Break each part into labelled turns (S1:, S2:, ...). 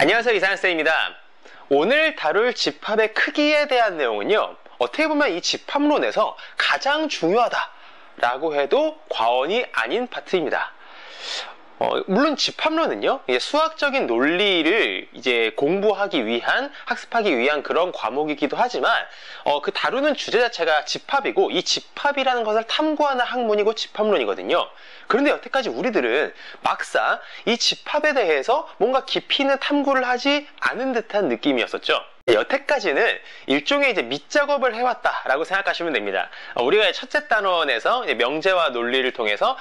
S1: 안녕하세요, 이상한쌤입니다. 오늘 다룰 집합의 크기에 대한 내용은요, 어떻게 보면 이 집합론에서 가장 중요하다라고 해도 과언이 아닌 파트입니다. 물론 집합론은요, 수학적인 논리를 이제 공부하기 위한, 학습하기 위한 그런 과목이기도 하지만, 그 다루는 주제 자체가 집합이고, 이 집합이라는 것을 탐구하는 학문이고 집합론이거든요. 그런데 여태까지 우리들은 막상 이 집합에 대해서 뭔가 깊이 있는 탐구를 하지 않은 듯한 느낌이었었죠. 여태까지는 일종의 이제 밑작업을 해왔다라고 생각하시면 됩니다. 우리가 첫째 단원에서 명제와 논리를 통해서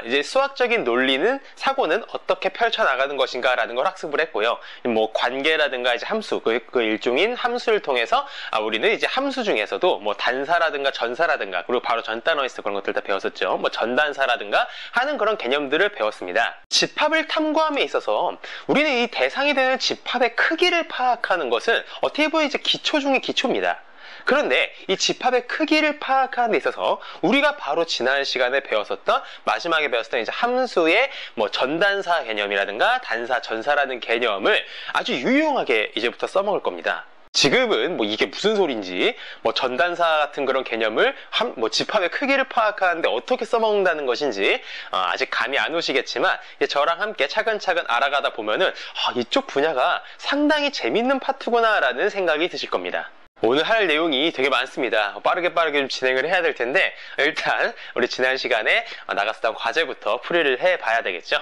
S1: 이제 수학적인 논리는 사고는 어떻게 펼쳐나가는 것인가라는 걸 학습을 했고요. 뭐 관계라든가 이제 함수, 그 일종인 함수를 통해서 우리는 이제 함수 중에서도 뭐 단사라든가 전사라든가 그리고 바로 전 단원에서 그런 것들 다 배웠었죠. 뭐 전단사라든가 하는 그런 개념들을 배웠습니다. 집합을 탐구함에 있어서 우리는 이 대상이 되는 집합의 크기를 파악하는 것은 어떻게 보면 이제 기초 중의 기초입니다. 그런데 이 집합의 크기를 파악하는 데 있어서 우리가 바로 지난 시간에 배웠었던, 마지막에 배웠었던 이제 함수의 뭐 전단사 개념이라든가 단사, 전사라는 개념을 아주 유용하게 이제부터 써먹을 겁니다. 지금은 뭐 이게 무슨 소린지, 뭐 전단사 같은 그런 개념을 뭐 집합의 크기를 파악하는데 어떻게 써먹는다는 것인지 아직 감이 안 오시겠지만, 저랑 함께 차근차근 알아가다 보면은 이쪽 분야가 상당히 재밌는 파트구나 라는 생각이 드실 겁니다. 오늘 할 내용이 되게 많습니다. 빠르게 좀 진행을 해야 될 텐데, 일단 우리 지난 시간에 나갔었던 과제부터 풀이를 해봐야 되겠죠.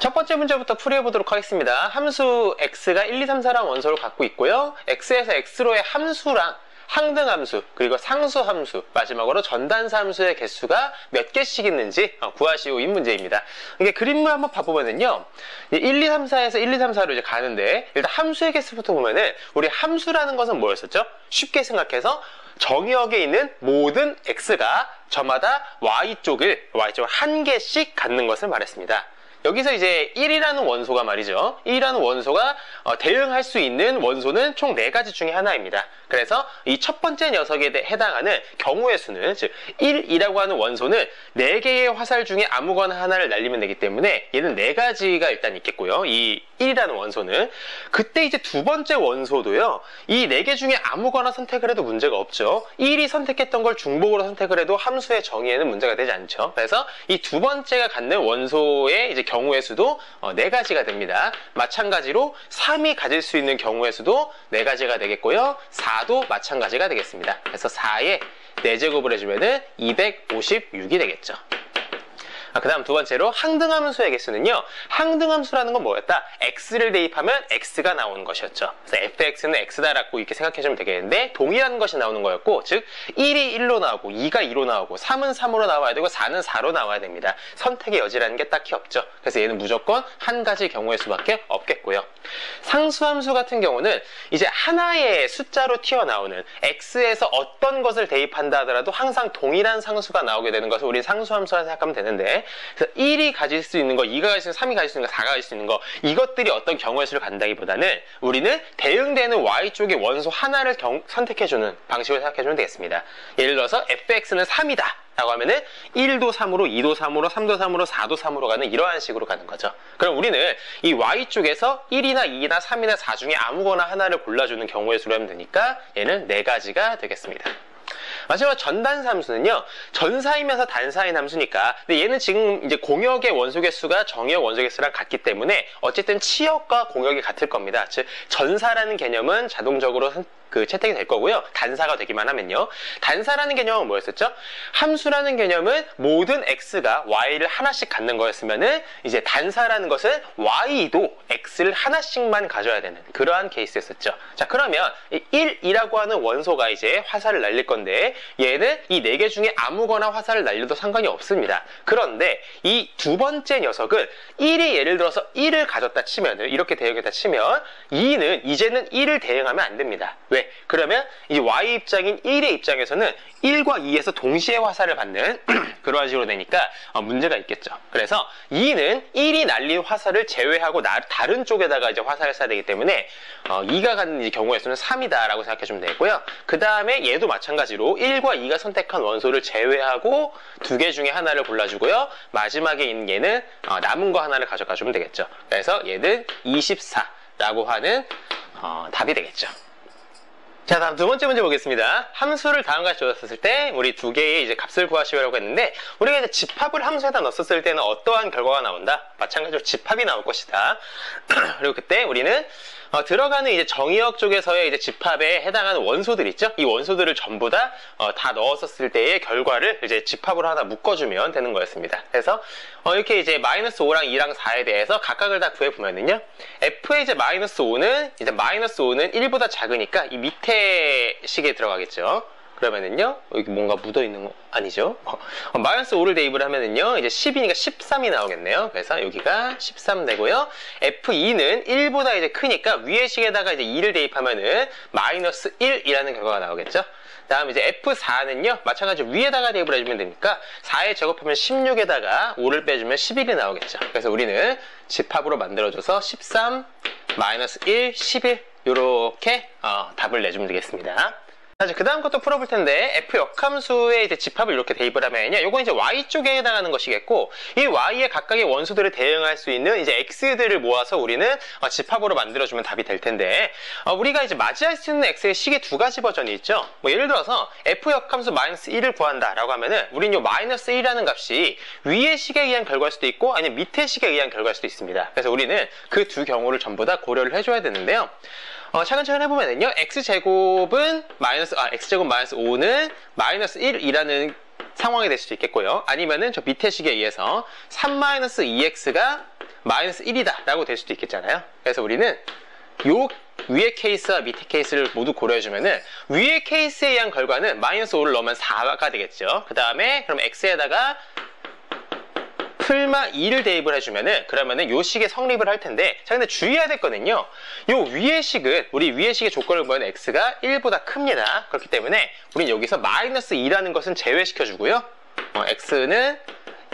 S1: 첫 번째 문제부터 풀이해보도록 하겠습니다. 함수 x가 1, 2, 3, 4랑 원소를 갖고 있고요. x에서 x로의 함수랑 항등함수, 그리고 상수함수, 마지막으로 전단사함수의 개수가 몇 개씩 있는지 구하시오, 이 문제입니다. 이게 그림을 한번 봐보면은요, 1, 2, 3, 4에서 1, 2, 3, 4로 이제 가는데, 일단 함수의 개수부터 보면은, 우리 함수라는 것은 뭐였었죠? 쉽게 생각해서 정의역에 있는 모든 x가 저마다 y쪽을 한 개씩 갖는 것을 말했습니다. 여기서 이제 1이라는 원소가 말이죠. 1이라는 원소가 대응할 수 있는 원소는 총 4가지 중에 하나입니다. 그래서 이 첫 번째 녀석에 해당하는 경우의 수는, 즉 1이라고 하는 원소는 4개의 화살 중에 아무거나 하나를 날리면 되기 때문에 얘는 4가지가 일단 있겠고요. 이 1이라는 원소는. 그때 이제 두 번째 원소도요, 이 4개 중에 아무거나 선택을 해도 문제가 없죠. 1이 선택했던 걸 중복으로 선택을 해도 함수의 정의에는 문제가 되지 않죠. 그래서 이 두 번째가 갖는 원소의 이제 경우의 수도 4가지가 됩니다. 마찬가지로 3이 가질 수 있는 경우의 수도 4가지가 되겠고요. 4도 마찬가지가 되겠습니다. 그래서 4에 4제곱을 해주면은 256이 되겠죠. 그 다음 두 번째로 항등함수의 개수는요, 항등함수라는 건 뭐였다? x를 대입하면 x가 나오는 것이었죠. 그래서 fx는 x다라고 이렇게 생각해주면 되겠는데, 동일한 것이 나오는 거였고, 즉 1이 1로 나오고 2가 2로 나오고 3은 3으로 나와야 되고 4는 4로 나와야 됩니다. 선택의 여지라는 게 딱히 없죠. 그래서 얘는 무조건 한 가지 경우의 수밖에 없겠고요. 상수함수 같은 경우는 이제 하나의 숫자로 튀어나오는, x에서 어떤 것을 대입한다 하더라도 항상 동일한 상수가 나오게 되는 것을 우리 상수함수라 생각하면 되는데, 그래서 1이 가질 수 있는 거, 2가 가질 수 있는 거, 3이 가질 수 있는 거, 4가 가질 수 있는 거, 이것들이 어떤 경우의 수를 간다기보다는 우리는 대응되는 y쪽의 원소 하나를 선택해주는 방식으로 생각해주면 되겠습니다. 예를 들어서 fx는 3이다 라고 하면은 1도 3으로, 2도 3으로, 3도 3으로, 4도 3으로 가는 이러한 식으로 가는 거죠. 그럼 우리는 이 y쪽에서 1이나 2나 3이나 4 중에 아무거나 하나를 골라주는 경우의 수로 하면 되니까 얘는 4가지가 되겠습니다. 마지막 전단사함수는요, 전사이면서 단사인 함수니까, 근데 얘는 지금 이제 공역의 원소 개수가 정의역 원소 개수랑 같기 때문에 어쨌든 치역과 공역이 같을 겁니다. 즉 전사라는 개념은 자동적으로 채택이 될 거고요. 단사가 되기만 하면요. 단사라는 개념은 뭐였었죠? 함수라는 개념은 모든 x가 y를 하나씩 갖는 거였으면은, 이제 단사라는 것은 y도 x를 하나씩만 가져야 되는 그러한 케이스였었죠. 자, 그러면 1이라고 하는 원소가 이제 화살을 날릴 건데, 얘는 이 4개 중에 아무거나 화살을 날려도 상관이 없습니다. 그런데 이 두 번째 녀석은 1이 예를 들어서 1을 가졌다 치면은, 이렇게 대응했다 치면 2는 이제는 1을 대응하면 안 됩니다. 왜? 그러면 이 y 입장인 1의 입장에서는 1과 2에서 동시에 화살을 받는 그러한 식으로 되니까 문제가 있겠죠. 그래서 2는 1이 날린 화살을 제외하고 다른 쪽에다가 이제 화살을 쏴야 되기 때문에 2가 갖는 경우의 수는 3이다 라고 생각해 주면 되고요. 그 다음에 얘도 마찬가지로 1과 2가 선택한 원소를 제외하고 2개 중에 하나를 골라주고요. 마지막에 있는 얘는 남은 거 하나를 가져가 주면 되겠죠. 그래서 얘는 24 라고 하는 답이 되겠죠. 자, 다음 두 번째 문제 보겠습니다. 함수를 다음과 같이 줬었을 때 우리 두 개의 이제 값을 구하시라고 했는데, 우리가 이제 집합을 함수에다 넣었을 때는 어떠한 결과가 나온다? 마찬가지로 집합이 나올 것이다. 그리고 그때 우리는 들어가는 이제 정의역 쪽에서의 이제 집합에 해당하는 원소들 있죠? 이 원소들을 전부 다 넣었었을 때의 결과를 이제 집합으로 하나 묶어주면 되는 거였습니다. 그래서 이렇게 이제 -5랑 2랑 4에 대해서 각각을 다 구해보면은요, f의 이제 -5는 1보다 작으니까 이 밑에 식에 들어가겠죠. 그러면은요, 여기 뭔가 묻어있는 거 아니죠? -5를 대입을 하면은요, 이제 10이니까 13이 나오겠네요. 그래서 여기가 13 되고요. F2는 1보다 이제 크니까 위의 식에다가 이제 2를 대입하면은 -1이라는 결과가 나오겠죠. 다음 이제 F4는요, 마찬가지로 위에다가 대입을 해주면 되니까 4에 제곱하면 16에다가 5를 빼주면 11이 나오겠죠. 그래서 우리는 집합으로 만들어줘서 13, -1, 11 요렇게 답을 내주면 되겠습니다. 그 다음 것도 풀어볼 텐데, f 역함수의 이제 집합을 이렇게 대입을 하면요, 요건 이제 y 쪽에 해당하는 것이겠고, 이 y의 각각의 원소들을 대응할 수 있는 이제 x들을 모아서 우리는 집합으로 만들어주면 답이 될 텐데, 우리가 이제 맞이할 수 있는 x의 식의 두 가지 버전이 있죠. 예를 들어서 f 역함수 -1을 구한다라고 하면은, 우리는 요 -1이라는 값이 위의 식에 의한 결과일 수도 있고, 아니면 밑의 식에 의한 결과일 수도 있습니다. 그래서 우리는 그 두 경우를 전부 다 고려를 해줘야 되는데요. 차근차근 해보면은요, x제곱은 x제곱 -5는 -1이라는 상황이 될 수도 있겠고요. 아니면은 저 밑에 식에 의해서 3-2x가 -1이다 라고 될 수도 있겠잖아요. 그래서 우리는 요 위의 케이스와 밑의 케이스를 모두 고려해주면은, 위의 케이스에 의한 결과는 -5를 넣으면 4가 되겠죠. 그 다음에 그럼 x에다가 풀마 2를 대입을 해주면은, 그러면은 요 식에 성립을 할 텐데, 자, 근데 주의해야 될 거는요, 요 위의 식은, 우리 위의 식의 조건을 보면 x가 1보다 큽니다. 그렇기 때문에 우린 여기서 -2라는 것은 제외시켜주고요, x는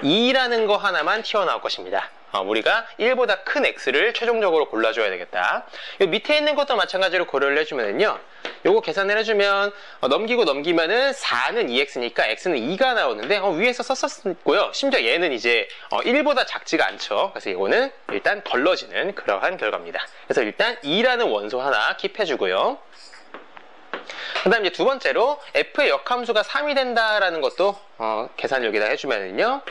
S1: 2라는 거 하나만 튀어나올 것입니다. 우리가 1보다 큰 x를 최종적으로 골라줘야 되겠다. 요 밑에 있는 것도 마찬가지로 고려를 해주면은요, 요거 계산을 해주면 넘기면은 4는 2x니까 x는 2가 나오는데, 위에서 썼었고요. 심지어 얘는 이제 1보다 작지가 않죠. 그래서 이거는 일단 걸러지는 그러한 결과입니다. 그래서 일단 2라는 원소 하나 킵해주고요. 그 다음 이제 두 번째로 f의 역함수가 3이 된다라는 것도 계산을 여기다 해주면은요,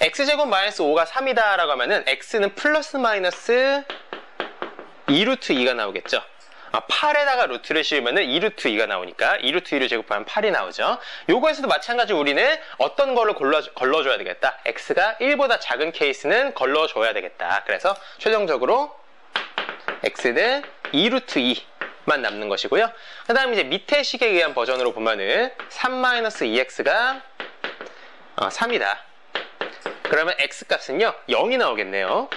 S1: x제곱 -5가 3이다 라고 하면은 x는 플러스 마이너스 2루트2가 나오겠죠. 8에다가 루트를 씌우면은 2루트2가 나오니까 2루트2를 제곱하면 8이 나오죠. 요거에서도 마찬가지로 우리는 어떤 거를 걸러줘야 되겠다. x가 1보다 작은 케이스는 걸러줘야 되겠다. 그래서 최종적으로 x는 2루트2만 남는 것이고요. 그 다음 이제 밑에 식에 의한 버전으로 보면은 3-2x가 3이다. 그러면 x값은요 0이 나오겠네요.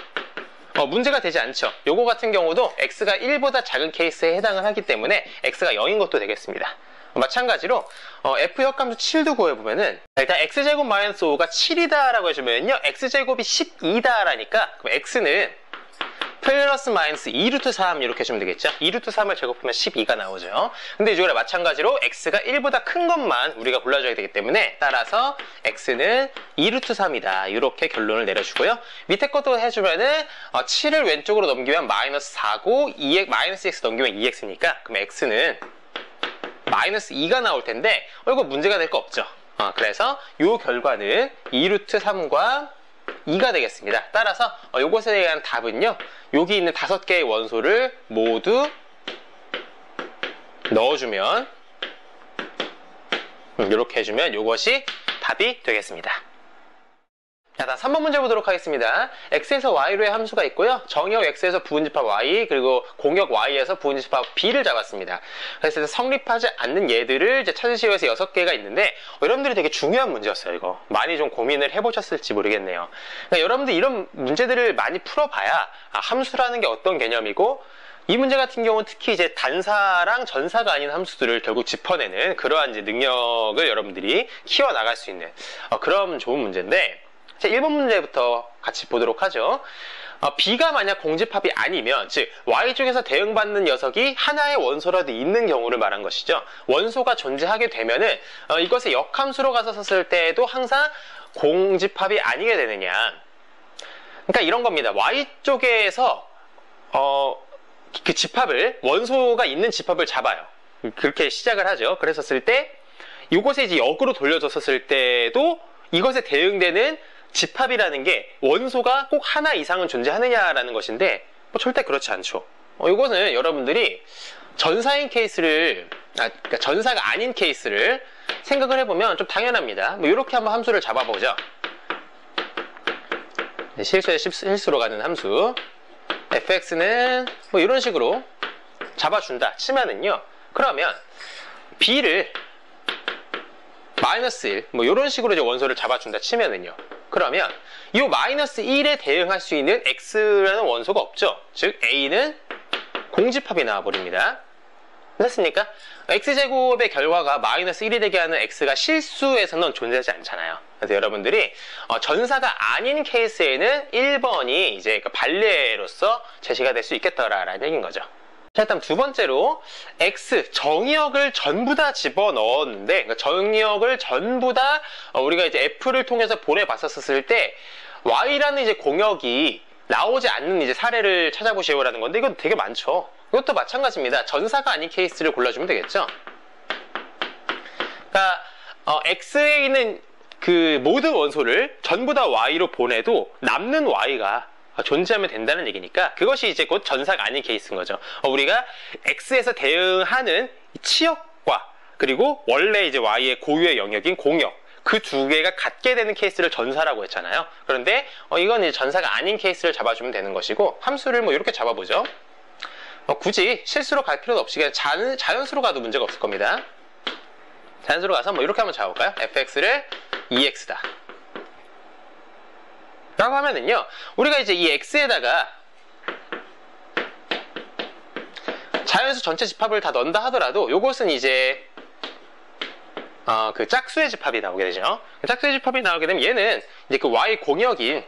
S1: 문제가 되지 않죠. 요거 같은 경우도 x가 1보다 작은 케이스에 해당을 하기 때문에 x가 0인 것도 되겠습니다. 마찬가지로 f 역함수 7도 구해보면은, 일단 x제곱 -5가 7이다 라고 해주면요, x제곱이 12다 라니까 그럼 x는 플러스 마이너스 2루트3 이렇게 해주면 되겠죠. 2루트3을 제곱하면 12가 나오죠. 근데 이쪽에 마찬가지로 x가 1보다 큰 것만 우리가 골라줘야 되기 때문에, 따라서 x는 2루트3이다 이렇게 결론을 내려주고요. 밑에 것도 해주면은 7을 왼쪽으로 넘기면 -4고 마이너스 x 넘기면 2x니까 그럼 x는 -2가 나올 텐데, 이거 문제가 될 거 없죠. 그래서 이 결과는 2루트3과 2가 되겠습니다. 따라서 이것에 대한 답은요, 여기 있는 5개의 원소를 모두 넣어주면, 이렇게 해주면 이것이 답이 되겠습니다. 자, 다음 3번 문제 보도록 하겠습니다. x에서 y로의 함수가 있고요, 정역 x에서 부분집합 y, 그리고 공역 y에서 부분집합 b를 잡았습니다. 그래서 성립하지 않는 얘들을 이제 찾으시기 위해서 6개가 있는데, 여러분들이 되게 중요한 문제였어요. 이거 많이 좀 고민을 해보셨을지 모르겠네요. 그러니까 여러분들 이런 문제들을 많이 풀어봐야 함수라는 게 어떤 개념이고, 이 문제 같은 경우는 특히 이제 단사랑 전사가 아닌 함수들을 결국 짚어내는 그러한 이제 능력을 여러분들이 키워나갈 수 있는 그런 좋은 문제인데, 자, 1번 문제부터 같이 보도록 하죠. b가 만약 공집합이 아니면, 즉 y쪽에서 대응받는 녀석이 하나의 원소라도 있는 경우를 말한 것이죠. 원소가 존재하게 되면은 이것의 역함수로 가서 썼을 때에도 항상 공집합이 아니게 되느냐. 그러니까 이런 겁니다. Y쪽에서 그 집합을, 원소가 있는 집합을 잡아요. 그렇게 시작을 하죠. 그랬었을 때 이곳에 이제 역으로 돌려줬었을 때도 이것에 대응되는 집합이라는 게 원소가 꼭 하나 이상은 존재하느냐라는 것인데 뭐 절대 그렇지 않죠. 이것은 여러분들이 전사인 케이스를, 그러니까 전사가 아닌 케이스를 생각을 해보면 좀 당연합니다. 뭐 이렇게 한번 함수를 잡아보죠. 실수에 실수로 가는 함수 fx는 뭐 이런 식으로 잡아준다 치면은요, 그러면 b를 마이너스 1 뭐 이런 식으로 이제 원소를 잡아준다 치면은요, 그러면 이 마이너스 1에 대응할 수 있는 x라는 원소가 없죠. 즉 a는 공집합이 나와버립니다. 됐습니까? x제곱의 결과가 마이너스 1이 되게 하는 x가 실수에서는 존재하지 않잖아요. 그래서 여러분들이 전사가 아닌 케이스에는 1번이 이제 반례로서 제시가 될 수 있겠다라는 얘기인 거죠. 자, 일단 두 번째로 x 정의역을 전부 다 집어넣었는데, 그러니까 정의역을 전부 다 우리가 이제 f를 통해서 보내봤었을 때 y라는 이제 공역이 나오지 않는 이제 사례를 찾아보시오라는 건데, 이건 되게 많죠. 이것도 마찬가지입니다. 전사가 아닌 케이스를 골라주면 되겠죠. 그러니까 x에 있는 그 모든 원소를 전부 다 y로 보내도 남는 y가 존재하면 된다는 얘기니까 그것이 이제 곧 전사가 아닌 케이스인 거죠. 우리가 x에서 대응하는 치역과 그리고 원래 이제 y의 고유의 영역인 공역, 그 두 개가 같게 되는 케이스를 전사라고 했잖아요. 그런데 이건 이제 전사가 아닌 케이스를 잡아주면 되는 것이고, 함수를 뭐 이렇게 잡아보죠. 굳이 실수로 갈 필요도 없이 그냥 자연수로 가도 문제가 없을 겁니다. 자연수로 가서 뭐 이렇게 한번 잡아볼까요? fx를 2x다 라고 하면은요, 우리가 이제 이 x에다가 자연수 전체 집합을 다 넣는다 하더라도 요것은 이제 그 짝수의 집합이 나오게 되죠. 짝수의 집합이 나오게 되면 얘는 이제 그 y 공역인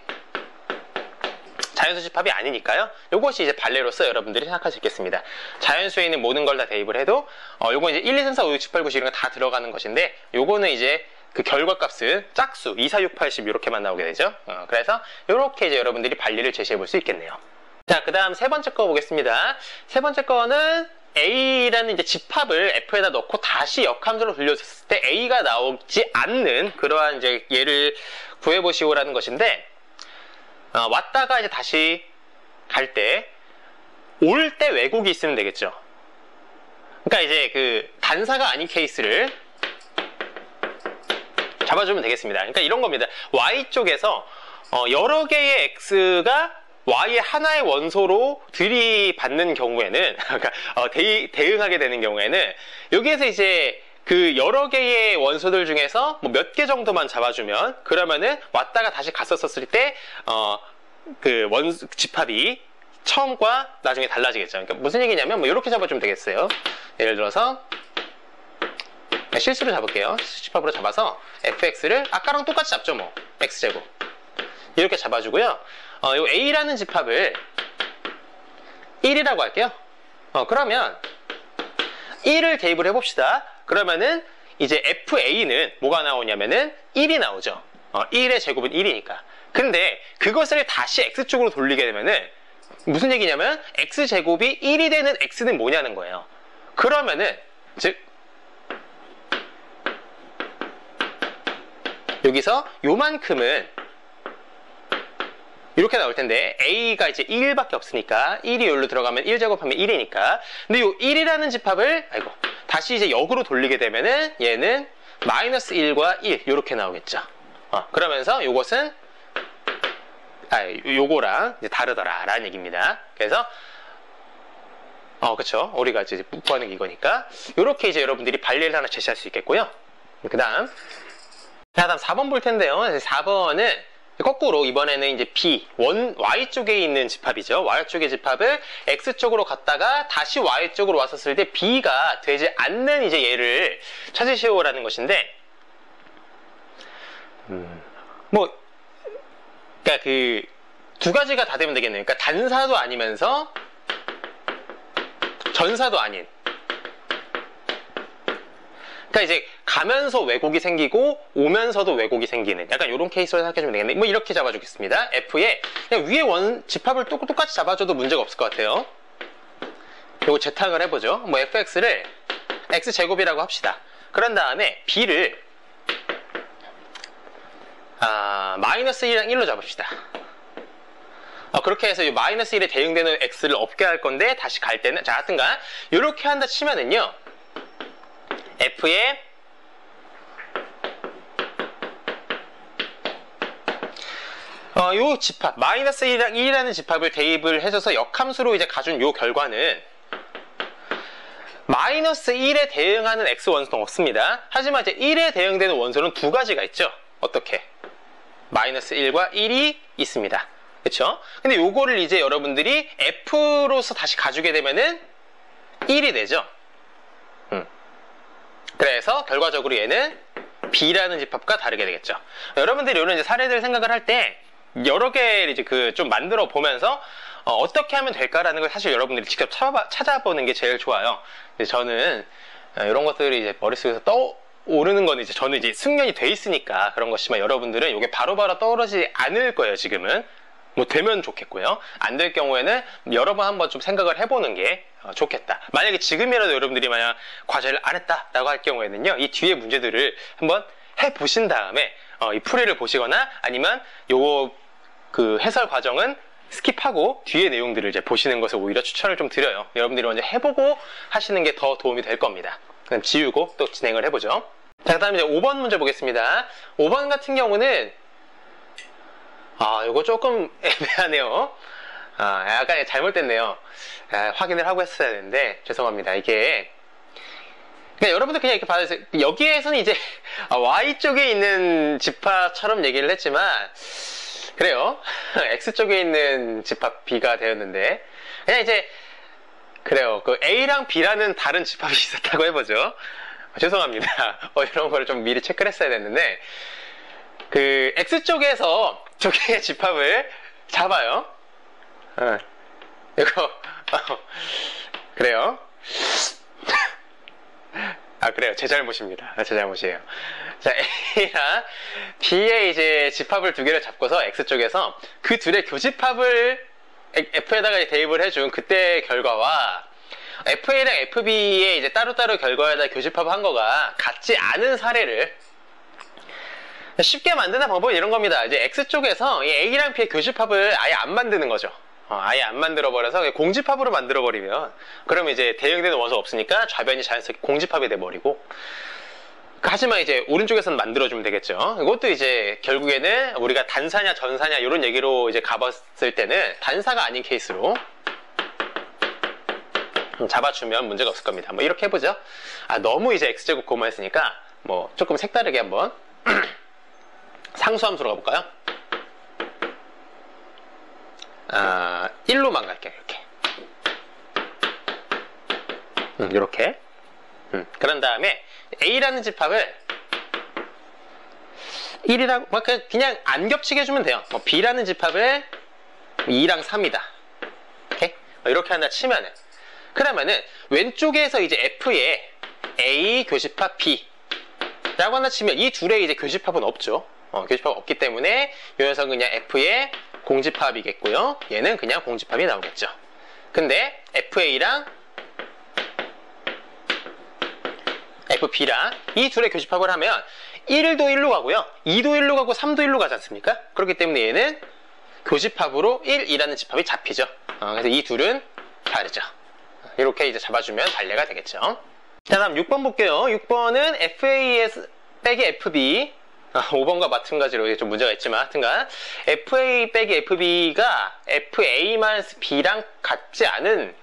S1: 자연수 집합이 아니니까요. 요것이 이제 반례로서 여러분들이 생각할 수 있겠습니다. 자연수에 있는 모든 걸 다 대입을 해도 요건 이제 1, 2, 3, 4, 5, 6, 7, 8, 9, 10 이런 거 다 들어가는 것인데, 요거는 이제 그 결과값은 짝수 2, 4, 6, 8, 10 이렇게만 나오게 되죠. 그래서 이렇게 이제 여러분들이 반례를 제시해 볼 수 있겠네요. 자, 그 다음 세 번째 거 보겠습니다. 세 번째 거는 A라는 이제 집합을 F에다 넣고 다시 역함수로 돌려줬을 때 A가 나오지 않는 그러한 이제 얘를 구해보시오라는 것인데, 왔다가 이제 다시 갈 때 올 때 왜곡이 있으면 되겠죠. 그러니까 이제 그 단사가 아닌 케이스를 잡아주면 되겠습니다. 그러니까 이런 겁니다. Y쪽에서 여러 개의 X가 Y의 하나의 원소로 들이받는 경우에는 그러니까 대응하게 되는 경우에는 여기에서 이제 그 여러 개의 원소들 중에서 뭐 몇 개 정도만 잡아주면, 그러면은 왔다가 다시 갔었을 때 그 원소 집합이 처음과 나중에 달라지겠죠. 그러니까 무슨 얘기냐면 뭐 이렇게 잡아주면 되겠어요. 예를 들어서 실수로 잡을게요. 집합으로 잡아서 fx를 아까랑 똑같이 잡죠. 뭐 x제곱 이렇게 잡아주고요. 요 a라는 집합을 1이라고 할게요. 그러면 1을 대입을 해봅시다. 그러면은 이제 fa는 뭐가 나오냐면은 1이 나오죠. 1의 제곱은 1이니까. 근데 그것을 다시 x쪽으로 돌리게 되면은 무슨 얘기냐면 x제곱이 1이 되는 x는 뭐냐는 거예요. 그러면은 즉 여기서 요만큼은 이렇게 나올 텐데 a가 이제 1밖에 없으니까 1이 여기로 들어가면 1제곱하면 1이니까, 근데 요 1이라는 집합을 다시 이제 역으로 돌리게 되면은 얘는 마이너스 1과 1 이렇게 나오겠죠. 그러면서 요것은 요거랑 이제 다르더라 라는 얘기입니다. 그래서 그쵸, 우리가 이제 구하는 게 이거니까 요렇게 이제 여러분들이 반례를 하나 제시할 수 있겠고요. 그 다음 4번 볼 텐데요. 4번은 거꾸로 이번에는 이제 B, Y쪽에 있는 집합이죠. Y쪽의 집합을 X쪽으로 갔다가 다시 Y쪽으로 왔었을 때 B가 되지 않는 이제 얘를 찾으시오라는 것인데, 그러니까 그 두 가지가 다 되면 되겠네요. 그러니까 단사도 아니면서 전사도 아닌. 그러니까 이제 가면서 왜곡이 생기고 오면서도 왜곡이 생기는 약간 이런 케이스로 생각해주면 되겠네. 뭐 이렇게 잡아주겠습니다. F에 그냥 위에 집합을 똑같이 잡아줘도 문제가 없을 것 같아요. 요거 재탕을 해보죠. 뭐 fx를 x제곱이라고 합시다. 그런 다음에 b를 마이너스 1이랑 1로 잡읍시다. 그렇게 해서 이 마이너스 1에 대응되는 x를 없게 할 건데 다시 갈 때는 자 하여튼간 이렇게 한다 치면은요 f에 요 집합 마이너스 1이랑 1이라는 집합을 대입을 해줘서 역함수로 이제 가준 요 결과는 마이너스 1에 대응하는 x 원소는 없습니다. 하지만 이제 1에 대응되는 원소는 두 가지가 있죠. 어떻게? 마이너스 1과 1이 있습니다. 그쵸? 근데 요거를 이제 여러분들이 f로서 다시 가주게 되면은 1이 되죠. 그래서 결과적으로 얘는 b라는 집합과 다르게 되겠죠. 여러분들이 이런 이제 사례들 생각을 할 때 여러 개를 이제 좀 만들어 보면서 어떻게 하면 될까라는 걸 사실 여러분들이 직접 찾아보는 게 제일 좋아요. 저는 이런 것들이 이제 머릿속에서 떠오르는 건 이제 저는 이제 숙련이 돼 있으니까 그런 것이지만 여러분들은 이게 바로바로 떠오르지 않을 거예요, 지금은. 뭐 되면 좋겠고요. 안 될 경우에는 여러 번 한번 좀 생각을 해보는 게 좋겠다. 만약에 지금이라도 여러분들이 만약 과제를 안 했다라고 할 경우에는요, 이 뒤에 문제들을 한번 해보신 다음에 이 풀이를 보시거나 아니면 요거 해설 과정은 스킵하고 뒤에 내용들을 이제 보시는 것을 오히려 추천을 좀 드려요. 여러분들이 먼저 해보고 하시는 게 더 도움이 될 겁니다. 그럼 지우고 또 진행을 해보죠. 자, 그 다음에 이제 5번 문제 보겠습니다. 5번 같은 경우는 요거 조금 애매하네요. 약간 잘못됐네요. 확인을 하고 했어야 되는데 죄송합니다. 이게 그냥 여러분들 그냥 이렇게 받아주세요. 여기에서는 이제 Y쪽에 있는 집합처럼 얘기를 했지만 그래요. X쪽에 있는 집합 B가 되었는데 그냥 이제 그래요. A랑 B라는 다른 집합이 있었다고 해보죠. 죄송합니다. 이런 거를 좀 미리 체크를 했어야 됐는데 X쪽에서 두 개의 집합을 잡아요. 이거 그래요. 그래요. 제 잘못입니다. 제 잘못이에요. 자, A랑 B의 이제 집합을 두 개를 잡고서 X쪽에서 그 둘의 교집합을 F에다가 대입을 해준 그때의 결과와 FA랑 FB의 이제 따로따로 결과에다 교집합을 한 거가 같지 않은 사례를 쉽게 만드는 방법은 이런 겁니다. 이제 X쪽에서 이 A랑 B의 교집합을 아예 안 만드는 거죠. 아예 안 만들어버려서 공집합으로 만들어버리면 그러면 이제 대응되는 원소 없으니까 좌변이 자연스럽게 공집합이 돼버리고 하지만 이제 오른쪽에서는 만들어주면 되겠죠. 이것도 이제 결국에는 우리가 단사냐 전사냐 이런 얘기로 이제 가봤을 때는 단사가 아닌 케이스로 잡아주면 문제가 없을 겁니다. 뭐 이렇게 해보죠. 너무 이제 X제곱 고마 했으니까 뭐 조금 색다르게 한번 상수함수로 가볼까요? 1로만 갈게요. 이렇게 그런 다음에 A라는 집합을 1이라고 그냥 안 겹치게 해주면 돼요. B라는 집합을 2랑 3이다. 이렇게 한다 치면은 그러면은 왼쪽에서 이제 F에 A 교집합 B 라고 한다 치면 이 둘의 이제 교집합은 없죠. 교집합 없기 때문에 이 녀석은 그냥 F의 공집합이겠고요. 얘는 그냥 공집합이 나오겠죠. 근데 FA랑 FB랑 이 둘의 교집합을 하면 1도 1로 가고요. 2도 1로 가고 3도 1로 가지 않습니까? 그렇기 때문에 얘는 교집합으로 1이라는 집합이 잡히죠. 그래서 이 둘은 다르죠. 이렇게 이제 잡아주면 달래가 되겠죠. 자, 다음 6번 볼게요. 6번은 FAS 빼기 FB 5번과 마찬가지로 좀 문제가 있지만 하여튼간 FA 빼기 FB가 FA-B랑 같지 않은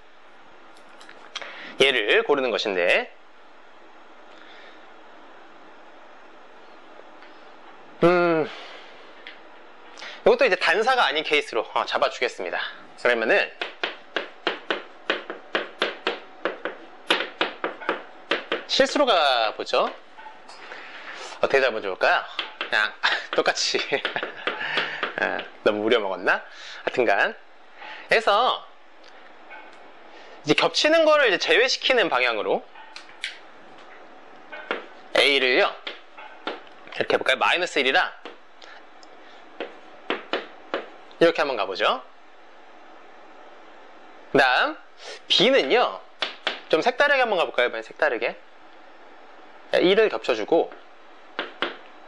S1: 얘를 고르는 것인데 이것도 이제 단사가 아닌 케이스로 잡아주겠습니다. 그러면은 실수로 가보죠. 어떻게 잡으면 좋을까요? 그냥 똑같이 너무 우려먹었나? 하여튼간 그래서 이제 겹치는 거를 이제 제외시키는 방향으로 A를요 이렇게 해볼까요? 마이너스 1이랑 이렇게 한번 가보죠. 그 다음 B는요 좀 색다르게 한번 가볼까요? 이번엔 색다르게 1을 겹쳐주고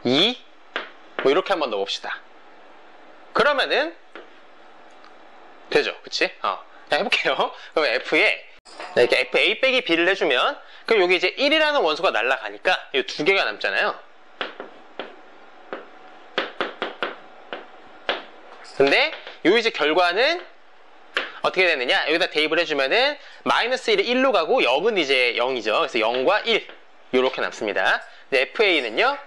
S1: 2 뭐 이렇게 한번 넣어봅시다. 그러면은 되죠, 그치? 자, 해볼게요. 그럼 F에 이렇게 FA 빼기 B를 해주면 그럼 여기 이제 1이라는 원소가 날아가니까 이 두 개가 남잖아요. 근데 요 이제 결과는 어떻게 되느냐? 여기다 대입을 해주면은 마이너스 1이 1로 가고 0은 이제 0이죠. 그래서 0과 1 요렇게 남습니다. 근데 FA는요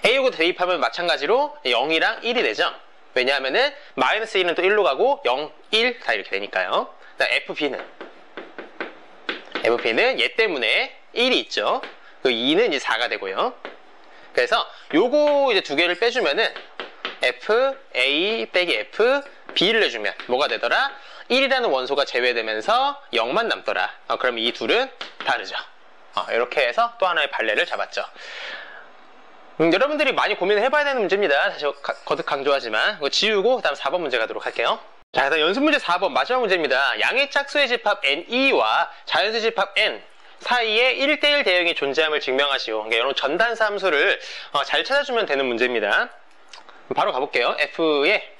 S1: A 요거 대입하면 마찬가지로 0이랑 1이 되죠. 왜냐하면은 마이너스 1은 또 1로 가고 0, 1 다 이렇게 되니까요. FP는 얘 때문에 1이 있죠. 그 2는 이제 4가 되고요. 그래서 요거 이제 두 개를 빼주면은 F, A 빼기 F, B를 해주면 뭐가 되더라? 1이라는 원소가 제외되면서 0만 남더라. 그럼 이 둘은 다르죠. 이렇게 해서 또 하나의 발레를 잡았죠. 여러분들이 많이 고민을 해봐야 되는 문제입니다. 다시 거듭 강조하지만 이거 지우고 그 다음 4번 문제 가도록 할게요. 자, 일단 연습 문제 4번 마지막 문제입니다. 양의 짝수의 집합 NE와 자연수의 집합 N 사이에 1대1 대응이 존재함을 증명하시오. 그러니까 여러분 전단사 함수를 잘 찾아주면 되는 문제입니다. 바로 가볼게요. F에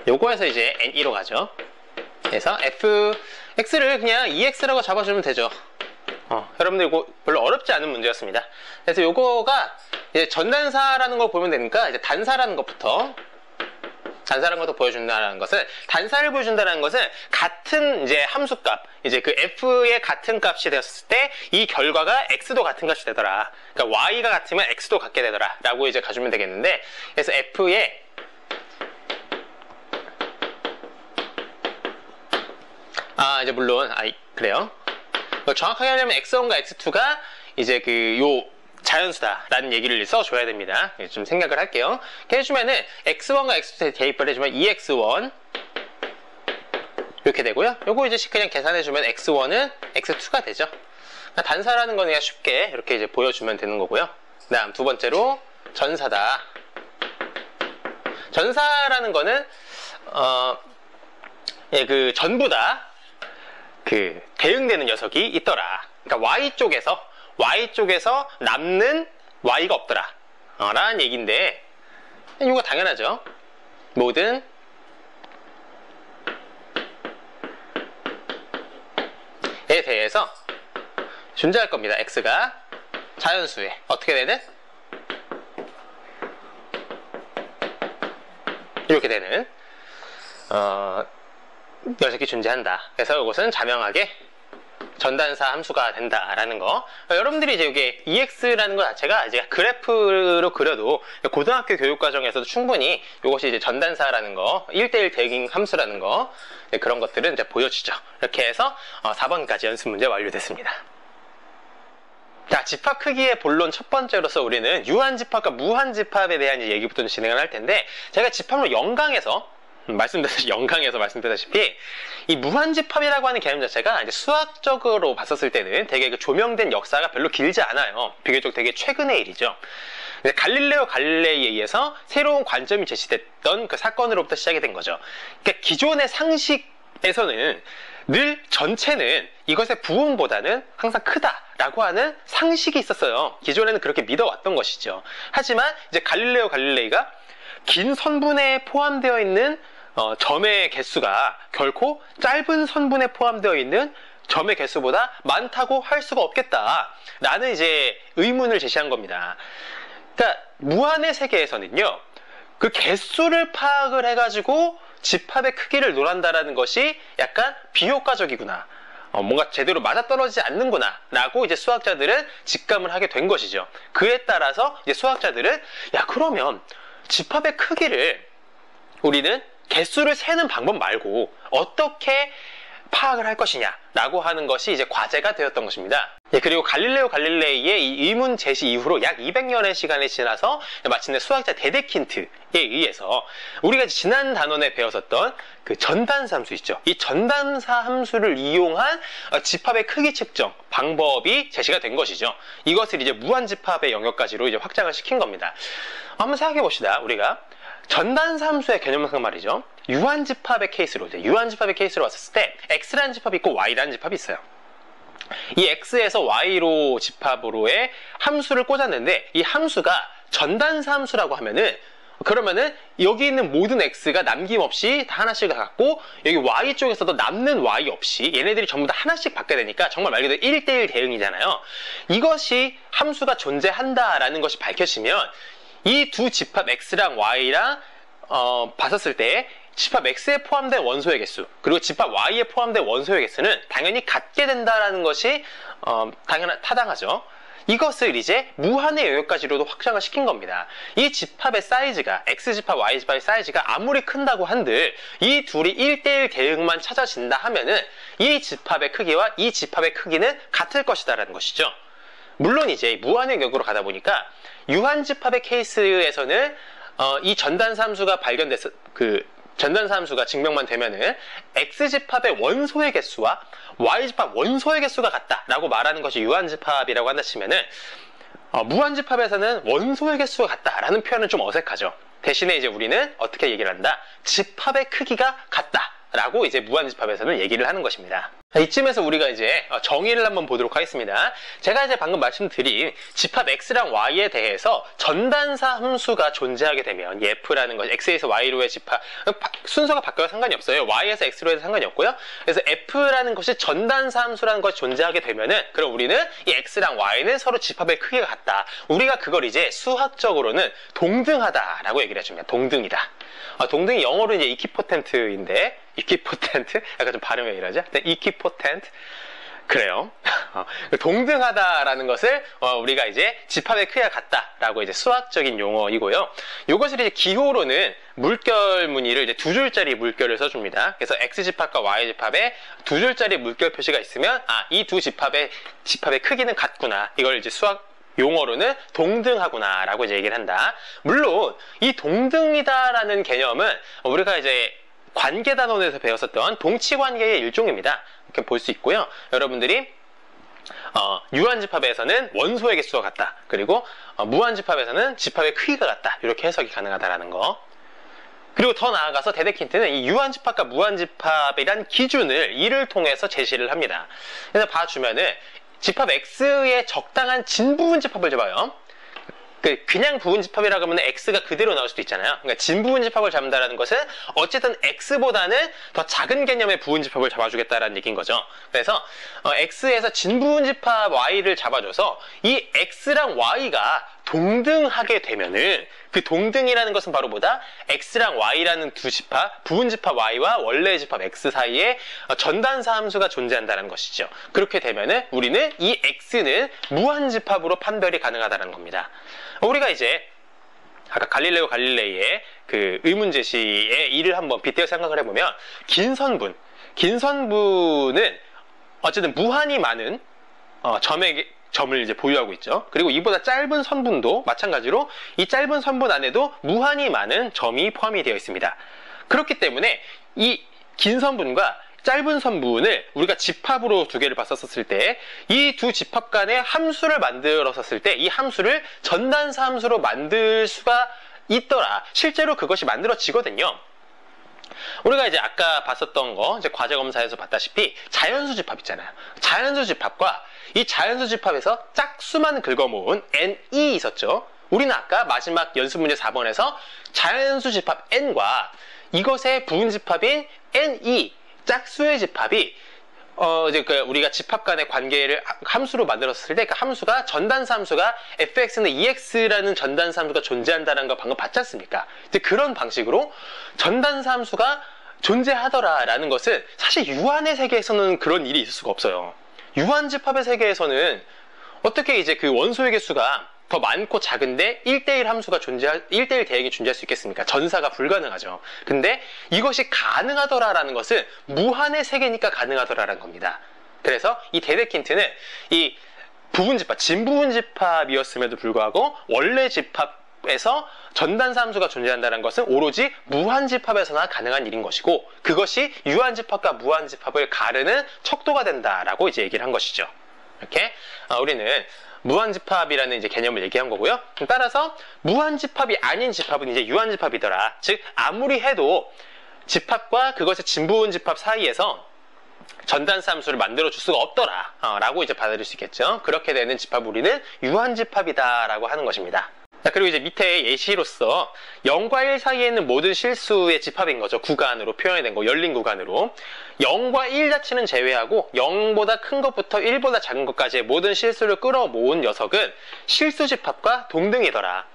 S1: 요거에서 이제 NE로 가죠. 그래서 FX를 그냥 EX라고 잡아주면 되죠. 여러분들 이거 별로 어렵지 않은 문제였습니다. 그래서 요거가 이제 전단사라는 걸 보면 되니까 이제 단사라는 것부터 보여준다는 것은 단사를 보여준다는 것은 같은 이제 함수값 이제 그 F의 같은 값이 되었을 때 이 결과가 X도 같은 값이 되더라. 그러니까 Y가 같으면 X도 같게 되더라 라고 이제 가주면 되겠는데 그래서 F의 이제 물론 그래요. 정확하게 하려면 X1과 X2가 이제 요 자연수다라는 얘기를 써줘야 됩니다. 좀 생각을 할게요. 이렇게 해주면은 X1과 X2 대입을 해주면 2X1 이렇게 되고요. 요거 이제 그냥 계산해주면 X1은 X2가 되죠. 단사라는 건 그냥 쉽게 이렇게 이제 보여주면 되는 거고요. 그 다음 두 번째로 전사다. 전사라는 거는 그 전부 다 그 대응되는 녀석이 있더라. 그러니까 Y쪽에서 남는 Y가 없더라 라는 얘기인데 이거 당연하죠. 모든 에 대해서 존재할 겁니다. X가 자연수에 어떻게 되는? 이렇게 되는 녀석이 존재한다. 그래서 이것은 자명하게 전단사 함수가 된다라는 거. 여러분들이 이제 이게 EX라는 것 자체가 이제 그래프로 그려도 고등학교 교육 과정에서도 충분히 이것이 이제 전단사라는 거, 1대1 대응 함수라는 거, 그런 것들은 이제 보여주죠. 이렇게 해서 4번까지 연습 문제 완료됐습니다. 자, 집합 크기의 본론 첫 번째로서 우리는 유한집합과 무한집합에 대한 얘기부터 진행을 할 텐데 제가 집합로 0강에서 말씀드렸다시피 이 무한집합이라고 하는 개념 자체가 이제 수학적으로 봤었을 때는 되게 그 조명된 역사가 별로 길지 않아요. 비교적 되게 최근의 일이죠. 갈릴레오 갈릴레이에 의해서 새로운 관점이 제시됐던 그 사건으로부터 시작이 된 거죠. 그러니까 기존의 상식에서는 늘 전체는 이것의 부분보다는 항상 크다라고 하는 상식이 있었어요. 기존에는 그렇게 믿어왔던 것이죠. 하지만 이제 갈릴레오 갈릴레이가 긴 선분에 포함되어 있는 점의 개수가 결코 짧은 선분에 포함되어 있는 점의 개수보다 많다고 할 수가 없겠다라는 이제 의문을 제시한 겁니다. 그러니까 무한의 세계에서는요, 그 개수를 파악을 해가지고 집합의 크기를 논한다라는 것이 약간 비효과적이구나. 뭔가 제대로 맞아떨어지지 않는구나 라고 이제 수학자들은 직감을 하게 된 것이죠. 그에 따라서 이제 수학자들은 그러면 집합의 크기를 우리는 개수를 세는 방법 말고 어떻게 파악을 할 것이냐라고 하는 것이 이제 과제가 되었던 것입니다. 예, 그리고 갈릴레오 갈릴레이의 이 의문 제시 이후로 약 200년의 시간이 지나서 마침내 수학자 데데킨트에 의해서 우리가 지난 단원에 배웠었던 그 전단사 함수 있죠. 이 전단사 함수를 이용한 집합의 크기 측정 방법이 제시가 된 것이죠. 이것을 이제 무한집합의 영역까지로 이제 확장을 시킨 겁니다. 한번 생각해 봅시다. 우리가 전단사 함수의 개념상 말이죠. 유한집합의 케이스로 봤을 때 x라는 집합이 있고 y라는 집합이 있어요. 이 x에서 y로 집합으로의 함수를 꽂았는데 이 함수가 전단사 함수라고 하면은 그러면은 여기 있는 모든 x가 남김없이 다 하나씩 갖고 여기 y 쪽에서도 남는 y 없이 얘네들이 전부 다 하나씩 받게 되니까 정말 말 그대로 1대1 대응이잖아요. 이것이 함수가 존재한다라는 것이 밝혀지면 이 두 집합 x랑 y랑 봤었을 때 집합 x에 포함된 원소의 개수 그리고 집합 y에 포함된 원소의 개수는 당연히 같게 된다라는 것이 타당하죠. 이것을 이제 무한의 영역까지로도 확장을 시킨 겁니다. 이 집합의 사이즈가 x집합, y집합의 사이즈가 아무리 큰다고 한들 이 둘이 1대1 대응만 찾아진다 하면은 이 집합의 크기와 이 집합의 크기는 같을 것이다라는 것이죠. 물론 이제 무한의 영역으로 가다 보니까 유한집합의 케이스에서는 이 전단사 함수가 전단사 함수가 증명만 되면은 x집합의 원소의 개수와 y집합 원소의 개수가 같다라고 말하는 것이 유한집합이라고 한다 치면은 무한집합에서는 원소의 개수가 같다라는 표현은 좀 어색하죠. 대신에 이제 우리는 어떻게 얘기를 한다? 집합의 크기가 같다라고 이제 무한집합에서는 얘기를 하는 것입니다. 이쯤에서 우리가 이제 정의를 한번 보도록 하겠습니다. 제가 이제 방금 말씀드린 집합 x랑 y에 대해서 전단사 함수가 존재하게 되면 이 f라는 것이 x에서 y로의 집합 순서가 바뀌어도 상관이 없어요. y에서 x로 해도 상관이 없고요. 그래서 f라는 것이 전단사 함수라는 것이 존재하게 되면은 그럼 우리는 이 x랑 y는 서로 집합의 크기가 같다. 우리가 그걸 이제 수학적으로는 동등하다라고 얘기를 해줍니다. 동등이다. 동등이 영어로 이제 이퀴포텐트인데 이퀴포텐트? 약간 좀 발음이 왜 이러죠? 이퀴포텐트. 그래요. 동등하다라는 것을 우리가 이제 집합의 크기가 같다라고 이제 수학적인 용어이고요. 이것을 이제 기호로는 물결 무늬를 이제 두 줄짜리 물결을 써줍니다. 그래서 x집합과 y집합에 두 줄짜리 물결 표시가 있으면 이 두 집합의 크기는 같구나. 이걸 이제 수학 용어로는 동등하구나 라고 이제 얘기를 한다. 물론 이 동등이다라는 개념은 우리가 이제 관계단원에서 배웠었던 동치관계의 일종입니다. 이렇게 볼 수 있고요. 여러분들이 유한집합에서는 원소의 개수가 같다. 그리고 무한집합에서는 집합의 크기가 같다. 이렇게 해석이 가능하다라는 거. 그리고 더 나아가서 데데킨트는 이 유한집합과 무한집합이란 기준을 이를 통해서 제시를 합니다. 그래서 봐주면은 집합 x의 적당한 진부분집합을 잡아요. 그냥 부분집합이라고 하면 x가 그대로 나올 수도 있잖아요. 그러니까 진부분집합을 잡는다는 것은 어쨌든 x보다는 더 작은 개념의 부분집합을 잡아주겠다라는 얘기인 거죠. 그래서 x에서 진부분집합 y를 잡아줘서 이 x랑 y가 동등하게 되면은 그 동등이라는 것은 바로 뭐다? x랑 y라는 두 집합, 부분집합 y와 원래의 집합 x 사이에 전단사 함수가 존재한다는 것이죠. 그렇게 되면은 우리는 이 x는 무한집합으로 판별이 가능하다는 겁니다. 우리가 이제 아까 갈릴레오 갈릴레이의 그 의문 제시의 일을 한번 빗대어 생각을 해보면 긴 선분은 어쨌든 무한히 많은 점을 이제 보유하고 있죠. 그리고 이보다 짧은 선분도 마찬가지로 이 짧은 선분 안에도 무한히 많은 점이 포함이 되어 있습니다. 그렇기 때문에 이 긴 선분과 짧은 선분을 우리가 집합으로 두 개를 봤었을 때 이 두 집합 간의 함수를 만들었을 때 이 함수를 전단사 함수로 만들 수가 있더라. 실제로 그것이 만들어지거든요. 우리가 이제 아까 봤었던 거 이제 과제 검사에서 봤다시피 자연수 집합 있잖아요. 자연수 집합과 이 자연수 집합에서 짝수만 긁어모은 n이 있었죠. 우리는 아까 마지막 연습 문제 4번에서 자연수 집합 n과 이것의 부분집합인 n2 짝수의 집합이 이제 우리가 집합 간의 관계를 함수로 만들었을 때 그 함수가 전단사 함수가 fx는 ex라는 전단사 함수가 존재한다는 걸 방금 봤지 않습니까? 이제 그런 방식으로 전단사 함수가 존재하더라라는 것은 사실 유한의 세계에서는 그런 일이 있을 수가 없어요. 유한 집합의 세계에서는 어떻게 이제 그 원소의 개수가 더 많고 작은데 1대1 함수가 1대1 대응이 존재할 수 있겠습니까? 전사가 불가능하죠. 근데 이것이 가능하더라라는 것은 무한의 세계니까 가능하더라라는 겁니다. 그래서 이 데데킨트는 이 부분집합, 진부분집합이었음에도 불구하고 원래 집합에서 전단사 함수가 존재한다는 것은 오로지 무한집합에서나 가능한 일인 것이고, 그것이 유한집합과 무한집합을 가르는 척도가 된다라고 이제 얘기를 한 것이죠. 이렇게 우리는 무한집합이라는 이제 개념을 얘기한 거고요. 따라서 무한집합이 아닌 집합은 이제 유한집합이더라. 즉 아무리 해도 집합과 그것의 진부분집합 사이에서 전단사 함수를 만들어 줄 수가 없더라 라고 이제 받아들일 수 있겠죠. 그렇게 되는 집합 우리는 유한집합이다 라고 하는 것입니다. 자, 그리고 이제 밑에 예시로서 0과 1 사이에 있는 모든 실수의 집합인 거죠. 구간으로 표현된 거, 열린 구간으로. 0과 1 자체는 제외하고 0보다 큰 것부터 1보다 작은 것까지의 모든 실수를 끌어모은 녀석은 실수집합과 동등이더라.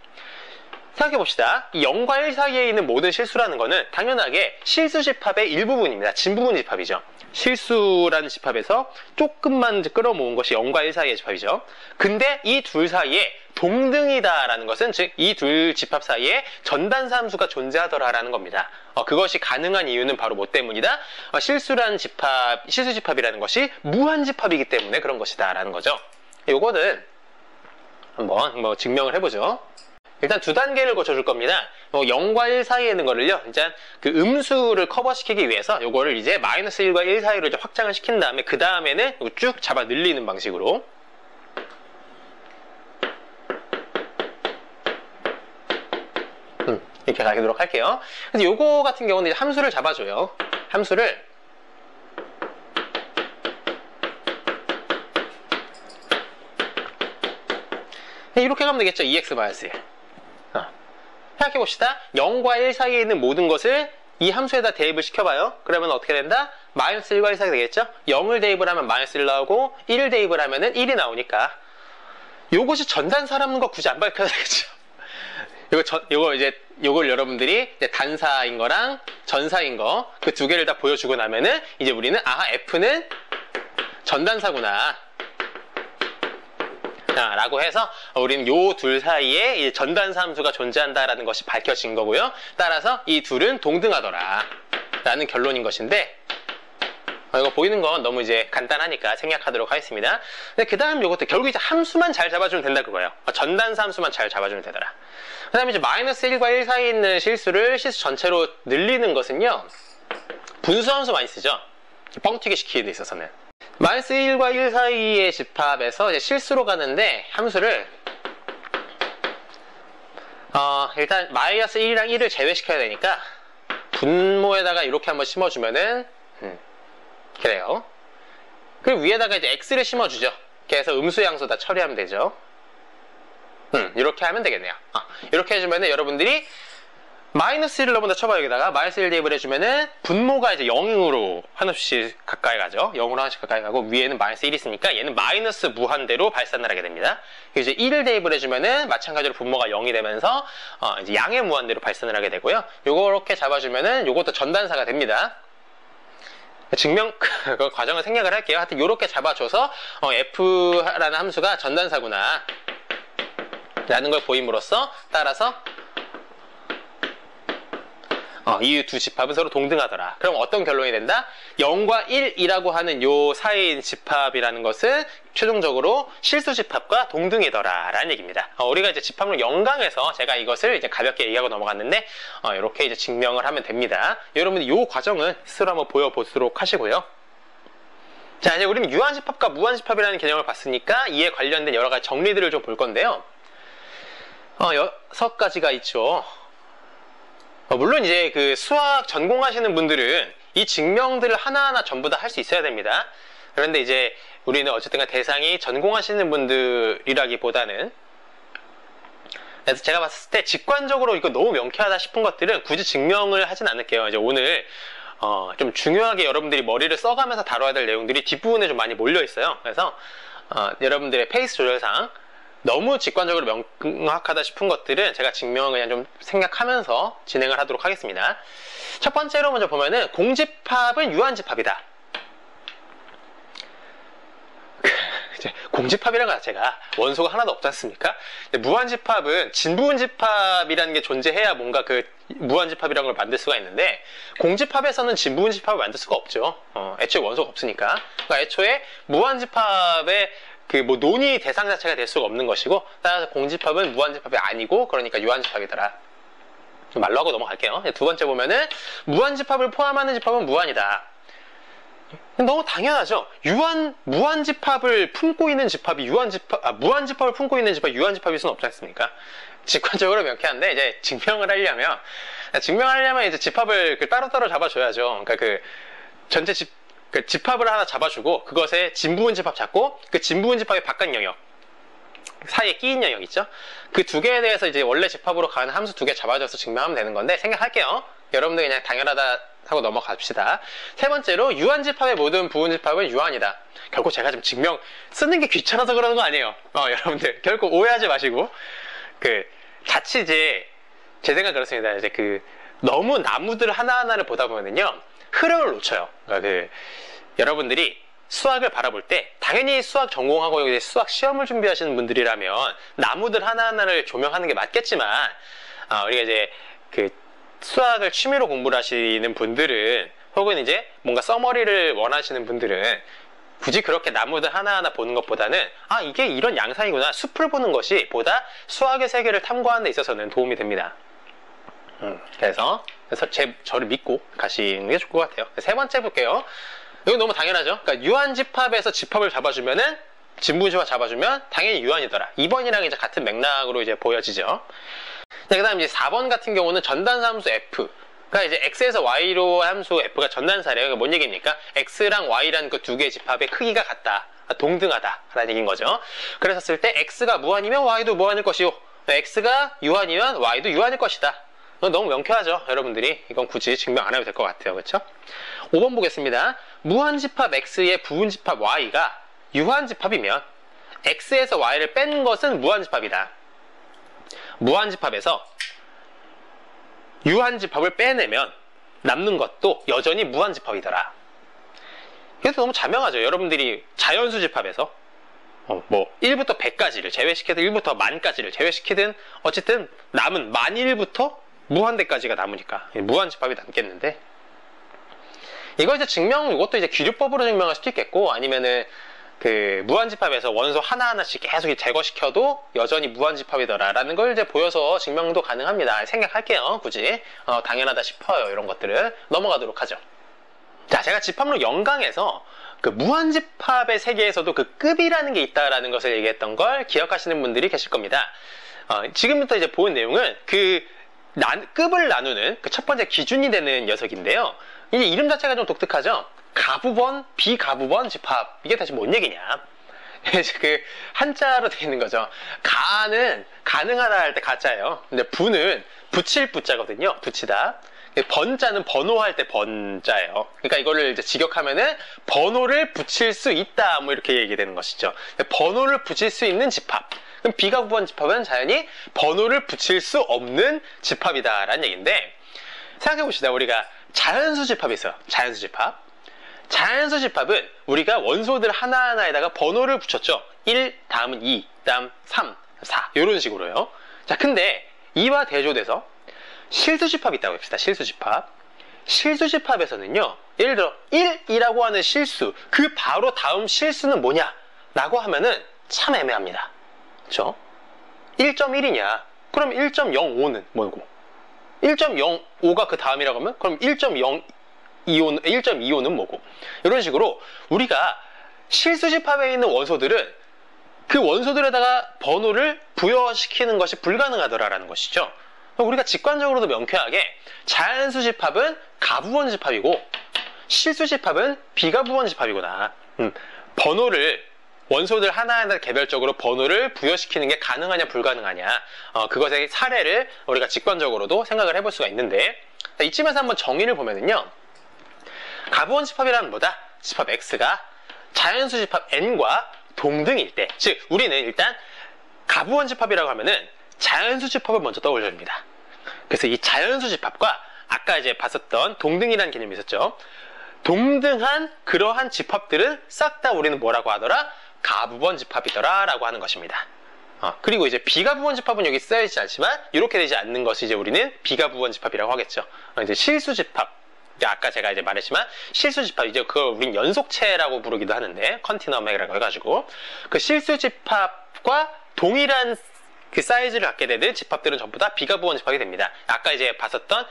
S1: 생각해봅시다. 이 0과 1 사이에 있는 모든 실수라는 거는 당연하게 실수집합의 일부분입니다. 진부분집합이죠. 실수라는 집합에서 조금만 끌어모은 것이 0과 1 사이의 집합이죠. 근데 이 둘 사이에 동등이다라는 것은 즉 이 둘 집합 사이에 전단사 함수가 존재하더라라는 겁니다. 그것이 가능한 이유는 바로 뭐 때문이다? 실수라는 집합, 실수집합이라는 것이 무한집합이기 때문에 그런 것이다라는 거죠. 요거는 한번 증명을 해보죠. 일단 두 단계를 거쳐줄 겁니다. 0과 1 사이에 있는 거를요, 일단 그 음수를 커버시키기 위해서 요거를 이제 마이너스 1과 1 사이로 이제 확장을 시킨 다음에 그 다음에는 쭉 잡아 늘리는 방식으로. 이렇게 가도록 할게요. 그래서 요거 같은 경우는 이제 함수를 잡아줘요. 함수를 이렇게 가면 되겠죠. 2x-1. 생각해봅시다. 0과 1 사이에 있는 모든 것을 이 함수에다 대입을 시켜봐요. 그러면 어떻게 된다? 마이너스 1과 1 사이가 되겠죠? 0을 대입을 하면 마이너스 1 나오고 1을 대입을 하면은 1이 나오니까 요것이 전단사라는 거 굳이 안 밝혀야 되겠죠? 요걸 여러분들이 이제 단사인 거랑 전사인 거 그 두 개를 다 보여주고 나면은 이제 우리는 F는 전단사구나 라고 해서 우리는 요 둘 사이에 전단사 함수가 존재한다라는 것이 밝혀진 거고요. 따라서 이 둘은 동등하더라 라는 결론인 것인데, 이거 보이는 건 너무 이제 간단하니까 생략하도록 하겠습니다. 근데 그 다음 요것도 결국 이제 함수만 잘 잡아주면 된다 그거예요. 전단사 함수만 잘 잡아주면 되더라. 그 다음에 이제 마이너스 1과 1 사이에 있는 실수를 실수 전체로 늘리는 것은요, 분수함수 많이 쓰죠. 뻥튀기 시키기 데 있어서는. 마이너스 1과 1 사이의 집합에서 이제 실수로 가는데 함수를 일단 마이너스 1이랑 1을 제외시켜야 되니까 분모에다가 이렇게 한번 심어주면은 그래요. 그리고 위에다가 이제 x를 심어주죠. 그래서 음수양수 다 처리하면 되죠. 이렇게 하면 되겠네요. 이렇게 해주면은 여러분들이 마이너스 1을 넘어다 쳐봐요. 여기다가 마이너스 1 대입을 해주면은 분모가 이제 0으로 하나씩 가까이 가죠. 0으로 하나씩 가까이 가고 위에는 마이너스 1이 있으니까 얘는 마이너스 무한대로 발산을 하게 됩니다. 이제 1을 대입을 해주면은 마찬가지로 분모가 0이 되면서 이제 양의 무한대로 발산을 하게 되고요. 요렇게 잡아주면은 요것도 전단사가 됩니다. 증명 그 과정을 생략을 할게요. 하여튼 요렇게 잡아줘서 F라는 함수가 전단사구나 라는 걸 보임으로써 따라서 이 두 집합은 서로 동등하더라. 그럼 어떤 결론이 된다? 0과 1이라고 하는 요 사이인 집합이라는 것은 최종적으로 실수 집합과 동등이더라 라는 얘기입니다. 우리가 이제 집합론 0강에서 제가 이것을 이제 가볍게 얘기하고 넘어갔는데 이렇게 이제 증명을 하면 됩니다. 여러분들 이 과정은 스스로 한번 보여보도록 하시고요. 자, 이제 우리는 유한집합과 무한집합이라는 개념을 봤으니까 이에 관련된 여러 가지 정리들을 좀 볼 건데요. 6가지가 있죠. 물론 이제 그 수학 전공하시는 분들은 이 증명들을 하나하나 전부 다 할 수 있어야 됩니다. 그런데 이제 우리는 어쨌든 대상이 전공하시는 분들이라기보다는, 그래서 제가 봤을 때 직관적으로 이거 너무 명쾌하다 싶은 것들은 굳이 증명을 하진 않을게요. 이제 오늘 좀 중요하게 여러분들이 머리를 써가면서 다뤄야 될 내용들이 뒷부분에 좀 많이 몰려 있어요. 그래서 여러분들의 페이스 조절상 너무 직관적으로 명확하다 싶은 것들은 제가 증명을 그냥 좀 생각하면서 진행을 하도록 하겠습니다. 첫 번째로 먼저 보면은 공집합은 유한집합이다. 이제 공집합이라는 것 자체가 원소가 하나도 없지 않습니까? 무한집합은 진부분집합이라는 게 존재해야 뭔가 그 무한집합이라는 걸 만들 수가 있는데, 공집합에서는 진부분집합을 만들 수가 없죠. 애초에 원소가 없으니까. 그러니까 애초에 무한집합의 그 뭐 논의 대상 자체가 될 수가 없는 것이고, 따라서 공집합은 무한집합이 아니고, 그러니까 유한집합이더라. 말로 하고 넘어갈게요. 두 번째 보면은 무한집합을 포함하는 집합은 무한이다. 너무 당연하죠. 무한집합을 품고 있는 집합이 무한집합을 품고 있는 집합이 유한집합일 수는 없지 않습니까? 직관적으로 명쾌한데, 이제 증명하려면 이제 집합을 따로따로 잡아줘야죠. 그러니까 그 전체 집합을 하나 잡아주고, 그것에 진부분집합 잡고, 그 진부분집합의 바깥 영역 사이에 끼인 영역 있죠? 그 두 개에 대해서 이제 원래 집합으로 가는 함수 두 개 잡아줘서 증명하면 되는 건데, 생각할게요. 여러분들 그냥 당연하다 하고 넘어갑시다. 세 번째로, 유한집합의 모든 부분집합은 유한이다. 결국 제가 지금 증명 쓰는 게 귀찮아서 그러는 거 아니에요. 여러분들 결국 오해하지 마시고, 자칫 이제 제 생각 그렇습니다. 이제 너무 나무들 하나하나를 보다 보면은요, 흐름을 놓쳐요. 그러니까 여러분들이 수학을 바라볼 때, 당연히 수학 전공하고 이제 수학 시험을 준비하시는 분들이라면 나무들 하나하나를 조명하는 게 맞겠지만, 우리가 이제 수학을 취미로 공부를 하시는 분들은, 혹은 이제 뭔가 써머리를 원하시는 분들은 굳이 그렇게 나무들 하나하나 보는 것보다는, 이게 이런 양상이구나, 숲을 보는 것이 보다 수학의 세계를 탐구하는 데 있어서는 도움이 됩니다. 그래서 저를 믿고 가시는 게 좋을 것 같아요. 세 번째 볼게요. 이건 너무 당연하죠. 그러니까 유한집합에서 집합을 잡아주면은, 진부분집합 잡아주면 당연히 유한이더라. 2번이랑 이제 같은 맥락으로 이제 보여지죠. 그 다음 이제 4번 같은 경우는 전단사 함수 f. 그러니까 이제 x에서 y로 함수 f가 전단사래요. 그러니까 뭔 얘기입니까? x랑 y라는 그 두 개의 집합의 크기가 같다, 동등하다 라는 얘기인 거죠. 그래서 쓸 때 x가 무한이면 y도 무한일 것이요, x가 유한이면 y도 유한일 것이다. 너무 명쾌하죠. 여러분들이 이건 굳이 증명 안 해도 될 것 같아요. 그렇죠? 5번 보겠습니다. 무한집합 x의 부분집합 y가 유한집합이면 x에서 y를 뺀 것은 무한집합이다. 무한집합에서 유한집합을 빼내면 남는 것도 여전히 무한집합이더라. 이것도 너무 자명하죠. 여러분들이 자연수집합에서 뭐 1부터 100까지를 제외시키든 1부터 만까지를 제외시키든 어쨌든 남은 만 1부터 무한대까지가 남으니까 무한집합이 남겠는데, 이거 이제 이것도 이제 기류법으로 증명할 수도 있겠고, 아니면은 무한집합에서 원소 하나하나씩 계속 제거시켜도 여전히 무한집합이더라 라는 걸 이제 보여서 증명도 가능합니다. 생각할게요. 굳이 당연하다 싶어요. 이런 것들을 넘어가도록 하죠. 자, 제가 집합론 0강에서 무한집합의 세계에서도 급이라는 게 있다라는 것을 얘기했던 걸 기억하시는 분들이 계실 겁니다. 지금부터 이제 본 내용은 급을 나누는 첫 번째 기준이 되는 녀석인데요. 이 이름 자체가 좀 독특하죠. 가부번, 비가부번 집합. 이게 다시 뭔 얘기냐? 한자로 되어 있는 거죠. 가는 가능하다 할 때 가자예요. 근데 부는 붙일 부자거든요. 붙이다. 번자는 번호할 때 번자예요. 그러니까 이거를 이제 직역하면은 번호를 붙일 수 있다, 뭐 이렇게 얘기되는 것이죠. 번호를 붙일 수 있는 집합. 그럼 비가부번 집합은 자연히 번호를 붙일 수 없는 집합이다라는 얘기인데, 생각해봅시다. 우리가 자연수 집합이 있어요. 자연수 집합. 자연수 집합은 우리가 원소들 하나하나에다가 번호를 붙였죠. 1, 다음은 2, 다음 3, 4 이런 식으로요. 자, 근데 이와 대조돼서 실수집합이 있다고 합시다. 실수집합. 실수집합에서는요, 예를 들어 1이라고 하는 실수, 그 바로 다음 실수는 뭐냐 라고 하면은 참 애매합니다. 그렇죠? 1.1이냐? 그럼 1.05는 뭐고? 1.05가 그 다음이라고 하면 그럼 1.25는 뭐고? 이런 식으로 우리가 실수집합에 있는 원소들은 그 원소들에다가 번호를 부여시키는 것이 불가능하더라라는 것이죠. 우리가 직관적으로도 명쾌하게 자연수집합은 가부번 집합이고 실수집합은 비가부번 집합이구나. 번호를 원소들 하나하나 개별적으로 번호를 부여시키는 게 가능하냐 불가능하냐, 그것의 사례를 우리가 직관적으로도 생각을 해볼 수가 있는데, 이쯤에서 한번 정의를 보면은요, 가부번 집합이란 뭐다? 집합 X가 자연수 집합 N과 동등일 때, 즉 우리는 일단 가부번 집합이라고 하면은 자연수 집합을 먼저 떠올려줍니다. 그래서 이 자연수 집합과 아까 이제 봤었던 동등이라는 개념이 있었죠. 동등한 그러한 집합들은 싹 다 우리는 뭐라고 하더라? 가부번 집합이더라 라고 하는 것입니다. 그리고 이제 비가부번 집합은 여기 쓰여있지 않지만 이렇게 되지 않는 것이 이제 우리는 비가부번 집합이라고 하겠죠. 이제 실수 집합, 아까 제가 이제 말했지만 실수 집합, 이제 그걸 우린 연속체라고 부르기도 하는데 컨티너맥이라고 해가지고 그 실수 집합과 동일한 그 사이즈를 갖게 되는 집합들은 전부 다 비가부번 집합이 됩니다. 아까 이제 봤었던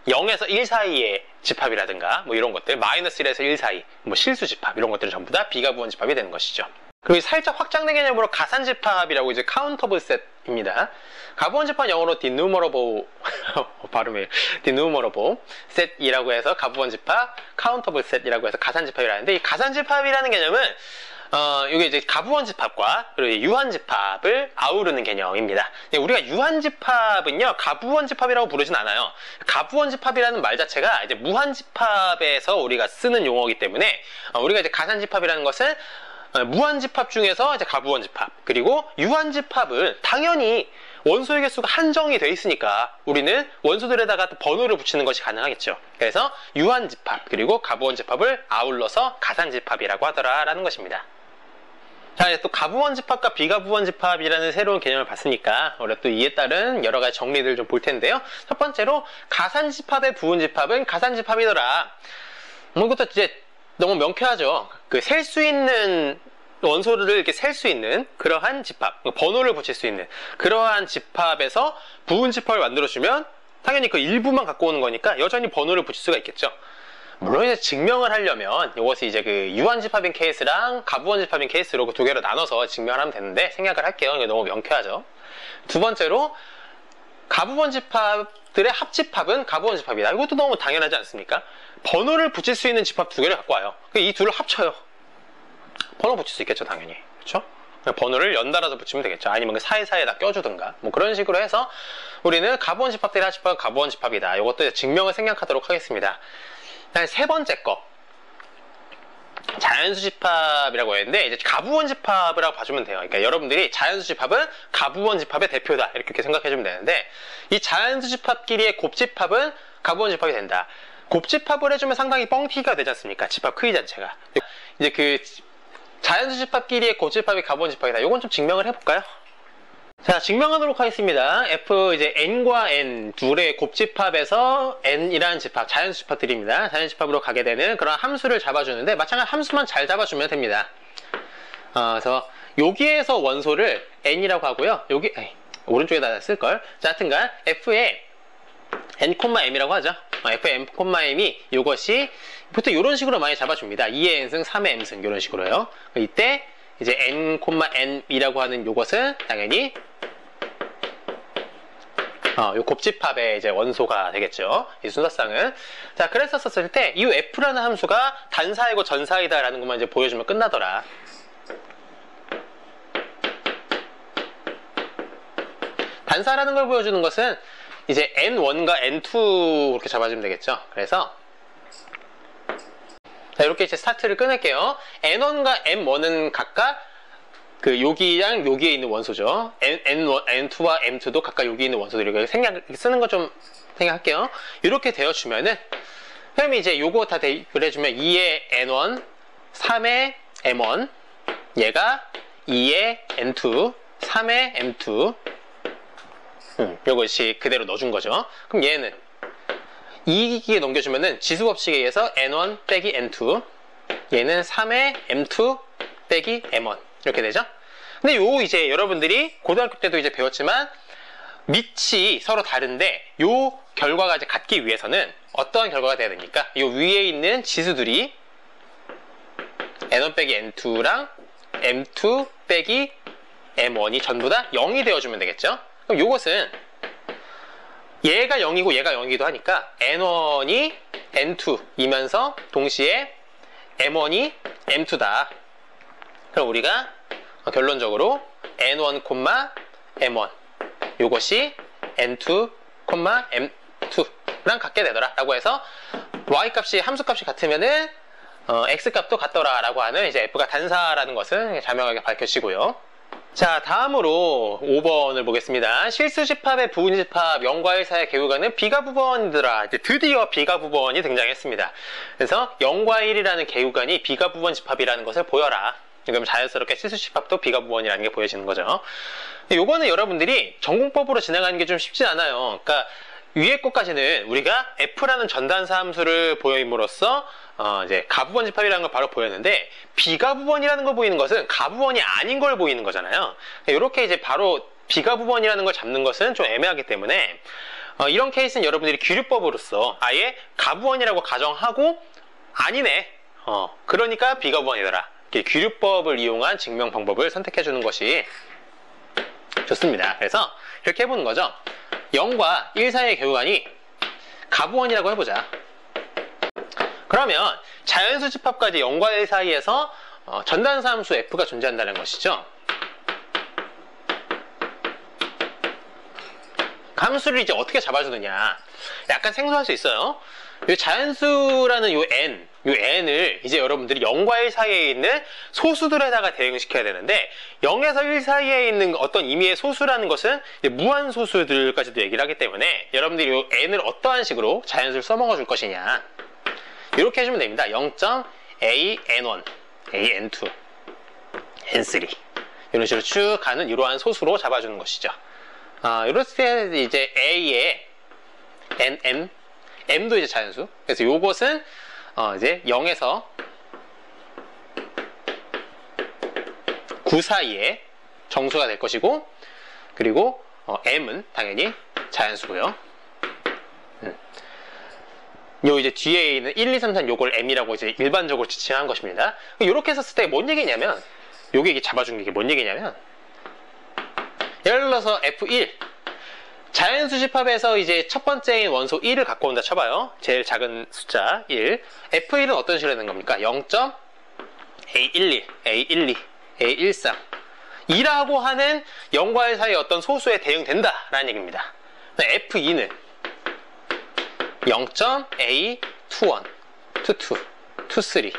S1: 0에서 1 사이의 집합이라든가 뭐 이런 것들, 마이너스 1에서 1 사이, 뭐 실수 집합 이런 것들은 전부 다 비가부번 집합이 되는 것이죠. 그리고 살짝 확장된 개념으로 가산 집합이라고 이제 카운터블 셋입니다. 가부번 집합 영어로 denumerable 발음이 denumerable set이라고 해서 가부번 집합, 카운터블 set이라고 해서 가산 집합이라는데, 이 가산 집합이라는 개념은 이게 이제 가부원 집합과 그리고 유한 집합을 아우르는 개념입니다. 우리가 유한 집합은요, 가부원 집합이라고 부르진 않아요. 가부원 집합이라는 말 자체가 이제 무한 집합에서 우리가 쓰는 용어이기 때문에 우리가 이제 가산 집합이라는 것은 무한 집합 중에서 이제 가부원 집합, 그리고 유한 집합은 당연히 원소의 개수가 한정이 돼 있으니까 우리는 원소들에다가 번호를 붙이는 것이 가능하겠죠. 그래서 유한 집합 그리고 가부원 집합을 아울러서 가산 집합이라고 하더라라는 것입니다. 자, 이제 또 가부원 집합과 비가부원 집합이라는 새로운 개념을 봤으니까 우리가 또 이에 따른 여러 가지 정리들 좀 볼 텐데요. 첫 번째로 가산 집합의 부분 집합은 가산 집합이더라. 이것도 이제 너무 명쾌하죠. 그 셀 수 있는 원소를 이렇게 셀 수 있는 그러한 집합, 번호를 붙일 수 있는 그러한 집합에서 부분 집합을 만들어주면 당연히 그 일부만 갖고 오는 거니까 여전히 번호를 붙일 수가 있겠죠. 물론 이제 증명을 하려면 이것이 이제 그 유한 집합인 케이스랑 가부원 집합인 케이스로 그 두 개로 나눠서 증명을 하면 되는데 생략을 할게요. 이게 너무 명쾌하죠. 두 번째로 가부원 집합들의 합집합은 가부원 집합이다. 이것도 너무 당연하지 않습니까? 번호를 붙일 수 있는 집합 두 개를 갖고 와요. 이 둘을 합쳐요. 번호 붙일 수 있겠죠, 당연히. 그렇죠? 번호를 연달아서 붙이면 되겠죠. 아니면 그 사이사이에다 껴주든가 뭐 그런 식으로 해서 우리는 가부원 집합들의 합집합은 가부원 집합이다. 이것도 증명을 생략하도록 하겠습니다. 세 번째 거, 자연수 집합이라고 했는데 이제 가부원 집합이라고 봐주면 돼요. 그러니까 여러분들이 자연수 집합은 가부원 집합의 대표다 이렇게 생각해주면 되는데, 이 자연수 집합끼리의 곱집합은 가부원 집합이 된다. 곱집합을 해주면 상당히 뻥튀기가 되지 않습니까? 집합 크기 자체가. 이제 그 자연수 집합끼리의 곱집합이 가부원 집합이다. 이건 좀 증명을 해볼까요? 자, 증명하도록 하겠습니다. F 이제 n과 n 둘의 곱집합에서 n이라는 집합, 자연수 집합들입니다. 자연수 집합으로 가게 되는 그런 함수를 잡아주는데 마찬가지 함수만 잘 잡아주면 됩니다. 그래서 여기에서 원소를 n이라고 하고요. 여기 오른쪽에다 쓸걸. 자, 하여튼간 f의 n, m이라고 하죠. f의 n, m이 이것이 보통 이런 식으로 많이 잡아줍니다. 2의 n승, 3의 m승 이런 식으로요. 이때 이제 n, n이라고 하는 이것은 당연히 요 곱집합의 이제 원소가 되겠죠. 이 순서상은. 자, 그랬었을 때 이 f라는 함수가 단사이고 전사이다라는 것만 이제 보여주면 끝나더라. 단사라는 걸 보여주는 것은 이제 n1과 n2 그렇게 잡아주면 되겠죠. 그래서 자, 이렇게 이제 스타트를 끊을게요. n1과 m1은 각각 그 여기랑 여기에 있는 원소죠. n2와 m2도 각각 여기 있는 원소들이고 쓰는 거 좀 생각할게요. 이렇게 되어주면은 그럼 이제 요거 다 대입을 해주면 2의 n1, 3의 m1, 얘가 2의 n2, 3의 m2. 요것이 그대로 넣어준 거죠. 그럼 얘는 이기에 넘겨주면은 지수법칙에 의해서 n1 빼기 n2, 얘는 3의 m2 빼기 m1 이렇게 되죠. 근데 요 이제 여러분들이 고등학교 때도 이제 배웠지만 밑이 서로 다른데 요 결과가 이제 같기 위해서는 어떤 결과가 돼야 됩니까? 요 위에 있는 지수들이 n1 빼기 n2랑 m2 빼기 m1이 전부 다 0이 되어주면 되겠죠. 그럼 요것은 얘가 0이고 얘가 0이기도 하니까 n1이 n2이면서 동시에 m1이 m2다. 그럼 우리가 결론적으로 n1, m1 요것이 n2, m2랑 같게 되더라 라고 해서 y값이 함수값이 같으면은 x값도 같더라 라고 하는 이제 f가 단사라는 것을 자명하게 밝혀지고요. 자, 다음으로 5번을 보겠습니다. 실수집합의 부분집합 0과 1 사이의 계우가는 비가부번이더라. 이제 드디어 비가부번이 등장했습니다. 그래서 0과 1이라는 계우간이 비가부번 집합이라는 것을 보여라. 그럼 자연스럽게 치수집합도 비가부번이라는 게 보여지는 거죠. 요거는 여러분들이 전공법으로 진행하는 게 좀 쉽지 않아요. 그러니까 위에 것까지는 우리가 F라는 전단사 함수를 보임으로써 이제 가부번 집합이라는 걸 바로 보였는데, 비가부번이라는 걸 보이는 것은 가부번이 아닌 걸 보이는 거잖아요. 이렇게 이제 바로 비가부번이라는 걸 잡는 것은 좀 애매하기 때문에 이런 케이스는 여러분들이 기류법으로서 아예 가부번이라고 가정하고 아니네, 그러니까 비가부번이더라, 기류법을 이용한 증명 방법을 선택해 주는 것이 좋습니다. 그래서 이렇게 해보는 거죠. 0과 1 사이의 교환이 가부번이라고 해보자. 그러면 자연수 집합까지 0과 1 사이에서 전단사 함수 f가 존재한다는 것이죠. 함수를 이제 어떻게 잡아주느냐, 약간 생소할 수 있어요. 이 자연수라는 요 n을 이제 여러분들이 0과 1 사이에 있는 소수들에다가 대응시켜야 되는데, 0에서 1 사이에 있는 어떤 의미의 소수라는 것은 무한소수들까지도 얘기를 하기 때문에 여러분들이 요 n을 어떠한 식으로 자연수를 써먹어 줄 것이냐, 이렇게 해주면 됩니다. 0.an1, an2, n3 이런 식으로 쭉 가는 이러한 소수로 잡아주는 것이죠. 이럴 때 이제 a의 nm, m도 이제 자연수. 그래서 요것은 이제 0에서 9 사이에 정수가 될 것이고, 그리고 m은 당연히 자연수고요. 요 이제 뒤에 있는 1, 2, 3, 4 요걸 m이라고 이제 일반적으로 지칭한 것입니다. 이렇게 했었을 때 뭔 얘기냐면, 요게 이게 잡아준 게 뭔 얘기냐면, 예를 들어서 F1 자연수 집합에서 이제 첫 번째인 원소 1을 갖고 온다 쳐봐요. 제일 작은 숫자 1. F1은 어떤 식으로 되는 겁니까? 0.A11, A12, A13 2라고 하는 0과 1 사이의 어떤 소수에 대응된다 라는 얘기입니다. F2는 0.A21, 22, 23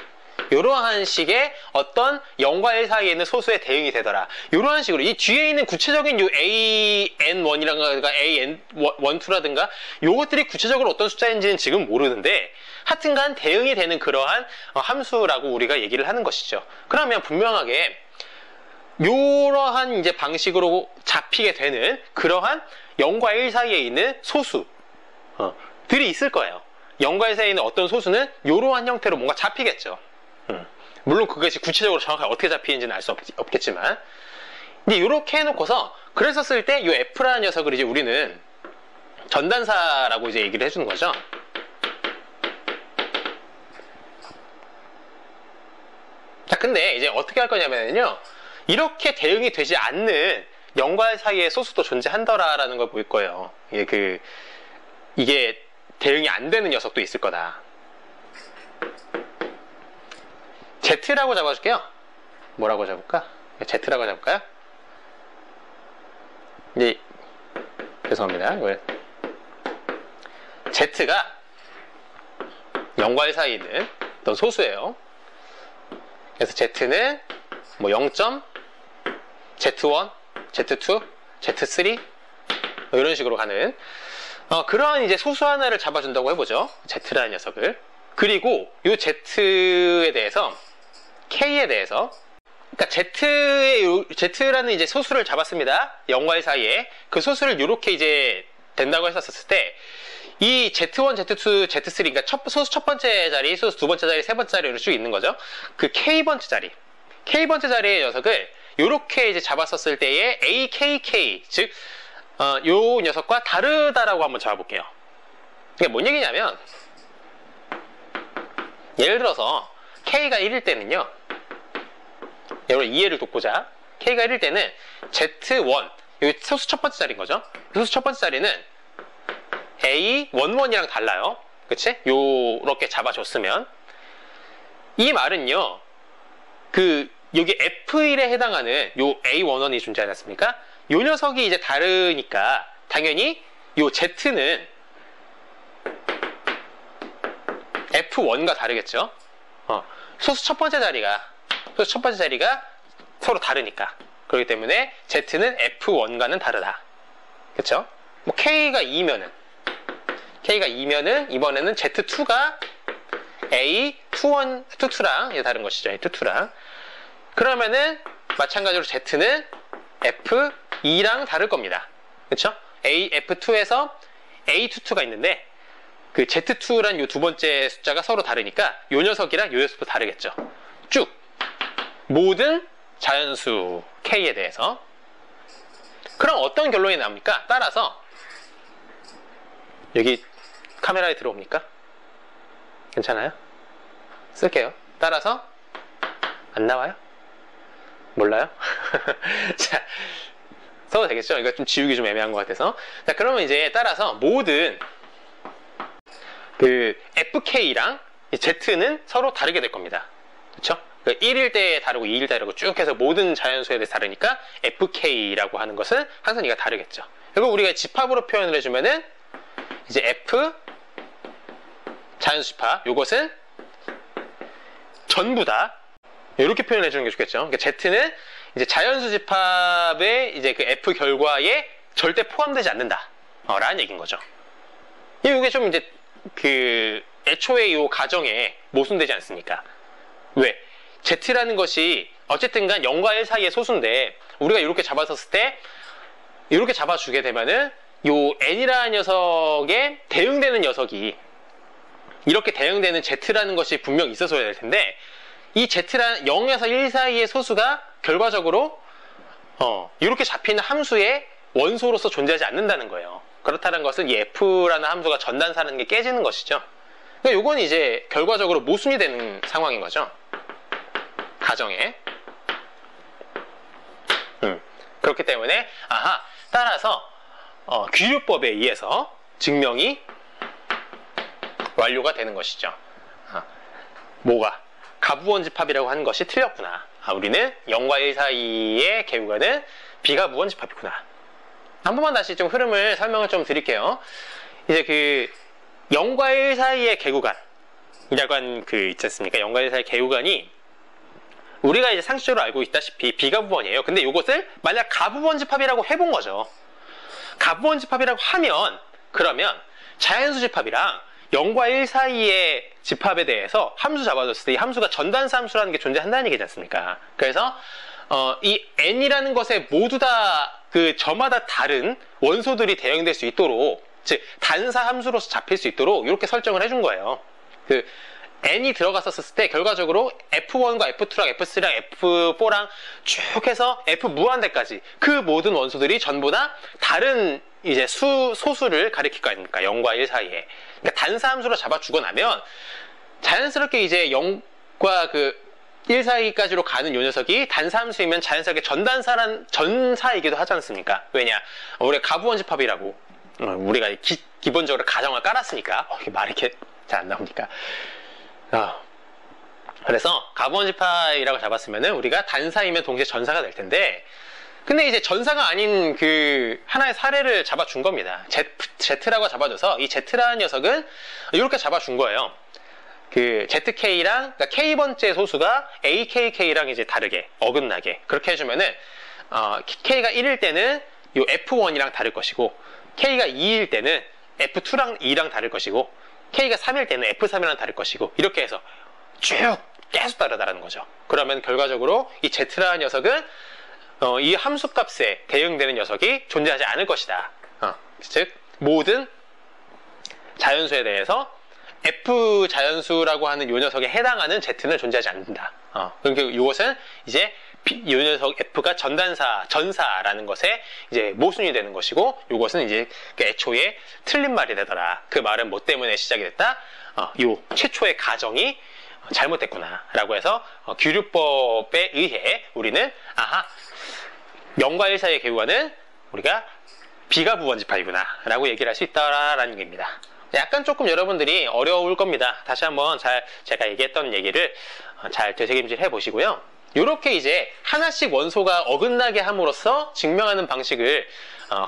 S1: 이러한 식의 어떤 0과 1 사이에 있는 소수에 대응이 되더라. 이러한 식으로 이 뒤에 있는 구체적인 요 AN1이라든가 AN12라든가 요것들이 구체적으로 어떤 숫자인지는 지금 모르는데, 하여튼간 대응이 되는 그러한 함수라고 우리가 얘기를 하는 것이죠. 그러면 분명하게 이러한 이제 방식으로 잡히게 되는 그러한 0과 1 사이에 있는 소수들이 있을 거예요. 0과 1 사이에 있는 어떤 소수는 이러한 형태로 뭔가 잡히겠죠. 물론 그것이 구체적으로 정확하게 어떻게 잡히는지는 알 수 없겠지만, 근데 이렇게 해놓고서 그랬었을 때 이 F라는 녀석을 이제 우리는 전단사라고 이제 얘기를 해주는 거죠. 자, 근데 이제 어떻게 할 거냐면요, 이렇게 대응이 되지 않는 0과 1 사이에 소수도 존재한다라는 걸 볼 거예요. 이게 대응이 안 되는 녀석도 있을 거다. Z라고 잡아줄게요. 뭐라고 잡을까? Z라고 잡을까요? 네, 죄송합니다. Z가 0과 1 사이에 있는 어떤 소수예요. 그래서 Z는 뭐 0. Z1, Z2, Z3 이런 식으로 가는 그러한 이제 소수 하나를 잡아준다고 해보죠. Z라는 녀석을. 그리고 이 Z에 대해서 K에 대해서, 그러니까 Z라는 이제 소수를 잡았습니다. 0과 1 사이에. 그 소수를 이렇게 이제 된다고 했었을 때, 이 Z1, Z2, Z3, 그러니까 소수 첫 번째 자리, 소수 두 번째 자리, 세 번째 자리로 쭉 있는 거죠. 그 K번째 자리의 녀석을 이렇게 이제 잡았었을 때의 AKK, 즉, 요 녀석과 다르다라고 한번 잡아볼게요. 이게 뭔 얘기냐면, 예를 들어서 K가 1일 때는요, 여러분 이해를 돕고자, K가 1일 때는 Z1, 여기 소수 첫 번째 자리인 거죠. 소수 첫 번째 자리는 A11이랑 달라요. 그치? 요렇게 잡아줬으면, 이 말은요, 여기 F1에 해당하는 요 A11이 존재하지 않습니까? 요 녀석이 이제 다르니까 당연히 요 Z는 F1과 다르겠죠. 소수 첫 번째 자리가 서로 다르니까. 그렇기 때문에 Z는 F1과는 다르다. 그쵸? 뭐 K가 2면은 이번에는 Z2가 A22랑 다른 것이죠. A22랑. 그러면은 마찬가지로 Z는 F2랑 다를 겁니다. 그쵸? F2에서 A22가 있는데 그 Z2란 요 두 번째 숫자가 서로 다르니까 요 녀석이랑 요 녀석도 다르겠죠. 쭉 모든 자연수 K에 대해서. 그럼 어떤 결론이 나옵니까? 따라서 여기 카메라에 들어옵니까? 괜찮아요? 쓸게요. 따라서 안 나와요? 몰라요? 자, 써도 되겠죠? 이거 좀 지우기 좀 애매한 것 같아서. 자, 그러면 이제 따라서 모든 그 FK랑 Z는 서로 다르게 될 겁니다. 그렇죠? 1일 때 다르고 2일 때 다르고 쭉 해서 모든 자연수에 대해서 다르니까 FK라고 하는 것은 항상 이가 다르겠죠. 그리고 우리가 집합으로 표현을 해주면은 이제 F 자연수 집합, 요것은 전부 다 이렇게 표현해 주는 게 좋겠죠. 그러니까 Z는 이제 자연수 집합의 이제 그 F 결과에 절대 포함되지 않는다. 라는 얘기인 거죠. 이게 좀 이제 그 애초에 요 가정에 모순되지 않습니까? 왜? Z라는 것이 어쨌든 간 0과 1 사이의 소수인데 우리가 이렇게 잡았었을 때 이렇게 잡아주게 되면은 요 N이라는 녀석에 대응되는 녀석이 이렇게 대응되는 Z라는 것이 분명 있어서야 될 텐데 이 Z라는 0에서 1 사이의 소수가 결과적으로 이렇게 잡히는 함수의 원소로서 존재하지 않는다는 거예요. 그렇다는 것은 이 F라는 함수가 전단사라는 게 깨지는 것이죠. 그러니까 요건 이제 결과적으로 모순이 되는 상황인 거죠. 가정에. 그렇기 때문에 따라서 귀류법에 의해서 증명이 완료가 되는 것이죠. 뭐가? 가부원 집합이라고 하는 것이 틀렸구나. 우리는 0과 1 사이의 개우가는 비가부원 집합이구나. 한 번만 다시 좀 흐름을 설명을 좀 드릴게요. 이제 그 0과 1 사이의 개구간이라고 한 그 있지 않습니까? 0과 1 사이의 개구간이 우리가 이제 상식적으로 알고 있다시피 비가부원이에요. 근데 이것을 만약 가부원 집합이라고 해본 거죠. 가부원 집합이라고 하면 그러면 자연수 집합이랑 0과 1 사이의 집합에 대해서 함수 잡아줬을 때 이 함수가 전단사 함수라는 게 존재한다는 얘기지 않습니까? 그래서 이 n이라는 것에 모두 다 그 저마다 다른 원소들이 대응될 수 있도록, 즉 단사 함수로서 잡힐 수 있도록 이렇게 설정을 해준 거예요. 그 n이 들어갔었을 때 결과적으로 F1과 F2랑 F3랑 F4랑 쭉 해서 F 무한대까지 그 모든 원소들이 전부 다 다른 이제 소수를 가리킬 거 아닙니까? 0과 1 사이에. 그러니까 단사 함수로 잡아주고 나면 자연스럽게 이제 0과 그 1 사이까지로 가는 요 녀석이 단사 함수이면 자연스럽게 전사이기도 하지 않습니까? 왜냐? 우리가 가부원 집합이라고 우리가 기본적으로 가정을 깔았으니까 말이 이렇게 잘 안 나오니까. 그래서 가부원 집합이라고 잡았으면은 우리가 단사이면 동시에 전사가 될 텐데, 근데 이제 전사가 아닌 그 하나의 사례를 잡아준 겁니다. Z라고 잡아줘서 이 Z라는 녀석은 이렇게 잡아준 거예요. 그 ZK랑, 그러니까 K번째 소수가 AKK랑 이제 다르게, 어긋나게. 그렇게 해주면은, K가 1일 때는 요 F1이랑 다를 것이고, K가 2일 때는 F2랑 2랑 다를 것이고, K가 3일 때는 F3이랑 다를 것이고, 이렇게 해서 쭉 계속 다르다는 거죠. 그러면 결과적으로 이 Z라는 녀석은 이 함수값에 대응되는 녀석이 존재하지 않을 것이다. 즉 모든 자연수에 대해서 F 자연수라고 하는 요 녀석에 해당하는 Z는 존재하지 않는다. 그러니까 이것은 이제 요 녀석 F가 전사라는 것에 이제 모순이 되는 것이고, 이것은 이제 애초에 틀린 말이 되더라. 그 말은 뭐 때문에 시작이 됐다? 요 최초의 가정이 잘못됐구나라고 해서 규류법에 의해 우리는 0과 1 사이의 개우가는 우리가 비가부원 집합이구나 라고 얘기를 할 수 있다라는 얘기입니다. 약간 조금 여러분들이 어려울 겁니다. 다시 한번 제가 얘기했던 얘기를 잘 되새김질 해보시고요. 이렇게 이제 하나씩 원소가 어긋나게 함으로써 증명하는 방식을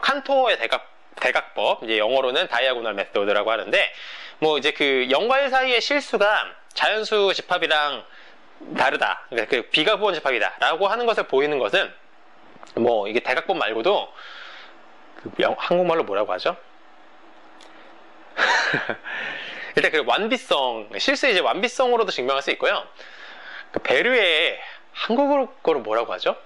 S1: 칸토의 대각법, 이제 영어로는 다이아고널 메소드라고 하는데, 뭐 이제 그 0과 1 사이의 실수가 자연수 집합이랑 다르다, 그러니까 그 비가부원 집합이다 라고 하는 것을 보이는 것은, 뭐 이게 대각법 말고도 한국말로 뭐라고 하죠? 일단 그 완비성, 실수 이제 완비성으로도 증명할 수 있고요. 그 베르의 한국어로 뭐라고 하죠?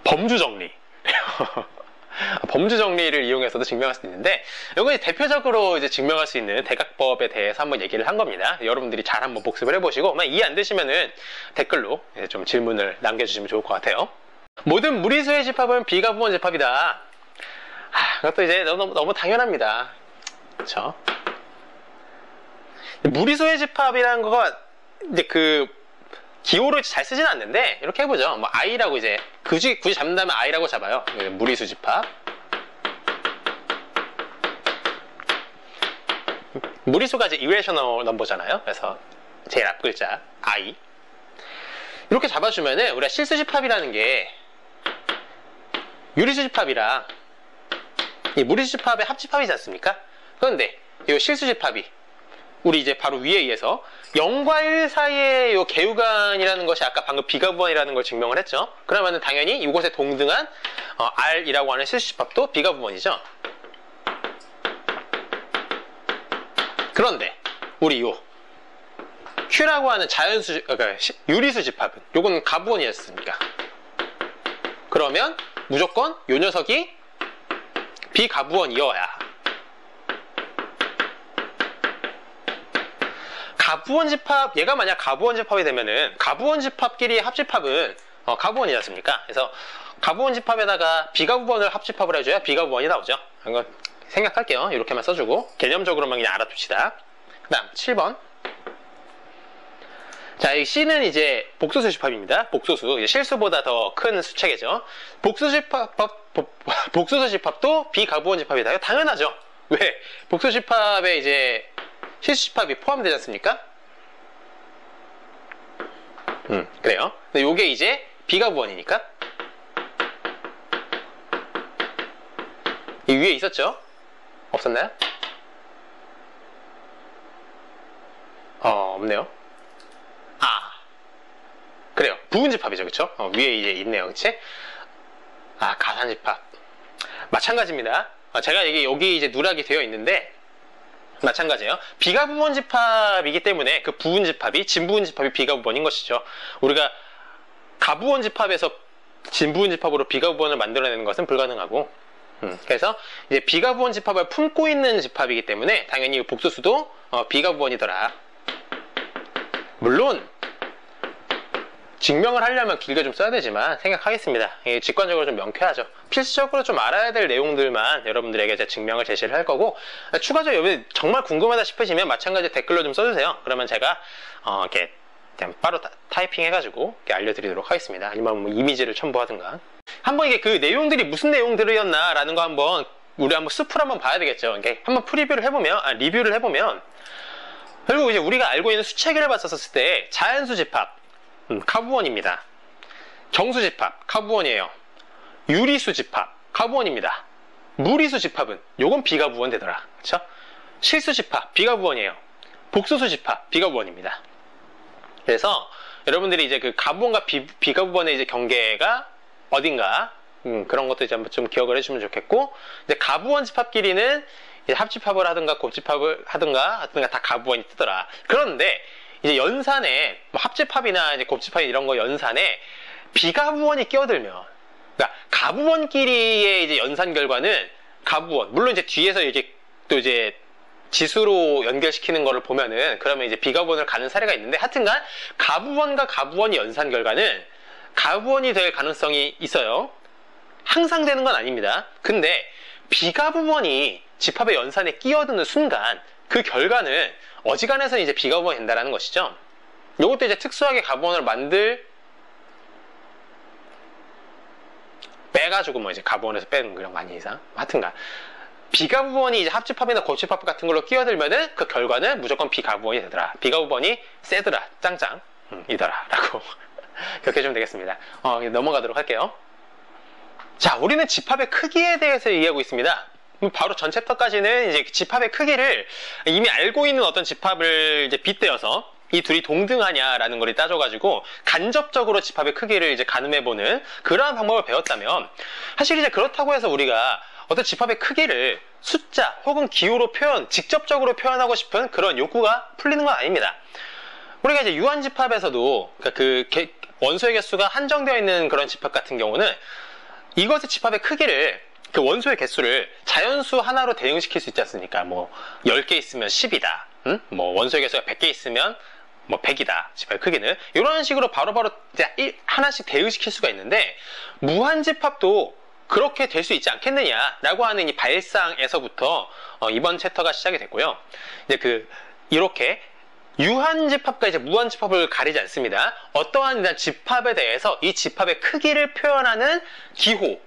S1: 범주 정리. 범주 정리를 이용해서도 증명할 수 있는데, 이거 대표적으로 이제 증명할 수 있는 대각법에 대해서 한번 얘기를 한 겁니다. 여러분들이 잘 한번 복습을 해보시고, 이해 안 되시면은 댓글로 좀 질문을 남겨주시면 좋을 것 같아요. 모든 무리수의 집합은 비가부원 집합이다. 그것도 이제 너무 당연합니다. 그렇죠? 무리수의 집합이라는 거가 이제 기호를 잘 쓰진 않는데, 이렇게 해보죠. i라고 이제 굳이 잡는다면 i라고 잡아요. 무리수 집합. 무리수가 이제 irrational number잖아요. 그래서 제일 앞 글자 i 이렇게 잡아주면은 우리가 실수 집합이라는 게 유리수 집합이랑 이 무리수 집합의 합집합이지 않습니까? 그런데 이 실수 집합이 우리 이제 바로 위에 의해서 0과 1 사이의 요 개유간이라는 것이 아까 방금 비가부원이라는 걸 증명을 했죠. 그러면은 당연히 이곳에 동등한 R이라고 하는 실수 집합도 비가부원이죠. 그런데 우리 요 Q라고 하는 그러니까 유리수 집합은 요건 가부원이었습니까? 그러면 무조건 요 녀석이 비가부원이어야 가부원 집합, 얘가 만약 가부원 집합이 되면은 가부원 집합끼리의 합집합은 가부원이지 않습니까? 그래서 가부원 집합에다가 비가부원을 합집합을 해줘야 비가부원이 나오죠. 이거 생각할게요. 이렇게만 써주고 개념적으로만 그냥 알아둡시다. 그 다음 7번. 자, 이 C는 이제 복소수 집합입니다. 복소수, 이제 실수보다 더 큰 수체계죠. 복소수 집합도 비가부원 집합이다. 당연하죠. 왜? 복소수 집합에 이제 실수 집합이 포함되지 않습니까? 그래요. 근데 요게 이제 비가부원이니까 이 위에 있었죠? 없었나요? 없네요. 그래요. 부분집합이죠. 그쵸? 위에 이제 있네요. 그치? 가산집합. 마찬가지입니다. 제가 이게 여기 이제 누락이 되어 있는데, 마찬가지예요. 비가부원 집합이기 때문에 그 부분 집합이, 진부분 집합이 비가부원인 것이죠. 우리가 가부원 집합에서 진부분 집합으로 비가부원을 만들어내는 것은 불가능하고, 그래서 이제 비가부원 집합을 품고 있는 집합이기 때문에 당연히 복소수도 비가부원이더라. 물론 증명을 하려면 길게 좀 써야 되지만 생각하겠습니다. 직관적으로 좀 명쾌하죠. 필수적으로 좀 알아야 될 내용들만 여러분들에게 제가 증명을 제시를 할 거고, 추가적으로 여러분 정말 궁금하다 싶으시면 마찬가지 댓글로 좀 써주세요. 그러면 제가 이렇게 그냥 바로 타이핑 해가지고 이렇게 알려드리도록 하겠습니다. 아니면 뭐 이미지를 첨부하든가. 한번 이게 그 내용들이 무슨 내용들이었나라는 거 한번 우리 한번 숲을 한번 봐야 되겠죠. 이렇게 한번 프리뷰를 해보면, 리뷰를 해보면, 결국 이제 우리가 알고 있는 수체계를 봤었을 때 자연수 집합 가부원입니다. 정수 집합 가부원이에요. 유리수 집합 가부원입니다. 무리수 집합은 요건 비가부원 되더라. 그렇죠? 실수 집합 비가부원이에요. 복소수 집합 비가부원입니다. 그래서 여러분들이 이제 그 가부원과 비가부원의 이제 경계가 어딘가 그런 것도 이제 한번 좀 기억을 해주면 좋겠고, 이제 가부원 집합끼리는 이제 합집합을 하든가 곱집합을 하든가 다 가부원이 뜨더라. 그런데 이제 연산에 뭐 합집합이나 이제 곱집합 이런 거 연산에 비가부원이 끼어들면, 그러니까 가부원끼리의 이제 연산 결과는 가부원, 물론 이제 뒤에서 이제 또 이제 지수로 연결시키는 거를 보면은 그러면 이제 비가부원을 가는 사례가 있는데, 하여튼간 가부원과 가부원이 연산 결과는 가부원이 될 가능성이 있어요. 항상 되는 건 아닙니다. 근데 비가부원이 집합의 연산에 끼어드는 순간 그 결과는 어지간해서 이제 비가부원이 된다는 것이죠. 이것도 이제 특수하게 가부원을 빼가지고 뭐 이제 가부원에서 빼는 그런 거 아닌 이상, 하여튼간 비가부원이 이제 합집합이나 곱집합 같은 걸로 끼어들면은 그 결과는 무조건 비가부원이 되더라. 비가부원이 세더라, 짱짱 이더라 라고 그렇게 해주면 되겠습니다. 넘어가도록 할게요. 자, 우리는 집합의 크기에 대해서 얘기하고 있습니다. 바로 전 챕터까지는 이제 집합의 크기를 이미 알고 있는 어떤 집합을 이제 빗대어서 이 둘이 동등하냐라는 걸 따져가지고 간접적으로 집합의 크기를 이제 가늠해보는 그러한 방법을 배웠다면, 사실 이제 그렇다고 해서 우리가 어떤 집합의 크기를 숫자 혹은 기호로 직접적으로 표현하고 싶은 그런 욕구가 풀리는 건 아닙니다. 우리가 이제 유한집합에서도 그러니까 원소의 개수가 한정되어 있는 그런 집합 같은 경우는 이것의 집합의 크기를 그 원소의 개수를 자연수 하나로 대응시킬 수 있지 않습니까? 뭐 10개 있으면 10이다. 뭐 원소의 개수가 100개 있으면 뭐 100이다. 집합의 크기는 이런 식으로 바로바로 하나씩 대응시킬 수가 있는데 무한집합도 그렇게 될 수 있지 않겠느냐라고 하는 이 발상에서부터 이번 챕터가 시작이 됐고요. 이제 이렇게 유한집합과 이제 무한집합을 가리지 않습니다. 어떠한 집합에 대해서 이 집합의 크기를 표현하는 기호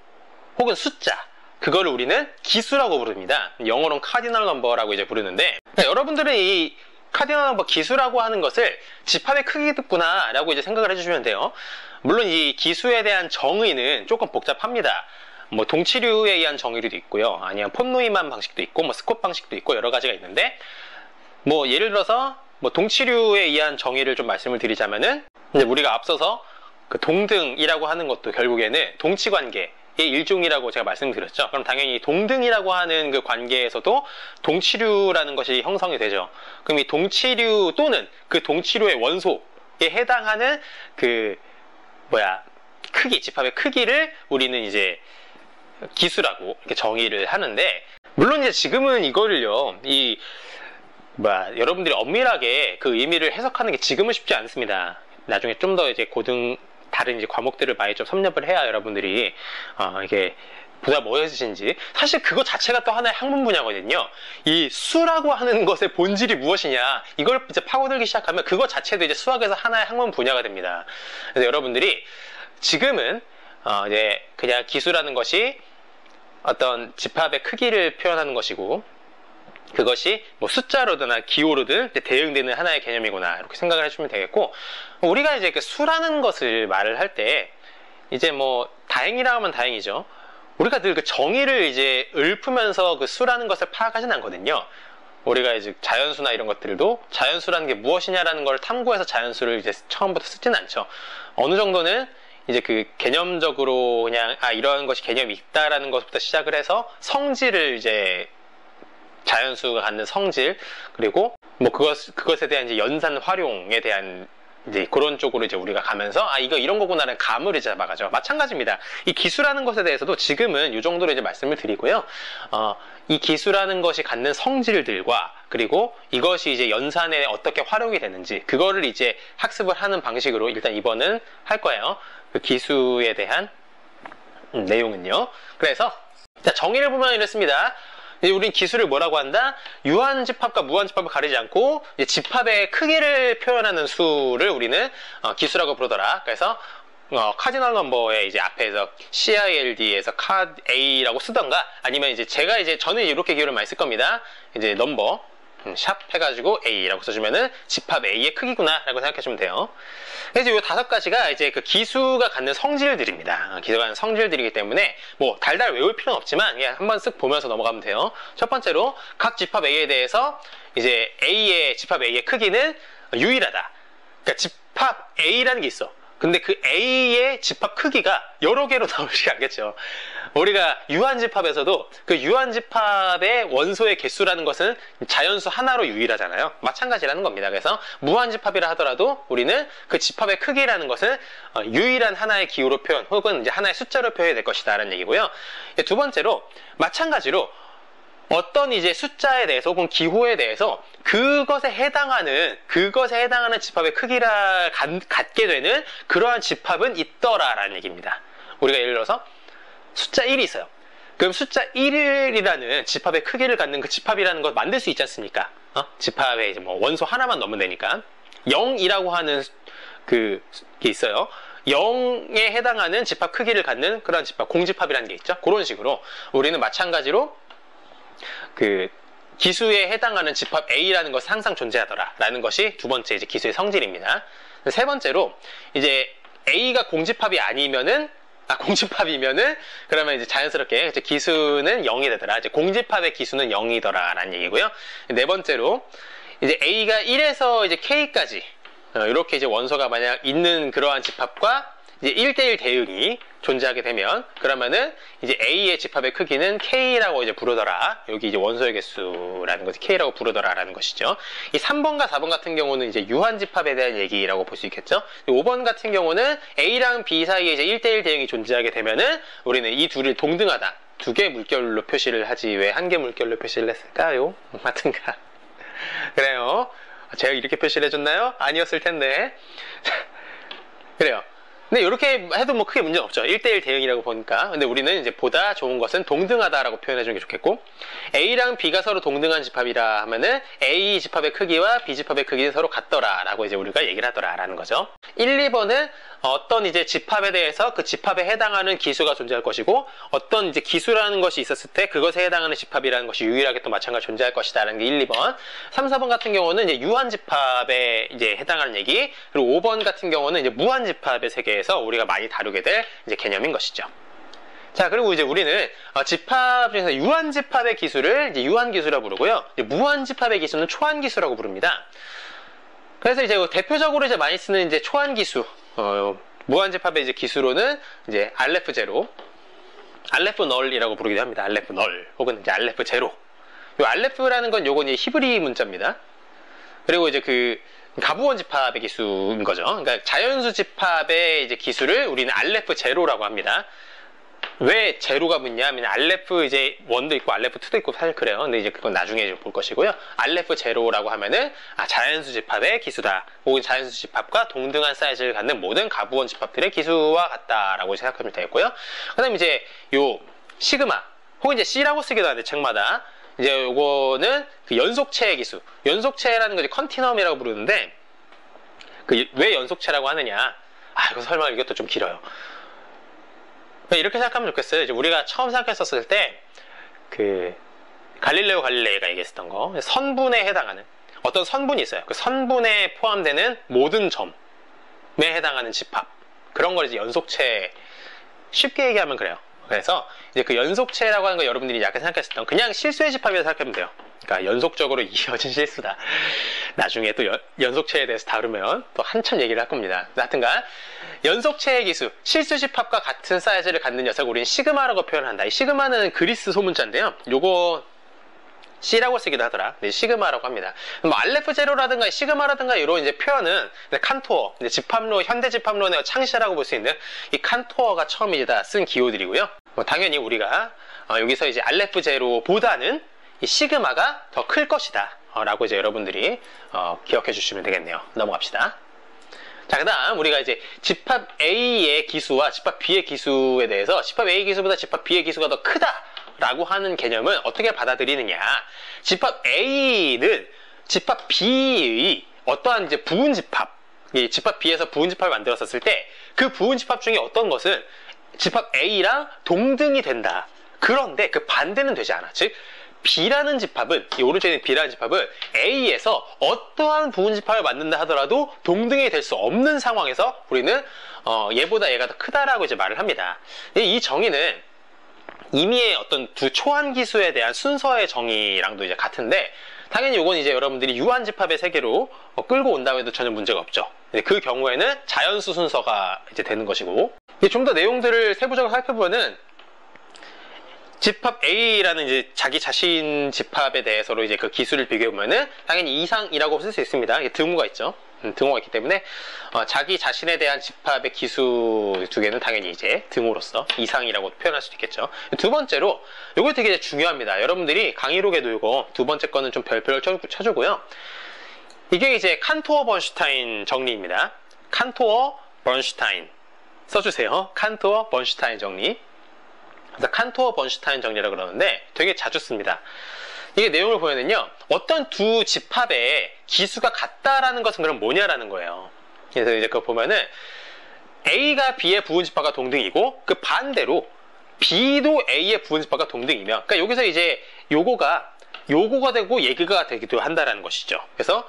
S1: 혹은 숫자, 그거를 우리는 기수라고 부릅니다. 영어로는 카디널 넘버라고 이제 부르는데, 그러니까 여러분들은 이 카디널 넘버 기수라고 하는 것을 집합의 크기구나 라고 이제 생각을 해주시면 돼요. 물론 이 기수에 대한 정의는 조금 복잡합니다. 뭐 동치류에 의한 정의도 있고요, 아니면 폰노이만 방식도 있고, 뭐 스콧 방식도 있고, 여러 가지가 있는데, 뭐 예를 들어서 뭐 동치류에 의한 정의를 좀 말씀을 드리자면은, 이제 우리가 앞서서 그 동등이라고 하는 것도 결국에는 동치관계의 일종이라고 제가 말씀드렸죠. 그럼 당연히 동등이라고 하는 그 관계에서도 동치류라는 것이 형성이 되죠. 그럼 이 동치류 또는 그 동치류의 원소에 해당하는 크기, 집합의 크기를 우리는 이제 기수라고 이렇게 정의를 하는데, 물론 이제 지금은 이거를요, 여러분들이 엄밀하게 그 의미를 해석하는 게 지금은 쉽지 않습니다. 나중에 좀 더 이제 다른 이제 과목들을 많이 좀 섭렵을 해야 여러분들이 이게 보다 멋있으신지. 사실 그거 자체가 또 하나의 학문 분야거든요. 이 수라고 하는 것의 본질이 무엇이냐, 이걸 이제 파고들기 시작하면 그거 자체도 이제 수학에서 하나의 학문 분야가 됩니다. 그래서 여러분들이 지금은 이제 그냥 기수라는 것이 어떤 집합의 크기를 표현하는 것이고, 그것이 뭐 숫자로든 기호로든 대응되는 하나의 개념이구나, 이렇게 생각을 해주면 되겠고, 우리가 이제 그 수라는 것을 말을 할 때 이제 뭐 다행이라 하면 다행이죠. 우리가 늘 그 정의를 이제 읊으면서 그 수라는 것을 파악하진 않거든요. 우리가 이제 자연수나 이런 것들도 자연수라는 게 무엇이냐라는 걸 탐구해서 자연수를 이제 처음부터 쓰진 않죠. 어느 정도는 이제 그 개념적으로 그냥 이런 것이 개념이 있다라는 것부터 시작을 해서 성질을 이제 자연수가 갖는 성질, 그리고 뭐 그것에 대한 이제 연산 활용에 대한 이제 그런 쪽으로 이제 우리가 가면서 이거 이런 거구나라는 감을 이제 잡아가죠. 마찬가지입니다. 이 기수라는 것에 대해서도 지금은 이 정도로 이제 말씀을 드리고요. 이 기수라는 것이 갖는 성질들과 그리고 이것이 이제 연산에 어떻게 활용이 되는지, 그거를 이제 학습을 하는 방식으로 일단 이번은 할 거예요. 그 기수에 대한 내용은요. 그래서 정의를 보면 이렇습니다. 우린 기수를 뭐라고 한다? 유한집합과 무한집합을 가리지 않고 이제 집합의 크기를 표현하는 수를 우리는 기수라고 부르더라. 그래서 카디널 넘버의 이제 앞에서 CILD에서 A라고 쓰던가, 아니면 이제 저는 이렇게 기호를 많이 쓸 겁니다. 이제 넘버 샵 해가지고 A라고 써주면은 집합 A의 크기구나 라고 생각하시면 돼요. 그래서 이 5가지가 이제 그 기수가 갖는 성질들입니다. 기수가 갖는 성질들이기 때문에 뭐 달달 외울 필요는 없지만 그냥 한번 쓱 보면서 넘어가면 돼요. 첫 번째로 각 집합 A에 대해서 이제 집합 A의 크기는 유일하다. 그러니까 집합 A라는 게 있어. 근데 그 A의 집합 크기가 여러 개로 나오지 않겠죠. 우리가 유한집합에서도 그 유한집합의 원소의 개수라는 것은 자연수 하나로 유일하잖아요. 마찬가지라는 겁니다. 그래서 무한집합이라 하더라도 우리는 그 집합의 크기라는 것은 유일한 하나의 기호로 표현 혹은 이제 하나의 숫자로 표현이 될 것이다 라는 얘기고요. 두 번째로 마찬가지로 어떤 이제 숫자에 대해서 혹은 기호에 대해서 그것에 해당하는 집합의 크기를 갖게 되는 그러한 집합은 있더라라는 얘기입니다. 우리가 예를 들어서 숫자 1이 있어요. 그럼 숫자 1이라는 집합의 크기를 갖는 그 집합이라는 걸 만들 수 있지 않습니까? 집합에 이제 뭐 원소 하나만 넣으면 되니까. 0이라고 하는 게 있어요. 0에 해당하는 집합 크기를 갖는 그런 집합, 공집합이라는 게 있죠. 그런 식으로 우리는 마찬가지로 그 기수에 해당하는 집합 A라는 것이 항상 존재하더라 라는 것이 두 번째 이제 기수의 성질입니다. 세 번째로 이제 A가 공집합이면은 그러면 이제 자연스럽게 이제 기수는 0이 되더라. 이제 공집합의 기수는 0이더라 라는 얘기고요. 네 번째로 이제 A가 1에서 이제 K까지 이렇게 이제 원소가 만약 있는 그러한 집합과 이제 1대1 대응이 존재하게 되면 그러면은 이제 A의 집합의 크기는 K라고 이제 부르더라. 여기 이제 원소의 개수라는 것이 K라고 부르더라라는 것이죠. 이 3번과 4번 같은 경우는 이제 유한 집합에 대한 얘기라고 볼 수 있겠죠. 5번 같은 경우는 A랑 B 사이에 이제 1대1 대응이 존재하게 되면은 우리는 이 둘이 동등하다. 두 개 물결로 표시를 하지 왜 한 개 물결로 표시를 했을까요? 하여튼가 그래요. 제가 이렇게 표시를 해줬나요? 아니었을 텐데. 그래요. 근데 이렇게 해도 뭐 크게 문제는 없죠. 1대1 대응이라고 보니까. 근데 우리는 이제 보다 좋은 것은 동등하다라고 표현해주는 게 좋겠고, A랑 B가 서로 동등한 집합이라 하면은 A 집합의 크기와 B 집합의 크기는 서로 같더라라고 이제 우리가 얘기를 하더라라는 거죠. 1, 2번은 어떤 이제 집합에 대해서 그 집합에 해당하는 기수가 존재할 것이고, 어떤 이제 기수라는 것이 있었을 때 그것에 해당하는 집합이라는 것이 유일하게 또 마찬가지로 존재할 것이다라는 게 1, 2번. 3, 4번 같은 경우는 이제 유한 집합에 이제 해당하는 얘기, 그리고 5번 같은 경우는 이제 무한 집합의 세계에서 우리가 많이 다루게 될 이제 개념인 것이죠. 자, 그리고 이제 우리는 집합 중에서 유한 집합의 기수를 이제 유한 기수라고 부르고요. 이제 무한 집합의 기수는 초한 기수라고 부릅니다. 그래서 이제 대표적으로 이제 많이 쓰는 이제 초한 기수, 무한 집합의 이제 기수로는 이제 알레프 제로, 알레프 널이라고 부르기도 합니다. 알레프 널 혹은 이제 알레프 제로. 요 알레프라는 건 요건 이제 히브리 문자입니다. 그리고 이제 그 가부원 집합의 기수인 거죠. 그러니까 자연수 집합의 이제 기수를 우리는 알레프 제로라고 합니다. 왜 제로가 붙냐 하면 알레프 이제 1도 있고 알레프 2도 있고 사실 그래요. 근데 이제 그건 나중에 볼 것이고요. 알레프 제로라고 하면은 자연수 집합의 기수다. 혹은 자연수 집합과 동등한 사이즈를 갖는 모든 가부원 집합들의 기수와 같다라고 생각하면 되겠고요. 그다음에 이제 요 시그마 혹은 이제 C라고 쓰기도 하는데 책마다 이제 요거는 그 연속체의 기수. 연속체라는 거 이제 컨티넘이라고 부르는데 그 왜 연속체라고 하느냐? 이거 설마 이것도 좀 길어요. 이렇게 생각하면 좋겠어요. 이제 우리가 처음 생각했었을 때 그 갈릴레오 갈릴레이가 얘기했었던 거, 선분에 해당하는 어떤 선분이 있어요. 그 선분에 포함되는 모든 점에 해당하는 집합, 그런 걸 이제 연속체, 쉽게 얘기하면 그래요. 그래서 이제 그 연속체라고 하는 거 여러분들이 약간 생각했었던 그냥 실수의 집합이라고 생각하면 돼요. 그러니까 연속적으로 이어진 실수다. 나중에 또 연속체에 대해서 다루면 또 한참 얘기를 할 겁니다. 하여튼간 연속체의 기수, 실수 집합과 같은 사이즈를 갖는 녀석을 우리는 시그마라고 표현한다. 이 시그마는 그리스 소문자인데요. 요거 C라고 쓰기도 하더라. 네, 시그마라고 합니다. 뭐 알레프 제로라든가 시그마라든가 이런 이제 표현은 칸토어, 이제 집합론, 현대 집합론의 창시라고 볼 수 있는 이 칸토어가 처음 이제 다 쓴 기호들이고요. 당연히 우리가 여기서 이제 알레프 제로보다는 이 시그마가 더 클 것이다. 라고 이제 여러분들이 기억해 주시면 되겠네요. 넘어갑시다. 자, 그 다음 우리가 이제 집합 A의 기수와 집합 B의 기수에 대해서 집합 A 기수보다 집합 B의 기수가 더 크다 라고 하는 개념을 어떻게 받아들이느냐. 집합 A는 집합 B의 어떠한 이제 부분 집합, 이 집합 B에서 부분 집합을 만들었었을 때 그 부분 집합 중에 어떤 것은 집합 A랑 동등이 된다. 그런데 그 반대는 되지 않아. 즉 B라는 집합은, 이 오른쪽에 있는 B라는 집합은 A에서 어떠한 부분 집합을 만든다 하더라도 동등이 될 수 없는 상황에서 우리는 얘보다 얘가 더 크다라고 이제 말을 합니다. 이 정의는 이미의 어떤 두 초한 기수에 대한 순서의 정의랑도 이제 같은데, 당연히 이건 이제 여러분들이 유한 집합의 세계로 끌고 온다고 해도 전혀 문제가 없죠. 그 경우에는 자연수 순서가 이제 되는 것이고, 좀 더 내용들을 세부적으로 살펴보면은 집합 A라는 이제 자기 자신 집합에 대해서로 이제 그 기수를 비교해보면은 당연히 이상이라고 쓸 수 있습니다. 이게 등호가 있죠. 등호가 있기 때문에 자기 자신에 대한 집합의 기수 두 개는 당연히 이제 등호로서 이상이라고 표현할 수도 있겠죠. 두 번째로 이거 되게 중요합니다. 여러분들이 강의록에도 이거 두 번째 거는 좀 별표를 쳐주고요. 이게 이제 칸토어 번슈타인 정리입니다. 칸토어 번슈타인 써주세요. 칸토어 번슈타인 정리. 그래서 칸토어 번슈타인 정리라고 그러는데 되게 자주 씁니다. 이게 내용을 보면은요, 어떤 두 집합의 기수가 같다라는 것은 그럼 뭐냐라는 거예요. 그래서 이제 그거 보면은 A가 B의 부분 집합과 동등이고 그 반대로 B도 A의 부분 집합과 동등이면, 그러니까 여기서 이제 요거가 되고 얘가 되기도 한다라는 것이죠. 그래서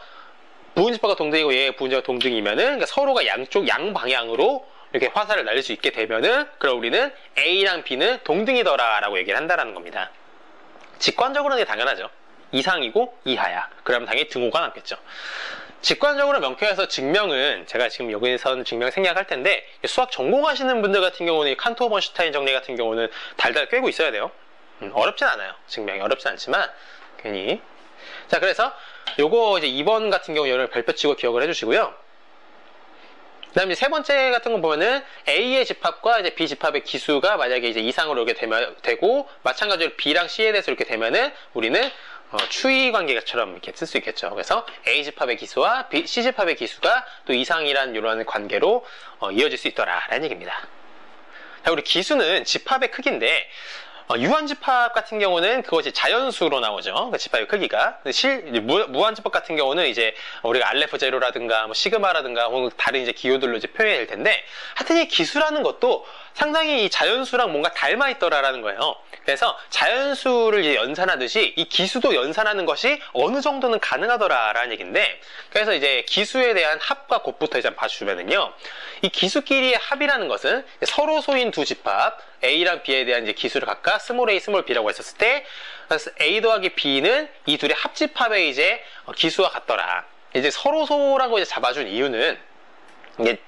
S1: 부분 집합과 동등이고 얘의 부분 집합과 동등이면은 그러니까 서로가 양방향으로 이렇게 화살을 날릴 수 있게 되면은 그럼 우리는 A랑 B는 동등이더라 라고 얘기를 한다라는 겁니다. 직관적으로는 당연하죠. 이상이고 이하야. 그러면 당연히 등호가 남겠죠. 직관적으로 명쾌해서 증명은 제가 지금 여기서는 증명 생략할 텐데 수학 전공하시는 분들 같은 경우는 이 칸토어 번슈타인 정리 같은 경우는 달달 꿰고 있어야 돼요. 어렵진 않아요. 증명이 어렵진 않지만 괜히. 자, 그래서 요거 이제 2번 같은 경우 여러분 별표 치고 기억을 해주시고요. 그 다음에 세 번째 같은 거 보면은 A의 집합과 이제 B 집합의 기수가 만약에 이제 이상으로 이렇게 되고 마찬가지로 B랑 C에 대해서 이렇게 되면은 우리는 추이 관계처럼 이렇게 쓸 수 있겠죠. 그래서 A 집합의 기수와 C 집합의 기수가 또 이상이란 이런 관계로 이어질 수 있더라라는 얘기입니다. 자, 우리 기수는 집합의 크기인데 유한집합 같은 경우는 그것이 자연수로 나오죠. 그 집합의 크기가. 무한집합 같은 경우는 이제 우리가 알레프 제로라든가 뭐 시그마라든가 혹은 다른 이제 기호들로 이제 표현이 될 텐데, 하여튼 이 기수라는 것도 상당히 이 자연수랑 뭔가 닮아 있더라라는 거예요. 그래서 자연수를 이제 연산하듯이 이 기수도 연산하는 것이 어느 정도는 가능하더라라는 얘기인데, 그래서 이제 기수에 대한 합과 곱부터 이제 봐주면은요, 이 기수끼리의 합이라는 것은 서로 소인 두 집합 A랑 B에 대한 이제 기수를 각각 스몰 a, 스몰 b라고 했었을 때, A 더하기 B는 이 둘의 합집합의 이제 기수와 같더라. 이제 서로 소라고 이제 잡아준 이유는 이게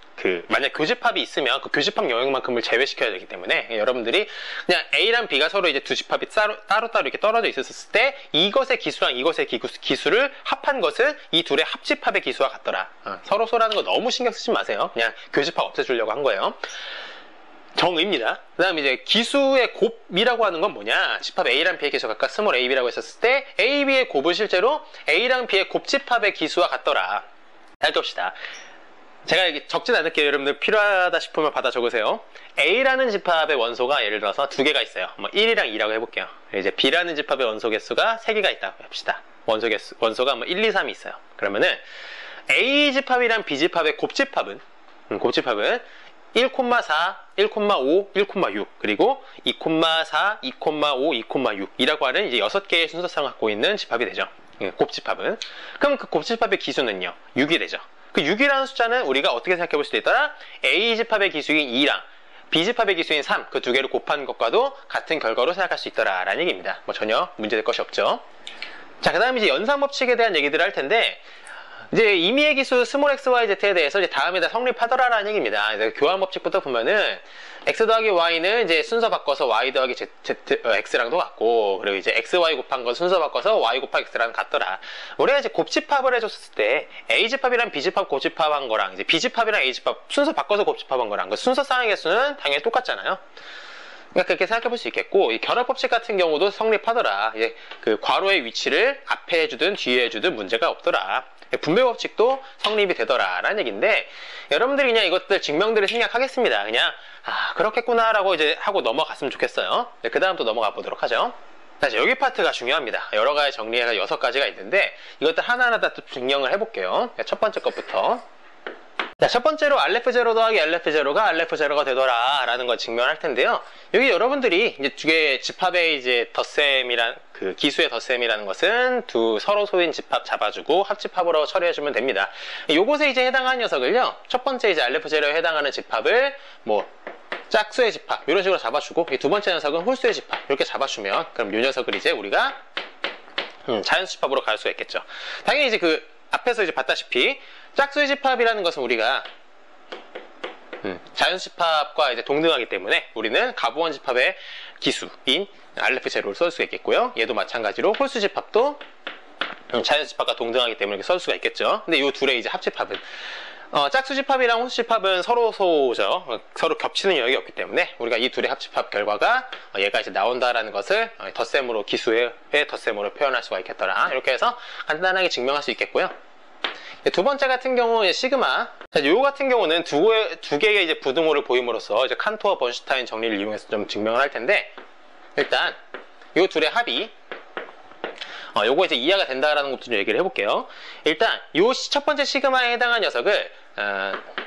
S1: 만약 교집합이 있으면 그 교집합 영역만큼을 제외시켜야 되기 때문에 여러분들이 그냥 A랑 B가 서로 이제 두 집합이 따로따로 이렇게 떨어져 있었을 때 이것의 기수랑 이것의 기수를 합한 것은 이 둘의 합집합의 기수와 같더라. 서로 소라는 거 너무 신경 쓰지 마세요. 그냥 교집합 없애주려고 한 거예요. 정의입니다. 그 다음에 이제 기수의 곱이라고 하는 건 뭐냐? 집합 A랑 B의 기수가 각각 스몰 ab라고 했었을 때 A, B의 곱은 실제로 A랑 B의 곱집합의 기수와 같더라. 잘 봅시다. 제가 이렇게 적진 않을게요. 여러분들 필요하다 싶으면 받아 적으세요. A라는 집합의 원소가 예를 들어서 두 개가 있어요. 뭐 1이랑 2라고 해볼게요. 이제 B라는 집합의 원소 개수가 3개가 있다고 합시다. 원소가 뭐 1, 2, 3이 있어요. 그러면은 A 집합이랑 B 집합의 곱집합은 1,4, 1,5, 1,6 그리고 2,4, 2,5, 2,6이라고 하는 이제 6개의 순서상을 갖고 있는 집합이 되죠. 곱집합은. 그럼 그 곱집합의 기수는요, 6이 되죠. 그 6이라는 숫자는 우리가 어떻게 생각해 볼 수도 있더라? A 집합의 기수인 2랑 B 집합의 기수인 3, 그 두 개를 곱한 것과도 같은 결과로 생각할 수 있더라 라는 얘기입니다. 뭐 전혀 문제될 것이 없죠. 자, 그 다음에 이제 연산법칙에 대한 얘기들을 할 텐데, 이제 임의의 기수 스몰 xyz에 대해서 이제 다음에 다 성립하더라라는 얘기입니다. 교환 법칙부터 보면은 x 더하기 y는 이제 순서 바꿔서 y 더하기 x랑도 같고, 그리고 이제 xy 곱한 건 순서 바꿔서 y 곱하기 x랑 같더라. 우리가 이제 곱집합을 해줬을 때 a 집합이랑 b 집합 곱집합한 거랑 이제 b 집합이랑 a 집합 순서 바꿔서 곱집합한 거랑 그 순서상의 개수는 당연히 똑같잖아요. 그러니까 그렇게 생각해 볼 수 있겠고, 이 결합법칙 같은 경우도 성립하더라. 이제 그 괄호의 위치를 앞에 해주든 뒤에 해주든 문제가 없더라. 분배법칙도 성립이 되더라 라는 얘기인데, 여러분들이 그냥 이것들 증명들을 생략하겠습니다. 그냥 그렇겠구나 라고 이제 하고 넘어갔으면 좋겠어요. 그 다음 또 넘어가 보도록 하죠. 다시 여기 파트가 중요합니다. 여러 가지 정리해서 6가지가 있는데 이것들 하나하나 다 증명을 해볼게요. 첫 번째 것부터. 자, 첫 번째로 RF0 더하기 RF0가 RF0가 되더라 라는 걸 증명할 텐데요. 여기 여러분들이 이제 두 개의 집합의 이제 덧셈이란 그 기수의 덧셈이라는 것은 두 서로 소인 집합 잡아주고 합집합으로 처리해주면 됩니다. 요것에 이제 해당하는 녀석을요, 첫 번째 이제 RF0에 해당하는 집합을 뭐 짝수의 집합 이런 식으로 잡아주고, 이 두 번째 녀석은 홀수의 집합 이렇게 잡아주면, 그럼 이 녀석을 이제 우리가 자연수 집합으로 갈 수가 있겠죠. 당연히 이제 그 앞에서 이제 봤다시피 짝수의 집합이라는 것은 우리가 자연수 집합과 이제 동등하기 때문에 우리는 가부원 집합의 기수인 RF0를 쓸 수가 있겠고요. 얘도 마찬가지로 홀수 집합도 자연수 집합과 동등하기 때문에 쓸 수가 있겠죠. 근데 이 둘의 이제 합집합은 짝수 집합이랑 홀수 집합은 서로 소죠. 서로 겹치는 영역이 없기 때문에 우리가 이 둘의 합집합 결과가 얘가 이제 나온다라는 것을 덧셈으로, 기수의 덧셈으로 표현할 수가 있겠더라. 이렇게 해서 간단하게 증명할 수 있겠고요. 두 번째 같은 경우 시그마. 자, 요 같은 경우는 두 개의 이제 부등호를 보임으로써 이제 칸토어 번슈타인 정리를 이용해서 좀 증명을 할 텐데, 일단 요 둘의 합이 요거 이제 이해가 된다라는 것도 좀 얘기를 해볼게요. 일단 요 첫 번째 시그마에 해당한 녀석을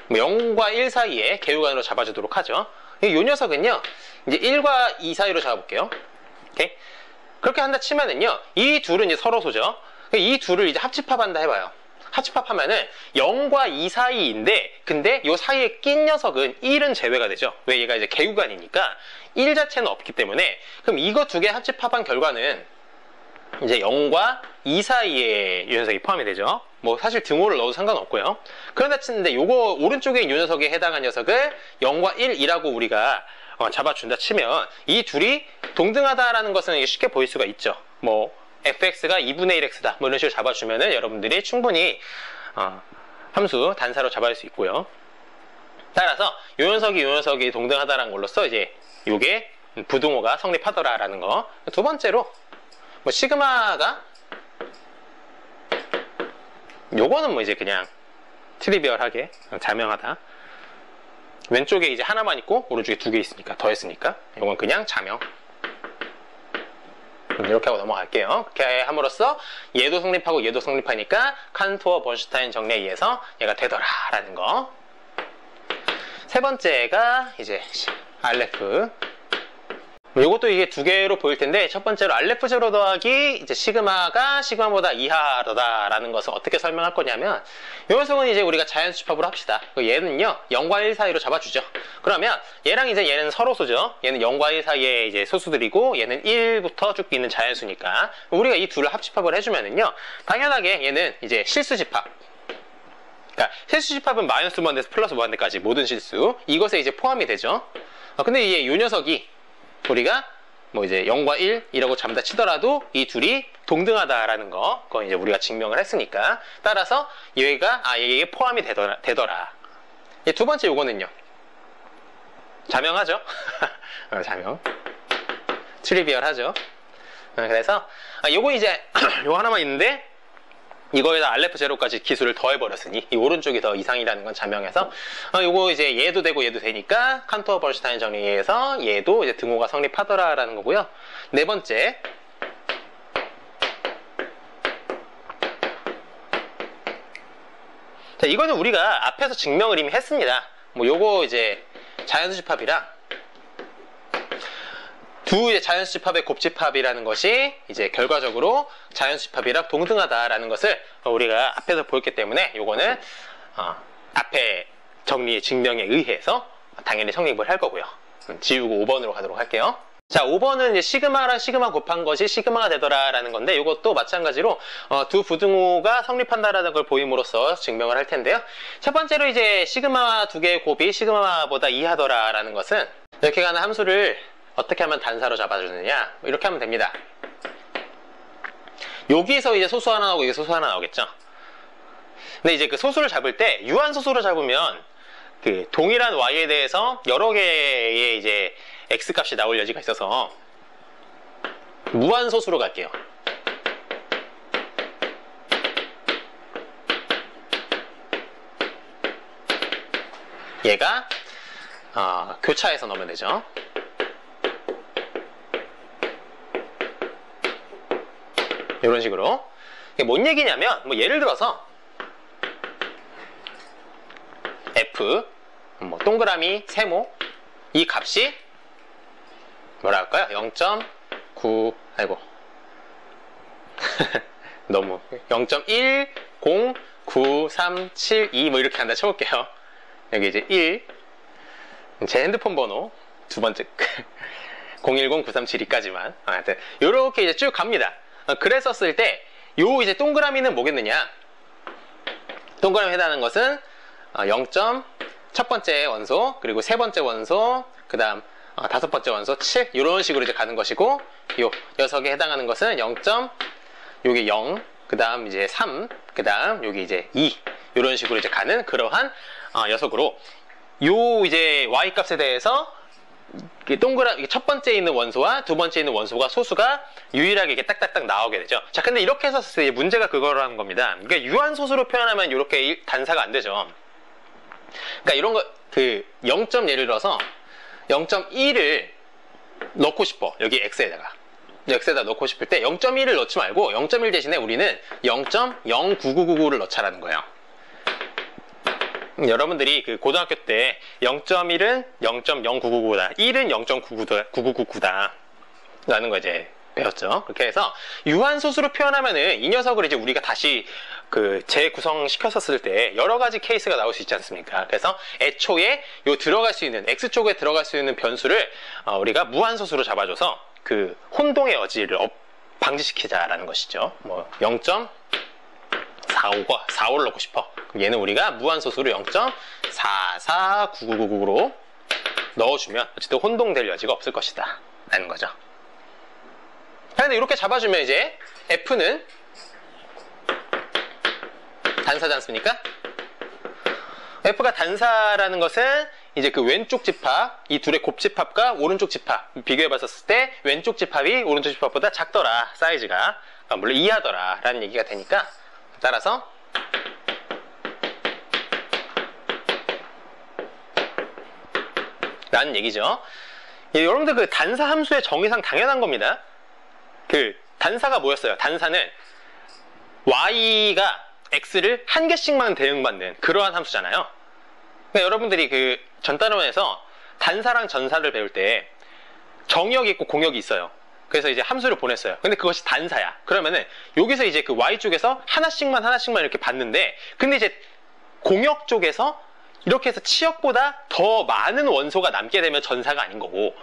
S1: 0과 1 사이에 계유관으로 잡아주도록 하죠. 요 녀석은요, 이제 1과 2 사이로 잡아볼게요. 오케이? 그렇게 한다 치면은요, 이 둘은 이제 서로 소죠. 이 둘을 이제 합집합한다 해봐요. 합집합하면은 0과 2 사이인데, 근데 요 사이에 낀 녀석은 1은 제외가 되죠. 왜? 얘가 이제 계유관이니까 1 자체는 없기 때문에. 그럼 이거 두 개 합집합한 결과는 이제 0과 2 사이에 이 녀석이 포함이 되죠. 뭐 사실 등호를 넣어도 상관없고요. 그런다 치는데 요거 오른쪽에 이 녀석에 해당한 녀석을 0과 1이라고 우리가 잡아준다 치면 이 둘이 동등하다라는 것은 쉽게 보일 수가 있죠. 뭐 fx가 2분의 1x다 뭐 이런 식으로 잡아주면은 여러분들이 충분히 함수 단사로 잡아낼 수 있고요. 따라서 요 녀석이 동등하다라는 걸로써 이제 요게 부등호가 성립하더라라는 거. 두 번째로 뭐 시그마가 요거는 뭐 이제 그냥 트리비얼하게 자명하다. 왼쪽에 이제 하나만 있고 오른쪽에 두 개 있으니까 더했으니까 요건 그냥 자명. 이렇게 하고 넘어갈게요. 그렇게 함으로써 얘도 성립하고 얘도 성립하니까 칸토어 번슈타인 정리에 의해서 얘가 되더라라는 거. 세 번째가 이제 알레프. 이것도 이게 두 개로 보일 텐데 첫 번째로 알레프 제로 더하기 이제 시그마가 시그마보다 이하다라는 것을 어떻게 설명할 거냐면 이 녀석은 이제 우리가 자연수집합으로 합시다. 얘는요 0과 1 사이로 잡아주죠. 그러면 얘랑 이제 얘는 서로수죠. 얘는 0과 1 사이에 이제 소수들이고 얘는 1부터 쭉 있는 자연수니까 우리가 이 둘을 합집합을 해주면은요 당연하게 얘는 이제 실수집합. 그러니까 실수집합은 마이너스 무한대에서 플러스 무한대까지 모든 실수 이것에 이제 포함이 되죠. 근데 이게 이 녀석이 우리가 뭐 이제 0과 1이라고 잡는다 치더라도 이 둘이 동등하다라는 거 그건 이제 우리가 증명을 했으니까 따라서 얘가 얘에 포함이 되더라. 두 번째 요거는요 자명하죠. 자명 트리비얼하죠. 그래서 요거 이제 요 하나만 있는데 이거에다 알레프 제로까지 기술을 더해버렸으니 이 오른쪽이 더 이상이라는 건 자명해서 요거 이제 얘도 되고 얘도 되니까 칸토어 번슈타인 정리에 의해서 얘도 이제 등호가 성립하더라라는 거고요. 네 번째 자 이거는 우리가 앞에서 증명을 이미 했습니다. 뭐 요거 이제 자연수집합이랑 두 이제 자연수집합의 곱집합이라는 것이 이제 결과적으로 자연수집합이랑 동등하다라는 것을 우리가 앞에서 보였기 때문에 요거는 앞에 정리 증명에 의해서 당연히 성립을 할 거고요. 지우고 5번으로 가도록 할게요. 자 5번은 이제 시그마랑 시그마 곱한 것이 시그마가 되더라라는 건데 이것도 마찬가지로 두 부등호가 성립한다라는 걸 보임으로써 증명을 할 텐데요. 첫 번째로 이제 시그마 두 개의 곱이 시그마보다 이하더라라는 것은 이렇게 가는 함수를 어떻게 하면 단사로 잡아주느냐 이렇게 하면 됩니다. 여기서 이제 소수 하나 나오고 여기 소수 하나 나오겠죠. 근데 이제 그 소수를 잡을 때 유한 소수를 잡으면 그 동일한 y에 대해서 여러 개의 이제 x 값이 나올 여지가 있어서 무한 소수로 갈게요. 얘가 교차해서 넣으면 되죠. 이런 식으로. 이게 뭔 얘기냐면 뭐 예를 들어서 f 뭐 동그라미 세모 이 값이 뭐라 할까요? 0.9 아이고 너무 0.10937 뭐 이렇게 한다 쳐볼게요. 여기 이제 1 제 핸드폰 번호 두 번째 010937까지만 하여튼 요렇게 이제 쭉 갑니다. 그랬었을 때 요 이제 동그라미는 뭐겠느냐? 동그라미 해당하는 것은 0. 첫 번째 원소 그리고 세 번째 원소 그 다음 다섯 번째 원소 7 이런 식으로 이제 가는 것이고 요 녀석에 해당하는 것은 0. 요게 0 그 다음 이제 3 그 다음 여기 이제 2 이런 식으로 이제 가는 그러한 녀석으로 요 이제 y 값에 대해서 동그라미 첫 번째 있는 원소와 두 번째 있는 원소가 소수가 유일하게 이렇게 딱딱딱 나오게 되죠. 자, 근데 이렇게 해서 문제가 그거라는 겁니다. 그러니까 유한 소수로 표현하면 이렇게 단사가 안 되죠. 그러니까 이런 거 그 0. 예를 들어서 0.1을 넣고 싶어. 여기 x에다가 넣고 싶을 때 0.1을 넣지 말고 0.1 대신에 우리는 0.09999를 넣자라는 거예요. 여러분들이 그 고등학교 때 0.1은 0.0999다 1은 0.99999다 라는 거 이제 배웠죠. 그렇게 해서 유한소수로 표현하면은 이 녀석을 이제 우리가 다시 그 재구성시켰었을 때 여러 가지 케이스가 나올 수 있지 않습니까? 그래서 애초에 요 들어갈 수 있는 x쪽에 들어갈 수 있는 변수를 우리가 무한소수로 잡아줘서 그 혼동의 여지를 방지시키자라는 것이죠. 뭐 0.4 4호를 넣고 싶어. 그럼 얘는 우리가 무한소수로 0.449999로 넣어주면 어쨌든 혼동될 여지가 없을 것이다 라는 거죠. 근데 이렇게 잡아주면 이제 F는 단사지 않습니까? F가 단사라는 것은 이제 그 왼쪽 집합, 이 둘의 곱집합과 오른쪽 집합 비교해 봤었을 때 왼쪽 집합이 오른쪽 집합보다 작더라, 사이즈가. 물론 이하더라 라는 얘기가 되니까, 따라서 라는 얘기죠. 예, 여러분들 그 단사 함수의 정의상 당연한 겁니다. 그 단사가 뭐였어요? 단사는 y가 x를 한 개씩만 대응받는 그러한 함수잖아요. 그러니까 여러분들이 그 전단원에서 단사랑 전사를 배울 때 정의역이 있고 공역이 있어요. 그래서 이제 함수를 보냈어요. 근데 그것이 단사야. 그러면은 여기서 이제 그 y쪽에서 하나씩만 이렇게 받는데, 근데 이제 공역 쪽에서 이렇게 해서 치역보다 더 많은 원소가 남게 되면 전사가 아닌 거고,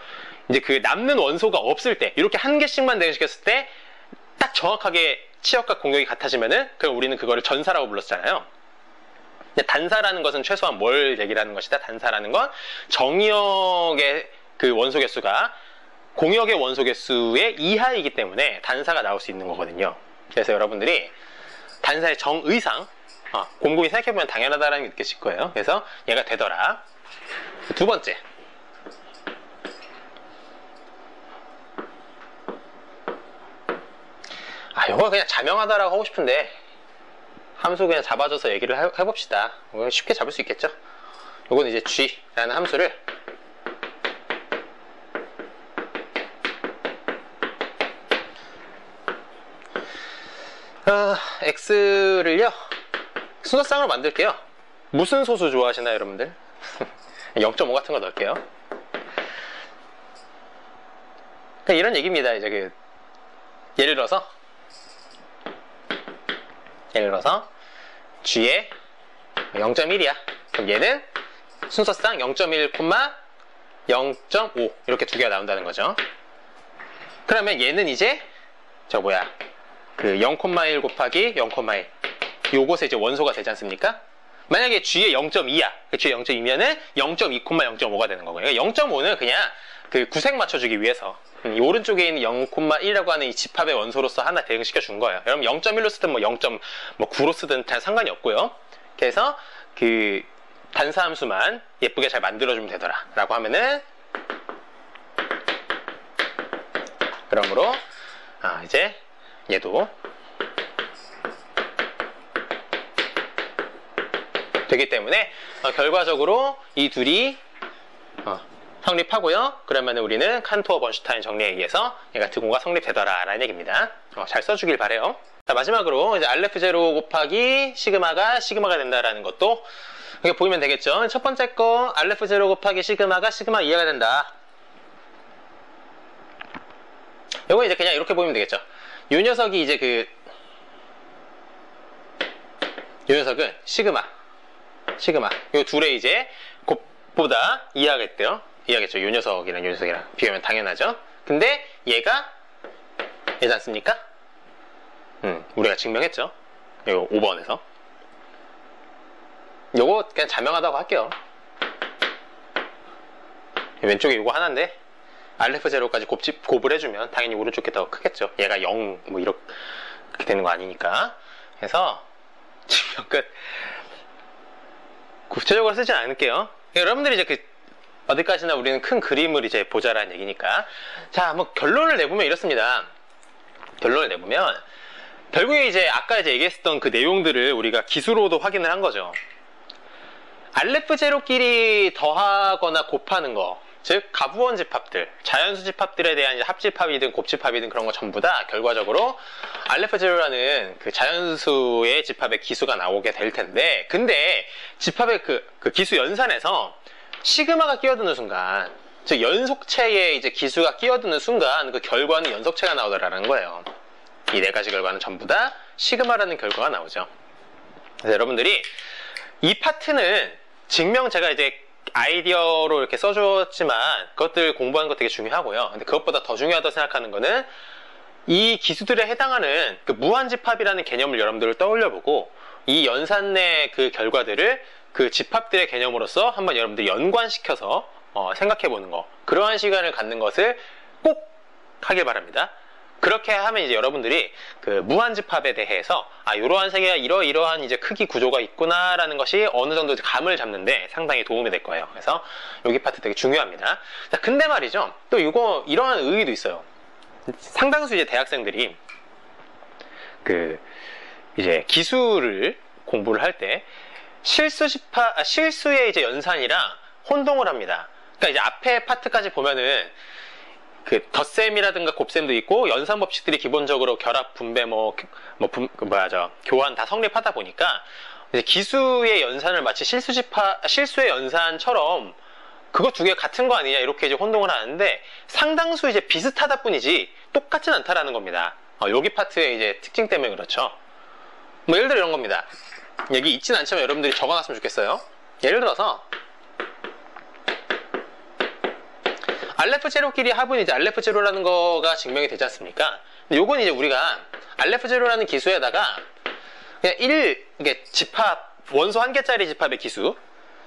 S1: 이제 그 남는 원소가 없을 때 이렇게 한 개씩만 대응시켰을 때 딱 정확하게 치역과 공역이 같아지면은 그럼 우리는 그거를 전사라고 불렀잖아요. 근데 단사라는 것은 최소한 뭘 얘기를 하는 것이다? 단사라는 건 정의역의 그 원소 개수가 공역의 원소 개수의 이하이기 때문에 단사가 나올 수 있는 거거든요. 그래서 여러분들이 단사의 정의상 곰곰이 생각해보면 당연하다라는 게 느껴질 거예요. 그래서 얘가 되더라. 두 번째, 이거 그냥 자명하다라고 하고 싶은데 함수 그냥 잡아줘서 얘기를 해봅시다. 쉽게 잡을 수 있겠죠. 이건 이제 g라는 함수를 x를요 순서쌍으로 만들게요. 무슨 소수 좋아하시나요, 여러분들? 0.5 같은 거 넣을게요. 그러니까 이런 얘기입니다. 이제 그 예를 들어서 g에 0.1이야. 그럼 얘는 순서상 0.1, 0.5 이렇게 두 개가 나온다는 거죠. 그러면 얘는 이제 그 0,1 곱하기 0,1 요것에 이제 원소가 되지 않습니까? 만약에 g에 0.2야. g에 0.2면은 0.2, 0.5가 되는 거고요. 0.5는 그냥 그 구색 맞춰주기 위해서 이 오른쪽에 있는 0,1이라고 하는 이 집합의 원소로서 하나 대응시켜 준 거예요. 여러분 0.1로 쓰든 0.9로 쓰든 다 상관이 없고요. 그래서 그 단사함수만 예쁘게 잘 만들어주면 되더라 라고 하면은, 그러므로 이제 얘도 되기 때문에 결과적으로 이 둘이 성립하고요. 그러면 우리는 칸토어 번슈타인 정리에 의해서 얘가 드공과 성립되더라 라는 얘기입니다. 잘 써주길 바래요. 자, 마지막으로 이제 RF0 곱하기 시그마가 된다라는 것도 이렇게 보이면 되겠죠. 첫 번째 거 RF0 곱하기 시그마가 시그마 이하가 된다. 이거 이제 그냥 이렇게 보이면 되겠죠. 이 녀석이 이제 이 녀석은 시그마 이 둘의 이제 곱보다 이하겠죠. 이 녀석이랑 비교하면 당연하죠. 근데 얘가 얘지 않습니까? 우리가 증명했죠. 이거 5번에서. 요거 그냥 자명하다고 할게요. 왼쪽에 요거 하나인데 RF0까지 곱을 해주면 당연히 오른쪽 게 더 크겠죠. 얘가 0 이렇게 되는 거 아니니까. 그래서 증명 끝. 구체적으로 쓰진 않을게요. 여러분들이 이제 어디까지나 우리는 큰 그림을 이제 보자라는 얘기니까. 자, 결론을 내보면 이렇습니다. 결론을 내보면 결국에 이제 아까 이제 얘기했었던 그 내용들을 우리가 기수로도 확인을 한 거죠. RF0끼리 더하거나 곱하는 거, 즉 가부원 집합들, 자연수 집합들에 대한 합집합이든 곱집합이든 그런 거 전부 다 결과적으로 RF0라는 그 자연수의 집합의 기수가 나오게 될 텐데, 근데 집합의 그 기수 연산에서 시그마가 끼어드는 순간, 즉 연속체에 이제 기수가 끼어드는 순간 그 결과는 연속체가 나오더라는 거예요. 이 네 가지 결과는 전부 다 시그마라는 결과가 나오죠. 그래서 여러분들이 이 파트는 증명 제가 이제 아이디어로 이렇게 써줬지만 그것들 공부하는 거 되게 중요하고요. 근데 그것보다 더 중요하다고 생각하는 거는 이 기수들에 해당하는 그 무한집합이라는 개념을 여러분들 떠올려보고 이 연산의 그 결과들을 그 집합들의 개념으로서 한번 여러분들이 연관시켜서 생각해 보는 거, 그러한 시간을 갖는 것을 꼭 하길 바랍니다. 그렇게 하면 이제 여러분들이 그 무한집합에 대해서 이러한 세계가 이러한 이제 크기 구조가 있구나라는 것이 어느 정도 감을 잡는데 상당히 도움이 될 거예요. 그래서 여기 파트 되게 중요합니다. 자, 근데 말이죠. 또 이러한 의의도 있어요. 상당수 이제 대학생들이 그 이제 기술을 공부를 할 때 실수의 이제 연산이랑 혼동을 합니다. 그러니까 이제 앞에 파트까지 보면은 그 덧셈이라든가 곱셈도 있고 연산 법칙들이 기본적으로 결합, 분배, 교환 다 성립하다 보니까 이제 기수의 연산을 마치 실수의 연산처럼 그거 두 개 같은 거 아니냐 이렇게 이제 혼동을 하는데 상당수 이제 비슷하다 뿐이지 똑같진 않다라는 겁니다. 여기 파트의 이제 특징 때문에 그렇죠. 뭐 예를 들어 이런 겁니다. 여기 있진 않지만 여러분들이 적어놨으면 좋겠어요. 예를 들어서 알레프 제로끼리 합은 이제 알레프 제로라는 거가 증명이 되지 않습니까? 근데 요건 이제 우리가 알레프 제로라는 기수에다가 그냥 이게 집합, 원소 한 개짜리 집합의 기수,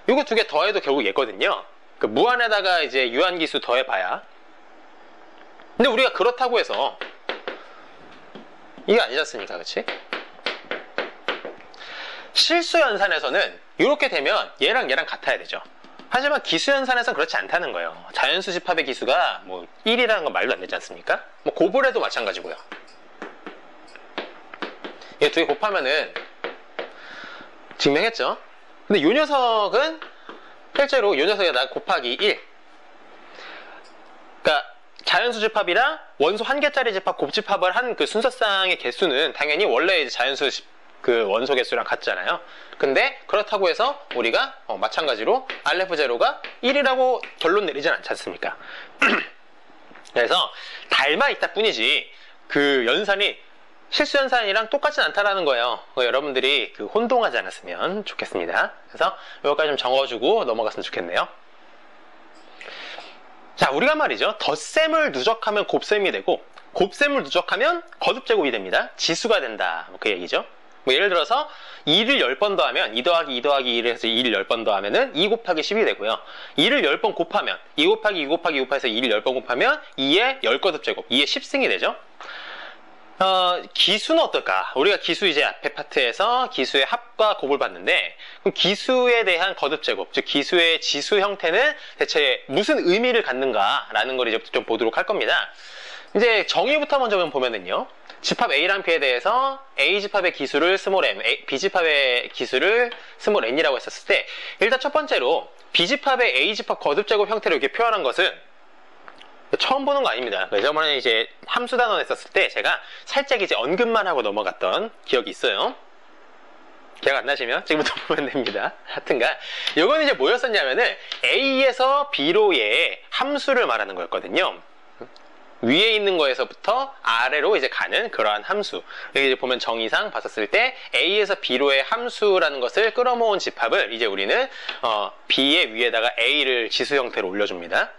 S1: 요거 두 개 더해도 결국 얘거든요. 그 무한에다가 이제 유한기수 더해봐야. 근데 우리가 그렇다고 해서 이게 아니지 않습니까? 그치? 실수연산에서는 이렇게 되면 얘랑 같아야 되죠. 하지만 기수연산에서는 그렇지 않다는 거예요. 자연수 집합의 기수가 뭐 1이라는 건 말도 안 되지 않습니까? 뭐 고볼에도 마찬가지고요. 얘 두 개 곱하면은 증명했죠. 근데 요 녀석은 실제로 요 녀석에다가 곱하기 1. 그러니까 자연수 집합이랑 원소 한 개짜리 집합 곱집합을 한 그 순서상의 개수는 당연히 원래 자연수 그 원소 개수랑 같잖아요. 근데 그렇다고 해서 우리가 마찬가지로 알레프 제로가 1이라고 결론 내리진 않지 않습니까? 그래서 닮아 있다 뿐이지 그 연산이 실수 연산이랑 똑같진 않다라는 거예요. 여러분들이 그 혼동하지 않았으면 좋겠습니다. 그래서 이거까지 좀 적어주고 넘어갔으면 좋겠네요. 자, 우리가 말이죠. 덧셈을 누적하면 곱셈이 되고 곱셈을 누적하면 거듭제곱이 됩니다. 지수가 된다. 그 얘기죠. 뭐 예를 들어서 2를 10번 더하면 2 더하기 2 더하기 2를 해서 2를 10번 더하면은 2 곱하기 10이 되고요. 2를 10번 곱하면 2 곱하기 2 곱하기 2 곱해서 2를 10번 곱하면 2의 10거듭제곱, 2의 10승이 되죠. 기수는 어떨까? 우리가 기수 이제 앞에 파트에서 기수의 합과 곱을 봤는데 그럼 기수에 대한 거듭제곱, 즉 기수의 지수 형태는 대체 무슨 의미를 갖는가라는 걸 이제부터 좀 보도록 할 겁니다. 이제 정의부터 먼저 보면은요. 집합 A랑 B에 대해서 A집합의 기수를 스몰 m, B집합의 기수를 스몰 n이라고 했었을 때 일단 첫 번째로 B집합의 A집합 거듭제곱 형태로 이렇게 표현한 것은 처음 보는 거 아닙니다. 저번에 이제 함수 단원 했었을 때 제가 살짝 이제 언급만 하고 넘어갔던 기억이 있어요. 기억 안 나시면 지금부터 보면 됩니다. 하여튼간 이건 이제 뭐였었냐면은 A에서 B로의 함수를 말하는 거였거든요. 위에 있는 거에서부터 아래로 이제 가는 그러한 함수. 여기 이제 보면 정의상 봤었을 때 A에서 B로의 함수라는 것을 끌어모은 집합을 이제 우리는 B의 위에다가 A를 지수 형태로 올려줍니다.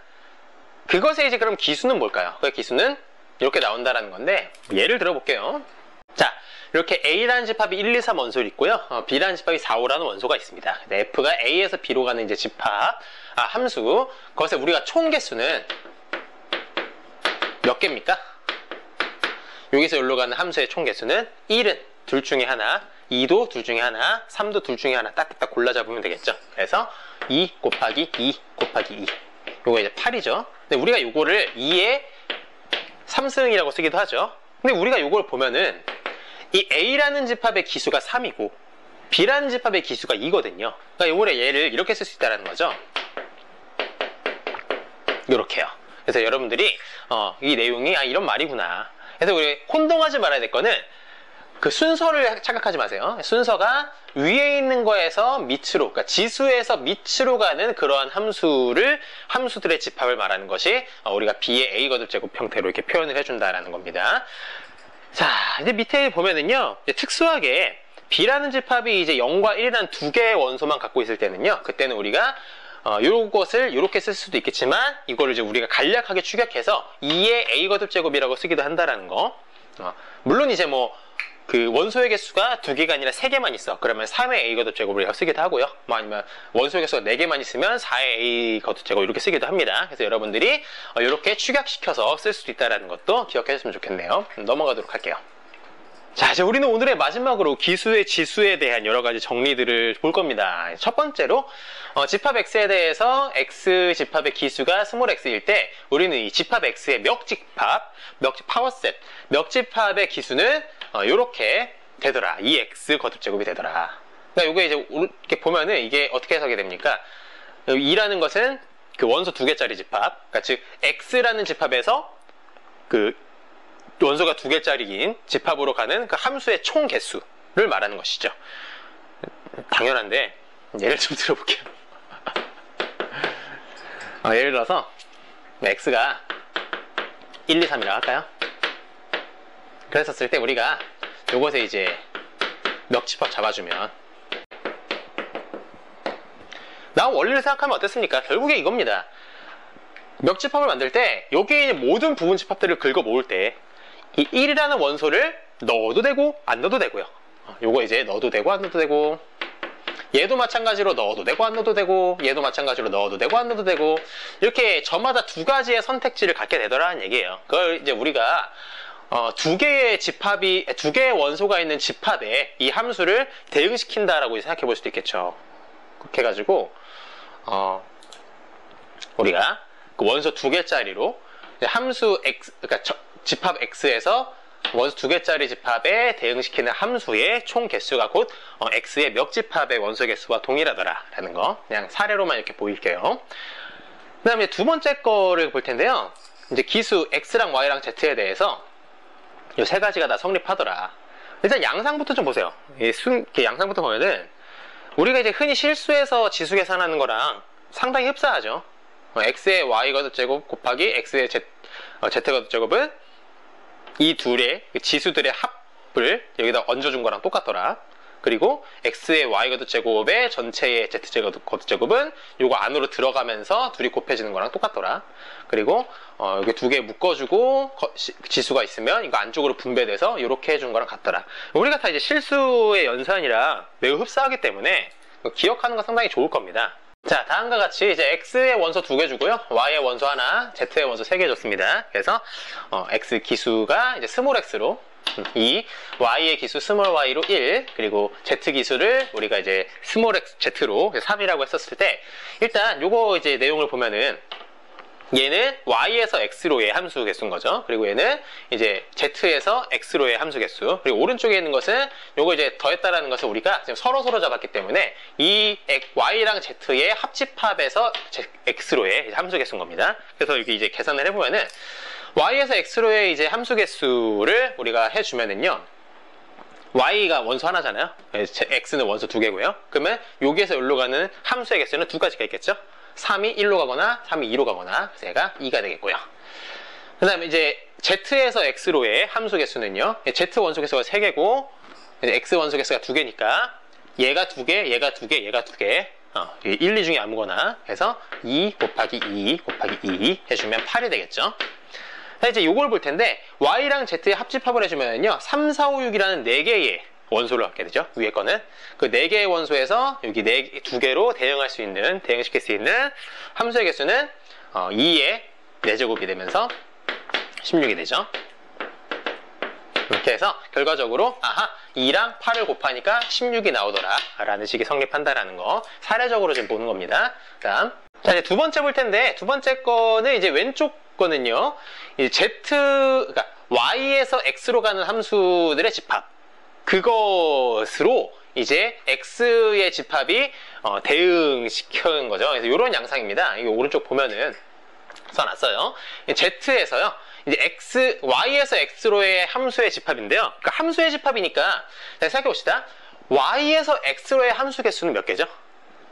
S1: 그것의 이제 그럼 기수는 뭘까요? 그 기수는 이렇게 나온다라는 건데 예를 들어볼게요. 자, 이렇게 A라는 집합이 1, 2, 3 원소를 있고요. B라는 집합이 4, 5라는 원소가 있습니다. F가 A에서 B로 가는 이제 집합, 함수. 그것에 우리가 총 개수는 몇 개입니까? 여기서 여기로 가는 함수의 총 개수는 1은 둘 중에 하나, 2도 둘 중에 하나, 3도 둘 중에 하나 딱딱 골라 잡으면 되겠죠. 그래서 2 곱하기 2 곱하기 2. 요거 이제 8이죠. 근데 우리가 요거를 2의 3승이라고 쓰기도 하죠. 근데 우리가 요걸 보면은 이 A라는 집합의 기수가 3이고 B라는 집합의 기수가 2거든요. 그러니까 요거를 얘를 이렇게 쓸 수 있다는 거죠. 요렇게요. 그래서 여러분들이 이 내용이 이런 말이구나. 그래서 우리 혼동하지 말아야 될 거는 그 순서를 착각하지 마세요. 순서가 위에 있는 거에서 밑으로, 그러니까 지수에서 밑으로 가는 그러한 함수들의 집합을 말하는 것이 우리가 B의 A 거듭제곱 형태로 이렇게 표현을 해준다라는 겁니다. 자, 이제 밑에 보면은요, 이제 특수하게 B라는 집합이 이제 0과 1이라는 두 개의 원소만 갖고 있을 때는요, 그때는 우리가 요것을 이렇게 쓸 수도 있겠지만 이거를 이제 우리가 간략하게 추격해서 2의 A 거듭제곱이라고 쓰기도 한다라는 거. 물론 이제 뭐 그 원소의 개수가 2개가 아니라 3개만 있어. 그러면 3의 A 거듭 제곱을 쓰기도 하고요. 뭐 아니면 원소의 개수가 4개만 있으면 4의 A 거듭 제곱 이렇게 쓰기도 합니다. 그래서 여러분들이 이렇게 축약시켜서 쓸 수도 있다는 것도 기억해 주시면 좋겠네요. 넘어가도록 할게요. 자, 이제 우리는 오늘의 마지막으로 기수의 지수에 대한 여러 가지 정리들을 볼 겁니다. 첫 번째로 집합 X에 대해서 X 집합의 기수가 스몰 x일 때 우리는 이 집합 X의 멱집합, 파워셋, 멱집합의 기수는 이렇게 되더라. 2x 거듭제곱이 되더라. 그러니까 이게 이제 이렇게 보면은 이게 어떻게 해석이 됩니까? 2라는 것은 그 원소 2개짜리 집합, 그러니까 즉 X라는 집합에서 그 원소가 2개짜리인 집합으로 가는 그 함수의 총 개수를 말하는 것이죠. 당연한데 예를 좀 들어볼게요. 예를 들어서 x가 1, 2, 3이라고 할까요? 그랬었을 때 우리가 요것에 이제 멱집합 잡아주면 나 원리를 생각하면 어땠습니까? 결국에 이겁니다. 멱집합을 만들 때 여기에 모든 부분 집합들을 긁어 모을 때 이 1이라는 원소를 넣어도 되고 안 넣어도 되고요. 요거 이제 넣어도 되고 안 넣어도 되고, 얘도 마찬가지로 넣어도 되고 안 넣어도 되고, 얘도 마찬가지로 넣어도 되고 안 넣어도 되고, 이렇게 저마다 2가지의 선택지를 갖게 되더라는 얘기예요. 그걸 이제 우리가 2개의 원소가 있는 집합에 이 함수를 대응시킨다라고 생각해 볼 수도 있겠죠. 그렇게 해가지고 우리가 그 원소 2개짜리로 함수 x, 그러니까 집합 x에서 원소 2개짜리 집합에 대응시키는 함수의 총 개수가 곧 x의 멱집합의 원소 개수와 동일하더라 라는 거, 그냥 사례로만 이렇게 보일게요. 그 다음에 두 번째 거를 볼 텐데요. 이제 기수 x랑 y랑 z에 대해서 이 3가지가 다 성립하더라. 일단 양상부터 좀 보세요. 양상부터 보면은 우리가 이제 흔히 실수해서 지수 계산하는 거랑 상당히 흡사하죠. x의 y 거듭제곱 곱하기 x의 z 거듭제곱은 이 둘의 지수들의 합을 여기다 얹어준 거랑 똑같더라. 그리고 x의 y 거듭제곱의 전체의 z 거듭제곱은 요거 안으로 들어가면서 둘이 곱해지는 거랑 똑같더라. 그리고 여기 2개 묶어주고 지수가 있으면 이거 안쪽으로 분배돼서 이렇게 해준 거랑 같더라. 우리가 다 이제 실수의 연산이라 매우 흡사하기 때문에 기억하는 건 상당히 좋을 겁니다. 자, 다음과 같이 이제 x의 원소 2개 주고요, y의 원소 하나, z의 원소 3개 줬습니다. 그래서 x 기수가 이제 스몰 x로 2, y의 기수 스몰 y로 1, 그리고 z 기수를 우리가 이제 스몰 z로 3이라고 했었을 때, 일단 요거 이제 내용을 보면은 얘는 y에서 x로의 함수 개수인 거죠. 그리고 얘는 이제 z에서 x로의 함수 개수. 그리고 오른쪽에 있는 것은 요거 이제 더했다라는 것을 우리가 지금 서로 잡았기 때문에 이 y랑 z의 합집합에서 x로의 함수 개수인 겁니다. 그래서 이렇게 이제 계산을 해보면은 y에서 x로의 이제 함수 개수를 우리가 해주면은요, y가 원소 하나잖아요. x는 원소 2개고요. 그러면 여기에서 여기로 가는 함수의 개수는 2가지가 있겠죠. 3이 1로 가거나 3이 2로 가거나, 그래서 얘가 2가 되겠고요. 그 다음에 이제 z에서 x로의 함수 개수는요, z 원소 개수가 3개고 x 원소 개수가 2개니까 얘가 2개, 얘가 2개, 얘가 2개, 1, 2 중에 아무거나 해서 2 곱하기 2 곱하기 2 해주면 8이 되겠죠. 이제 요걸 볼 텐데, y랑 z의 합집합을 해주면요 3, 4, 5, 6이라는 4개의 원소를 갖게 되죠. 위에 거는 그 4개의 원소에서 여기 2개로 대응시킬 수 있는 함수의 개수는 2의 4제곱이 되면서 16이 되죠. 이렇게 해서 결과적으로 2랑 8을 곱하니까 16이 나오더라 라는 식이 성립한다라는 거 사례적으로 지금 보는 겁니다. 다음, 자, 이제 두 번째 볼 텐데, 두 번째 거는 이제 왼쪽 거는요, 이 그러니까 y에서 x로 가는 함수들의 집합, 그것으로 이제 x의 집합이 대응시키는 거죠. 그래서 이런 양상입니다. 이거 오른쪽 보면은 써놨어요. z에서요, 이제 y에서 x로의 함수의 집합인데요. 그러니까 함수의 집합이니까 생각해 봅시다. y에서 x로의 함수 개수는 몇 개죠?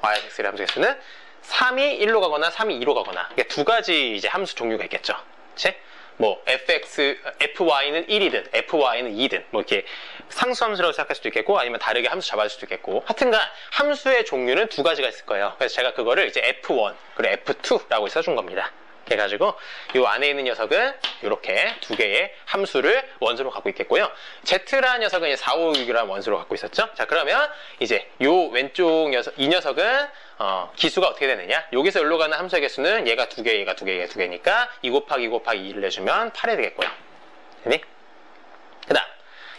S1: y에서 x로의 함수 개수는 3이 1로 가거나 3이 2로 가거나, 그러니까 2가지 이제 함수 종류가 있겠죠. 그치? 뭐 fy는 1이든 fy는 2든 뭐 이렇게 상수함수라고 생각할 수도 있겠고, 아니면 다르게 함수 잡아줄 수도 있겠고, 하여튼간 함수의 종류는 2가지가 있을 거예요. 그래서 제가 그거를 이제 f1 그리고 f2라고 써준 겁니다. 해가지고 이 안에 있는 녀석은 이렇게 두 개의 함수를 원수로 갖고 있겠고요. Z라는 녀석은 4, 5, 6이라는 원수로 갖고 있었죠. 자, 그러면 이제 이 왼쪽 녀석, 이 녀석은 기수가 어떻게 되느냐? 여기서 여기로 가는 함수의 개수는 얘가 두 개, 얘가 두 개, 얘가 두 개니까 2 곱하기 2 곱하기 2를 내주면 8이 되겠고요. 되니? 그 다음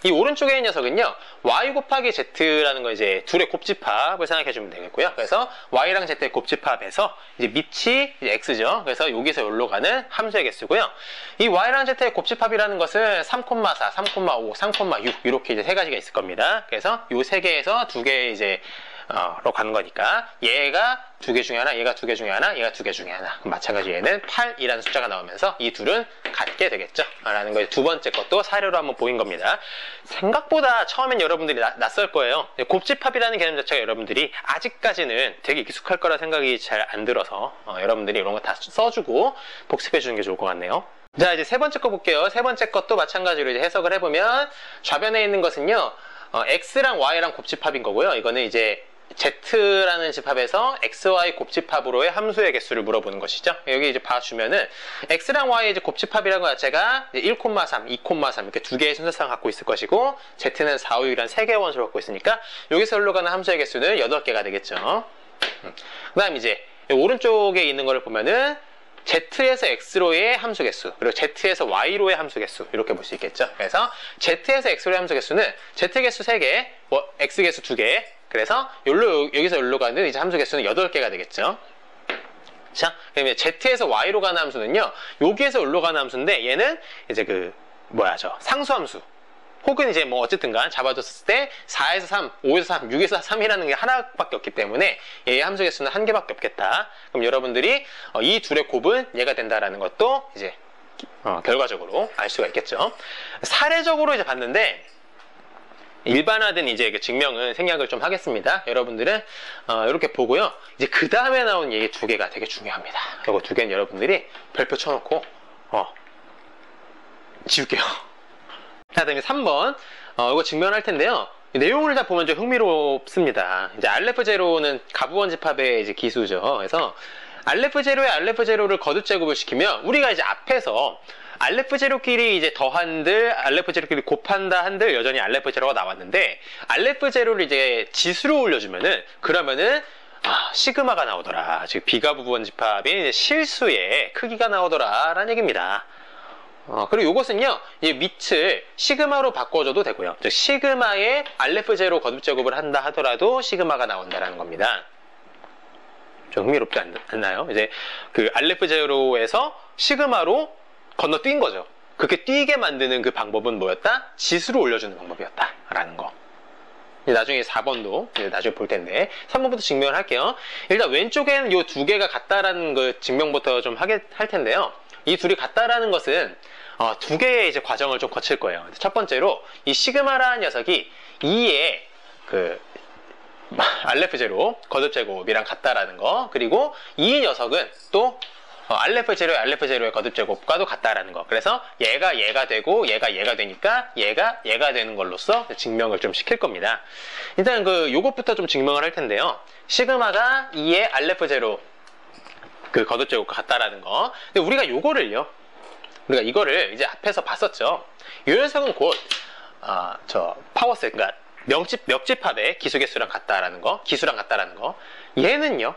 S1: 이 오른쪽에 있는 녀석은요, y 곱하기 z라는 거 이제 둘의 곱집합을 생각해 주면 되겠고요. 그래서 y랑 z의 곱집합에서 이제 밑이 이제 x죠. 그래서 여기서 여기로 가는 함수의 개수고요. 이 y랑 z의 곱집합이라는 것은 3,4, 3,5, 3,6 이렇게 이제 세 가지가 있을 겁니다. 그래서 요 세 개에서 두 개 이제 로 가는 거니까 얘가 두 개 중에 하나, 얘가 두 개 중에 하나, 얘가 두 개 중에 하나. 그럼 마찬가지로 얘는 8이라는 숫자가 나오면서 이 둘은 같게 되겠죠. 라는 거 두 번째 것도 사례로 한번 보인 겁니다. 생각보다 처음엔 여러분들이 낯설 거예요. 곱집합이라는 개념 자체가 여러분들이 아직까지는 되게 익숙할 거라 생각이 잘 안 들어서 여러분들이 이런 거 다 써주고 복습해 주는 게 좋을 것 같네요. 자, 이제 세 번째 거 볼게요. 세 번째 것도 마찬가지로 이제 해석을 해보면 좌변에 있는 것은요, x랑 y랑 곱집합인 거고요. 이거는 이제 z라는 집합에서 xy 곱집합으로의 함수의 개수를 물어보는 것이죠. 여기 이제 봐주면은 x랑 y의 이제 곱집합이라는 것 자체가 1,3, 2,3 이렇게 두 개의 순서상을 갖고 있을 것이고, z는 4, 5, 6이라는 세 개의 원수를 갖고 있으니까 여기서 흘러가는 함수의 개수는 8개가 되겠죠. 그 다음 이제 오른쪽에 있는 거를 보면은 z에서 x로의 함수 개수, 그리고 z에서 y로의 함수 개수, 이렇게 볼 수 있겠죠. 그래서 z에서 x로의 함수 개수는 z 개수 3개, x 개수 2개, 그래서 여기서 여기로 가는 이제 함수 개수는 8개가 되겠죠. 자, 그러면 z에서 y로 가는 함수는요, 여기에서 여기로 가는 함수인데 얘는 이제 상수함수. 혹은 이제 뭐 어쨌든 간 잡아줬을 때 4에서 3, 5에서 3, 6에서 3이라는 게 하나밖에 없기 때문에 얘의 함수 개수는 한 개밖에 없겠다. 그럼 여러분들이 이 둘의 곱은 얘가 된다라는 것도 이제 결과적으로 알 수가 있겠죠. 사례적으로 이제 봤는데 일반화된 이제 증명은 생략을 좀 하겠습니다. 여러분들은 이렇게 보고요. 이제 그 다음에 나온 얘기 두 개가 되게 중요합니다. 이거 두 개는 여러분들이 별표 쳐놓고 지울게요. 자, 다음에 3번 이거 증명할 텐데요. 내용을 다 보면 좀 흥미롭습니다. 이제 RF0는 가부원 집합의 이제 기수죠. 그래서 RF0에 RF0를 거듭 제곱을 시키면 우리가 이제 앞에서 RF0끼리 이제 더한들, RF0끼리 곱한다 한들 여전히 RF0가 나왔는데, RF0를 이제 지수로 올려주면은, 그러면은, 시그마가 나오더라. 즉, 비가부원 집합인 이제 실수의 크기가 나오더라. 라는 얘기입니다. 그리고 이것은요, 이 밑을 시그마로 바꿔줘도 되고요. 즉, 시그마에 RF0 거듭 제곱을 한다 하더라도 시그마가 나온다라는 겁니다. 좀 흥미롭지 않나요? 이제 그 RF0에서 시그마로 건너뛴 거죠. 그렇게 뛰게 만드는 그 방법은 뭐였다? 지수로 올려주는 방법이었다. 라는 거. 나중에 4번도 나중에 볼 텐데 3번부터 증명을 할게요. 일단 왼쪽에는 이 두 개가 같다라는 그 증명부터 좀 할 텐데요. 이 둘이 같다라는 것은 두 개의 이제 과정을 좀 거칠 거예요. 첫 번째로 이 시그마라는 녀석이 2의 그 RF0 거듭제곱이랑 같다라는 거, 그리고 이 녀석은 또 RF0의 거듭제곱과도 같다라는 거. 그래서 얘가 되고 얘가 되니까 얘가 되는 걸로써 증명을 좀 시킬 겁니다. 일단 요것부터 좀 증명을 할 텐데요. 시그마가 2의 RF0 그 거듭제곱과 같다라는 거. 근데 우리가 우리가 이거를 이제 앞에서 봤었죠. 이 녀석은 곧 파워셋, 그러니까 멱집합의 기수개수랑 같다라는 거, 기수랑 같다라는 거. 얘는요,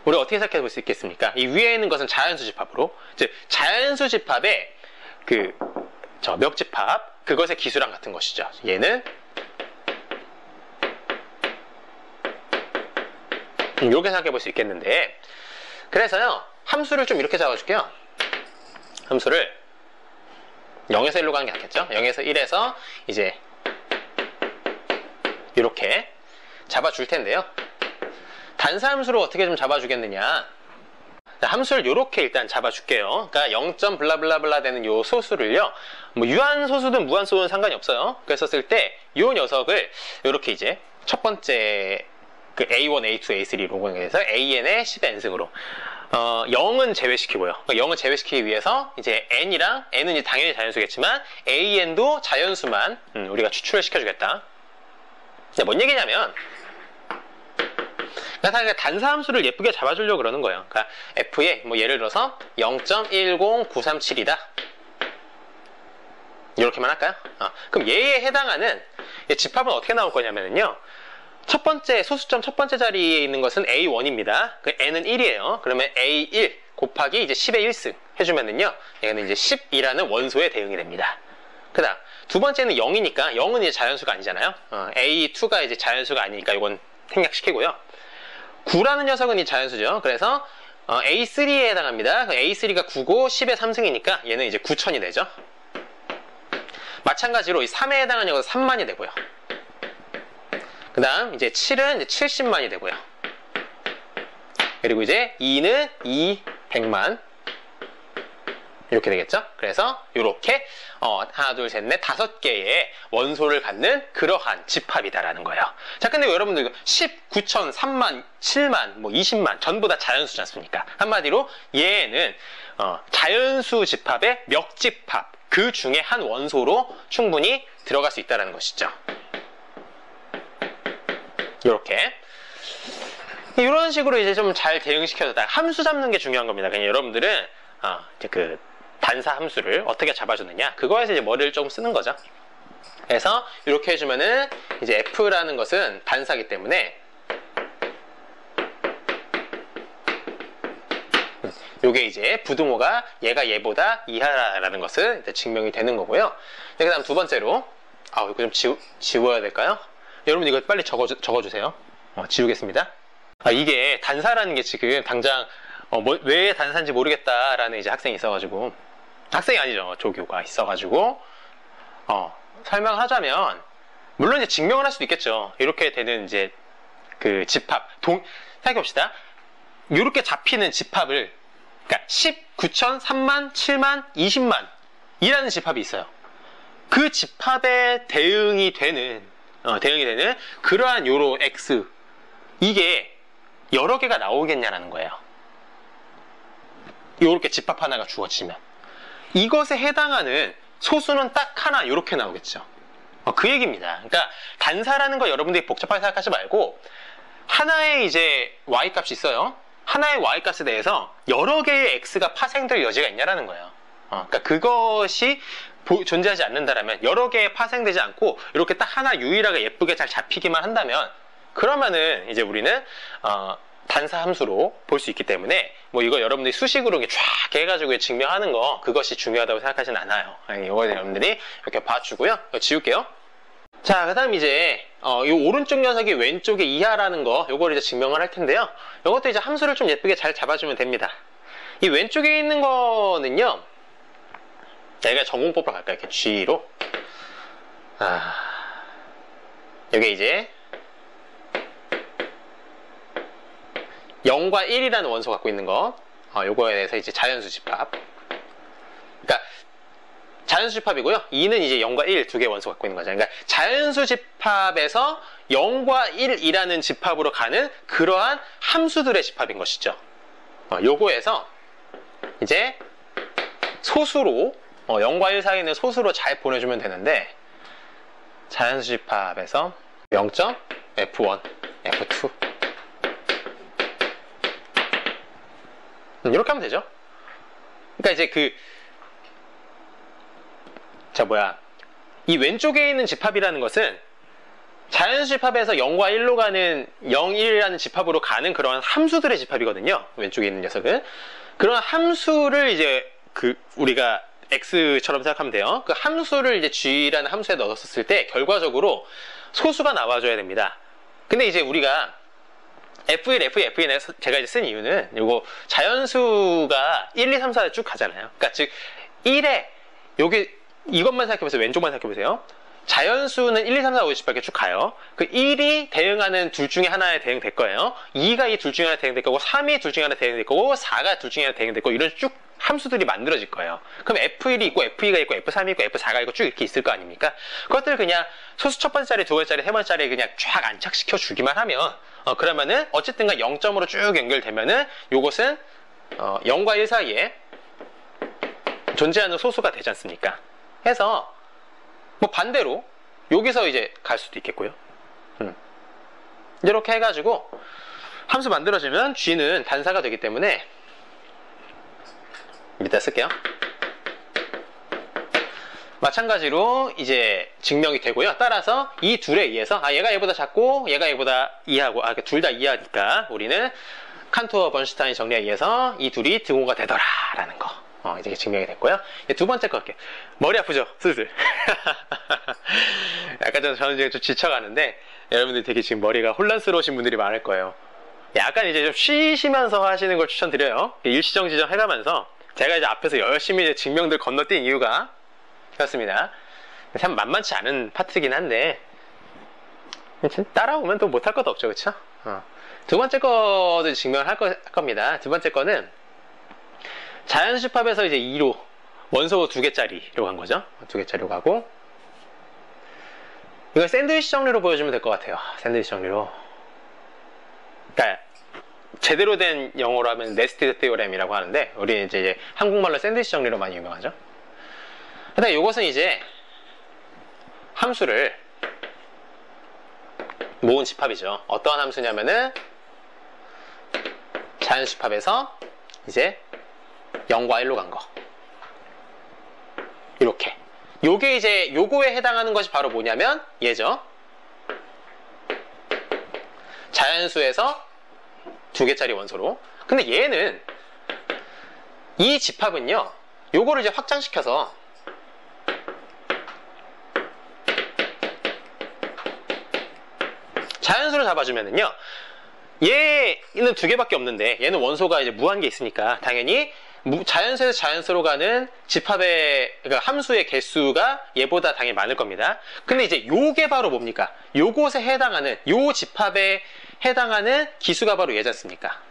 S1: 우리가 어떻게 생각해 볼 수 있겠습니까? 이 위에 있는 것은 자연수 집합으로, 즉 자연수 집합의 멱집합, 그것의 기수랑 같은 것이죠. 얘는 이렇게 생각해 볼 수 있겠는데, 그래서요, 함수를 좀 이렇게 잡아줄게요. 함수를 0에서 1로 가는 게 낫겠죠? 0에서 1에서 이제 이렇게 잡아줄 텐데요. 단사함수로 어떻게 좀 잡아주겠느냐. 함수를 이렇게 일단 잡아줄게요. 그러니까 0. 블라블라블라 되는 요 소수를요, 뭐 유한소수든 무한소수든 상관이 없어요. 그랬었을 때 이 녀석을 이렇게 이제 첫 번째 그 A1, A2, A3로 해서 AN의 10의 n승으로 0은 제외시키고요. 그러니까 0을 제외시키기 위해서 이제 N은 이제 당연히 자연수겠지만 AN도 자연수만 우리가 추출을 시켜주겠다. 뭔 얘기냐면 그러니까 단사함수를 예쁘게 잡아주려고 그러는 거예요. 그러니까 f에 뭐 예를 들어서 0.10937이다. 이렇게만 할까요? 그럼 얘에 해당하는 집합은 어떻게 나올 거냐면요. 첫 번째 소수점 첫 번째 자리에 있는 것은 A1입니다. 그 n은 1이에요. 그러면 A1 곱하기 이제 10의 1승 해주면은요. 얘는 이제 10이라는 원소에 대응이 됩니다. 그 다음 두 번째는 0이니까 0은 이제 자연수가 아니잖아요. A2가 이제 자연수가 아니니까 이건 생략시키고요. 9라는 녀석은 이 자연수죠. 그래서 A3에 해당합니다. A3가 9고 10의 3승이니까 얘는 이제 9000이 되죠. 마찬가지로 이 3에 해당하는 녀석은 3만이 되고요. 그 다음 이제 7은 이제 70만이 되고요. 그리고 이제 2는 200만 이렇게 되겠죠. 그래서 이렇게 하나 둘 셋 넷 5개의 원소를 갖는 그러한 집합이다라는 거예요. 자, 근데 여러분들 10, 9천, 3만, 7만, 뭐 20만 전부 다 자연수지 않습니까? 한마디로 얘는 자연수 집합의 멱집합 그 중에 한 원소로 충분히 들어갈 수 있다는 것이죠. 이렇게 이런 식으로 이제 좀 잘 대응시켜줬다. 함수 잡는 게 중요한 겁니다. 그냥 여러분들은 이제 그 단사 함수를 어떻게 잡아주느냐 그거에서 이제 머리를 조금 쓰는 거죠. 그래서 이렇게 해주면은 이제 f라는 것은 단사기 때문에 요게 이제 부등호가 얘가 얘보다 이하라는 것은 이제 증명이 되는 거고요. 그 다음 두 번째로 이거 좀 지워야 될까요? 여러분 이거 빨리 적어주세요. 지우겠습니다. 이게 단사라는 게 지금 당장 왜 단사인지 모르겠다라는 이제 학생이 있어가지고 학생이 아니죠. 조교가 있어가지고 설명을 하자면 물론 이제 증명을 할 수도 있겠죠. 이렇게 되는 이제 그 집합 생각해봅시다. 이렇게 잡히는 집합을 그러니까 10, 9천, 3만, 7만, 20만 이라는 집합이 있어요. 그 집합에 대응이 되는 그러한 요로 X 이게 여러 개가 나오겠냐라는 거예요. 이렇게 집합 하나가 주어지면 이것에 해당하는 소수는 딱 하나 이렇게 나오겠죠. 그 얘기입니다. 그러니까 단사라는 거 여러분들이 복잡하게 생각하지 말고 하나의 이제 y 값이 있어요. 하나의 y 값에 대해서 여러 개의 x가 파생될 여지가 있냐라는 거예요. 그러니까 그것이 존재하지 않는다라면 여러 개에 파생되지 않고 이렇게 딱 하나 유일하게 예쁘게 잘 잡히기만 한다면 그러면은 이제 우리는 단사 함수로 볼 수 있기 때문에 뭐 이거 여러분들이 수식으로 쫙 해가지고 증명하는 거 그것이 중요하다고 생각하지는 않아요. 이거 여러분들이 이렇게 봐주고요. 지울게요. 자, 그 다음 이제 이 오른쪽 녀석이 왼쪽에 이하라는 거 요걸 이제 증명을 할 텐데요. 이것도 이제 함수를 좀 예쁘게 잘 잡아주면 됩니다. 이 왼쪽에 있는 거는요. 제가 전공법으로 갈까요? 이렇게 G로 이게 이제 0과 1이라는 원소 갖고 있는 거 요거에 대해서 이제 자연수 집합 그러니까 자연수 집합이고요. 2는 이제 0과 1 두 개의 원소 갖고 있는 거죠. 그러니까 자연수 집합에서 0과 1이라는 집합으로 가는 그러한 함수들의 집합인 것이죠. 요거에서 이제 소수로 0과 1 사이에 있는 소수로 잘 보내주면 되는데 자연수 집합에서 0.f1, f2 이렇게 하면 되죠. 그러니까 이제 이 왼쪽에 있는 집합이라는 것은 자연수 집합에서 0과 1로 가는 0, 1이라는 집합으로 가는 그런 함수들의 집합이거든요. 왼쪽에 있는 녀석은. 그런 함수를 이제 우리가 x처럼 생각하면 돼요. 그 함수를 이제 g라는 함수에 넣었을 때 결과적으로 소수가 나와줘야 됩니다. 근데 이제 우리가 F1, F2, F2에서 제가 이제 쓴 이유는 요거 자연수가 1, 2, 3, 4에 쭉 가잖아요. 그러니까 즉 1에 이것만 생각해보세요. 왼쪽만 생각해보세요. 자연수는 1, 2, 3, 4, 5, 10밖에 쭉 가요. 그 1이 대응하는 둘 중에 하나에 대응될 거예요. 2가 이 둘 중에 하나 대응될 거고 3이 둘 중에 하나 대응될 거고 4가 둘 중에 하나 대응될 거고 이런 쭉 함수들이 만들어질 거예요. 그럼 F1이 있고 F2가 있고 F3이 있고 F4가 있고 쭉 이렇게 있을 거 아닙니까? 그것들 그냥 소수 첫 번째 자리, 두 번째 자리, 세 번째 자리에 그냥 쫙 안착시켜 주기만 하면 그러면은 어쨌든가 0점으로 쭉 연결되면은 요것은 0과 1 사이에 존재하는 소수가 되지 않습니까? 해서 뭐 반대로 여기서 이제 갈 수도 있겠고요. 이렇게 해가지고 함수 만들어지면 G는 단사가 되기 때문에 이따 쓸게요. 마찬가지로 이제 증명이 되고요. 따라서 이 둘에 의해서 얘가 얘보다 작고 얘가 얘보다 이하고 둘 다 이하니까 우리는 칸토어 번슈타인 정리에 의해서 이 둘이 등호가 되더라라는 거 이제 증명이 됐고요. 두 번째 거 할게요. 머리 아프죠? 슬슬. 약간 저는 지금 좀 지쳐가는데 여러분들이 되게 지금 머리가 혼란스러우신 분들이 많을 거예요. 약간 이제 좀 쉬시면서 하시는 걸 추천드려요. 일시정 지정 해가면서 제가 이제 앞에서 열심히 이제 증명들 건너뛴 이유가 그렇습니다. 참 만만치 않은 파트긴 한데 따라오면 또 못할 것도 없죠, 그쵸? 두 번째 거도 증명을 할 겁니다. 두 번째 거는 자연수 집합에서 이제 2로 원소 2개짜리로 간 거죠. 2개짜리로 가고 이걸 샌드위치 정리로 보여주면 될 것 같아요. 샌드위치 정리로. 그러니까 제대로 된 영어로 하면 네스티드 테오렘이라고 하는데 우리는 이제 한국말로 샌드위치 정리로 많이 유명하죠. 근데 이것은 이제 함수를 모은 집합이죠. 어떠한 함수냐면은 자연수 집합에서 이제 0과 1로 간 거. 이렇게. 요게 이제 요거에 해당하는 것이 바로 뭐냐면 얘죠. 자연수에서 2개짜리 원소로. 근데 얘는 이 집합은요. 요거를 이제 확장시켜서 자연수로 잡아주면은요. 얘는 2개밖에 없는데 얘는 원소가 이제 무한개 있으니까 당연히 자연수에서 자연수로 가는 집합의 그러니까 함수의 개수가 얘보다 당연히 많을 겁니다. 근데 이제 요게 바로 뭡니까? 요곳에 해당하는 요 집합에 해당하는 기수가 바로 얘지 않습니까?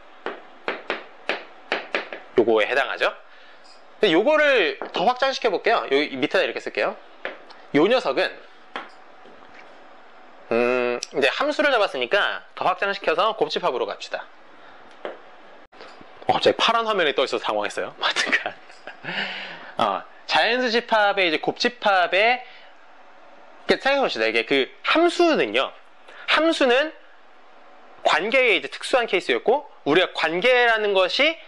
S1: 요거에 해당하죠. 요거를 더 확장시켜 볼게요. 여기 밑에다 이렇게 쓸게요. 요 녀석은 이제 함수를 잡았으니까 더 확장시켜서 곱집합으로 갑시다. 갑자기 파란 화면에 떠 있어서 당황했어요. 하여튼간 자연수 집합의 이제 곱집합의 생각해봅시다. 이게 그 함수는요. 함수는 관계의 이제 특수한 케이스였고 우리가 관계라는 것이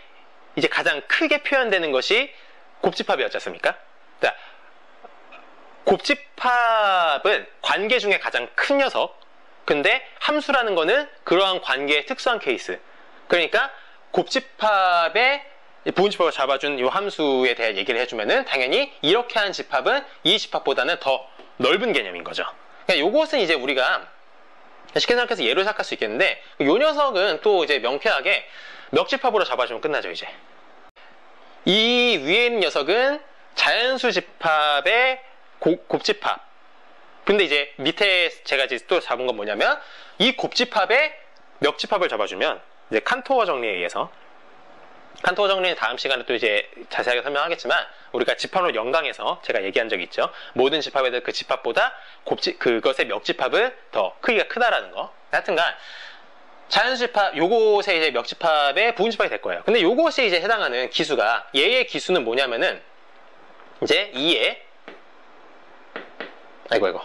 S1: 이제 가장 크게 표현되는 것이 곱집합이었지 않습니까? 그러니까 곱집합은 관계 중에 가장 큰 녀석. 근데 함수라는 거는 그러한 관계의 특수한 케이스. 그러니까 곱집합의 부분집합을 잡아준 이 함수에 대해 얘기를 해주면은 당연히 이렇게 한 집합은 이 집합보다는 더 넓은 개념인 거죠. 그러니까 요것은 이제 우리가 쉽게 생각해서 예로 생각할 수 있겠는데 요 녀석은 또 이제 명쾌하게 멱집합으로 잡아주면 끝나죠. 이제 이 위에 있는 녀석은 자연수 집합의 곱집합. 근데 이제 밑에 제가 이제 또 잡은 건 뭐냐면 이 곱집합의 멱집합을 잡아주면 이제 칸토어 정리에 의해서 칸토어 정리는 다음 시간에 또 이제 자세하게 설명하겠지만 우리가 집합론 영강에서 제가 얘기한 적이 있죠. 모든 집합에 대해 그 집합보다 그것의 멱집합은 더 크기가 크다라는 거. 하여튼간 자연수 집합 요것의 이제 멱집합의 부분집합이 될 거예요. 근데 요것에 이제 해당하는 기수가 얘의 기수는 뭐냐면은 이제 2의 아이고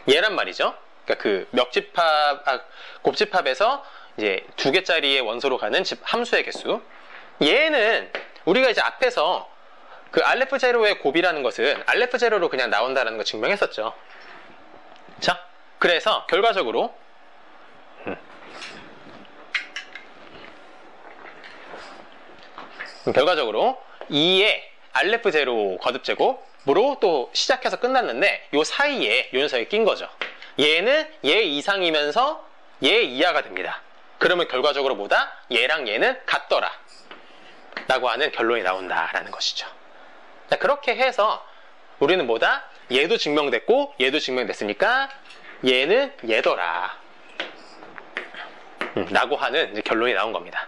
S1: 얘란 말이죠. 그러니까 그 곱집합에서 이제 2개짜리의 원소로 가는 함수의 개수. 얘는 우리가 이제 앞에서 그 알레프 제로의 곱이라는 것은 알레프 제로로 그냥 나온다는 거 증명했었죠. 자, 그래서 결과적으로 결과적으로 2의 알레프 제로 거듭 제곱으로 또 시작해서 끝났는데 요 사이에 요 녀석이 낀 거죠. 얘는 얘 이상이면서 얘 이하가 됩니다. 그러면 결과적으로 뭐다? 얘랑 얘는 같더라 라고 하는 결론이 나온다라는 것이죠. 자, 그렇게 해서 우리는 뭐다? 얘도 증명됐고 얘도 증명됐으니까 얘는 얘더라 라고 하는 이제 결론이 나온 겁니다.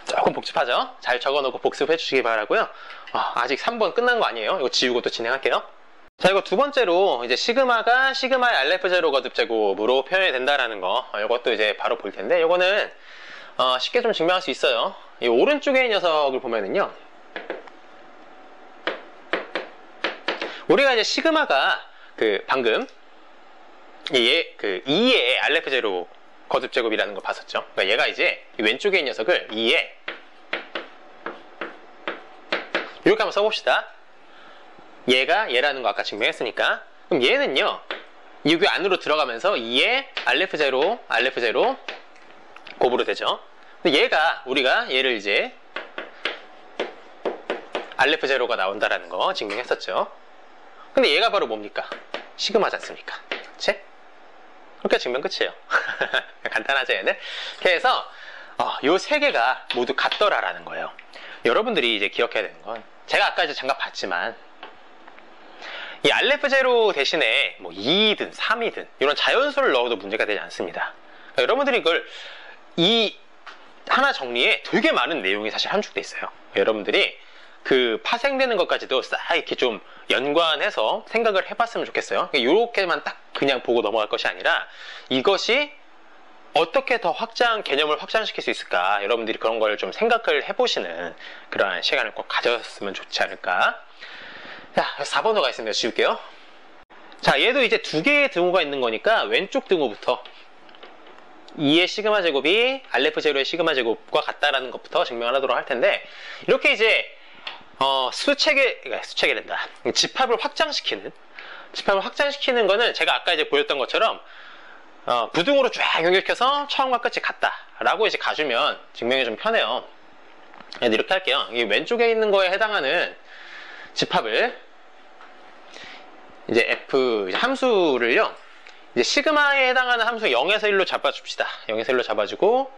S1: 조금 복잡하죠? 잘 적어놓고 복습해 주시기 바라고요. 아직 3번 끝난 거 아니에요. 이거 지우고 또 진행할게요. 자, 이거 두 번째로 이제 시그마가 시그마의 알레프 제로 거듭 제곱으로 표현이 된다라는 거. 이것도 이제 바로 볼 텐데, 이거는 쉽게 좀 증명할 수 있어요. 이 오른쪽에 이 녀석을 보면은요, 우리가 이제 시그마가 그 방금 그 2의 알레프 제로 거듭 제곱이라는 걸 봤었죠. 그러니까 얘가 이제 왼쪽에 있는 녀석을 2에 이렇게 한번 써봅시다. 얘가 얘라는 거 아까 증명했으니까. 그럼 얘는요, 여기 안으로 들어가면서 2의 알레프 제로 곱으로 되죠. 근데 얘가, 우리가 얘를 이제 알레프 제로가 나온다라는 거 증명했었죠. 근데 얘가 바로 뭡니까? 시그마지 않습니까? 그치? 그렇게 증명 끝이에요. 간단하죠, 얘는? 그래서 요 세 개가 모두 같더라라는 거예요. 여러분들이 이제 기억해야 되는 건, 제가 아까 이제 잠깐 봤지만, 이 알레프 제로 대신에 뭐 2이든 3이든 이런 자연수를 넣어도 문제가 되지 않습니다. 그러니까 여러분들이 이걸 이 하나 정리에 되게 많은 내용이 사실 함축돼 있어요. 여러분들이 그 파생되는 것까지도 싹 이렇게 좀 연관해서 생각을 해봤으면 좋겠어요. 이렇게만 딱 그냥 보고 넘어갈 것이 아니라, 이것이 어떻게 더 개념을 확장시킬 수 있을까, 여러분들이 그런 걸 좀 생각을 해보시는 그러한 시간을 꼭 가졌으면 좋지 않을까. 자, 4번호가 있습니다. 지울게요. 자, 얘도 이제 두 개의 등호가 있는 거니까 왼쪽 등호부터 2의 시그마 제곱이 알레프 제로의 시그마 제곱과 같다라는 것부터 증명을 하도록 할 텐데, 이렇게 이제 수체계된다. 집합을 확장시키는 거는 제가 아까 이제 보였던 것처럼 부등호로 쫙 연결시켜서 처음과 끝이 같다라고 이제 가주면 증명이 좀 편해요. 이렇게 할게요. 이 왼쪽에 있는 거에 해당하는 집합을 이제 F 함수를요, 이제 시그마에 해당하는 함수 0에서 1로 잡아줍시다. 0에서 1로 잡아주고,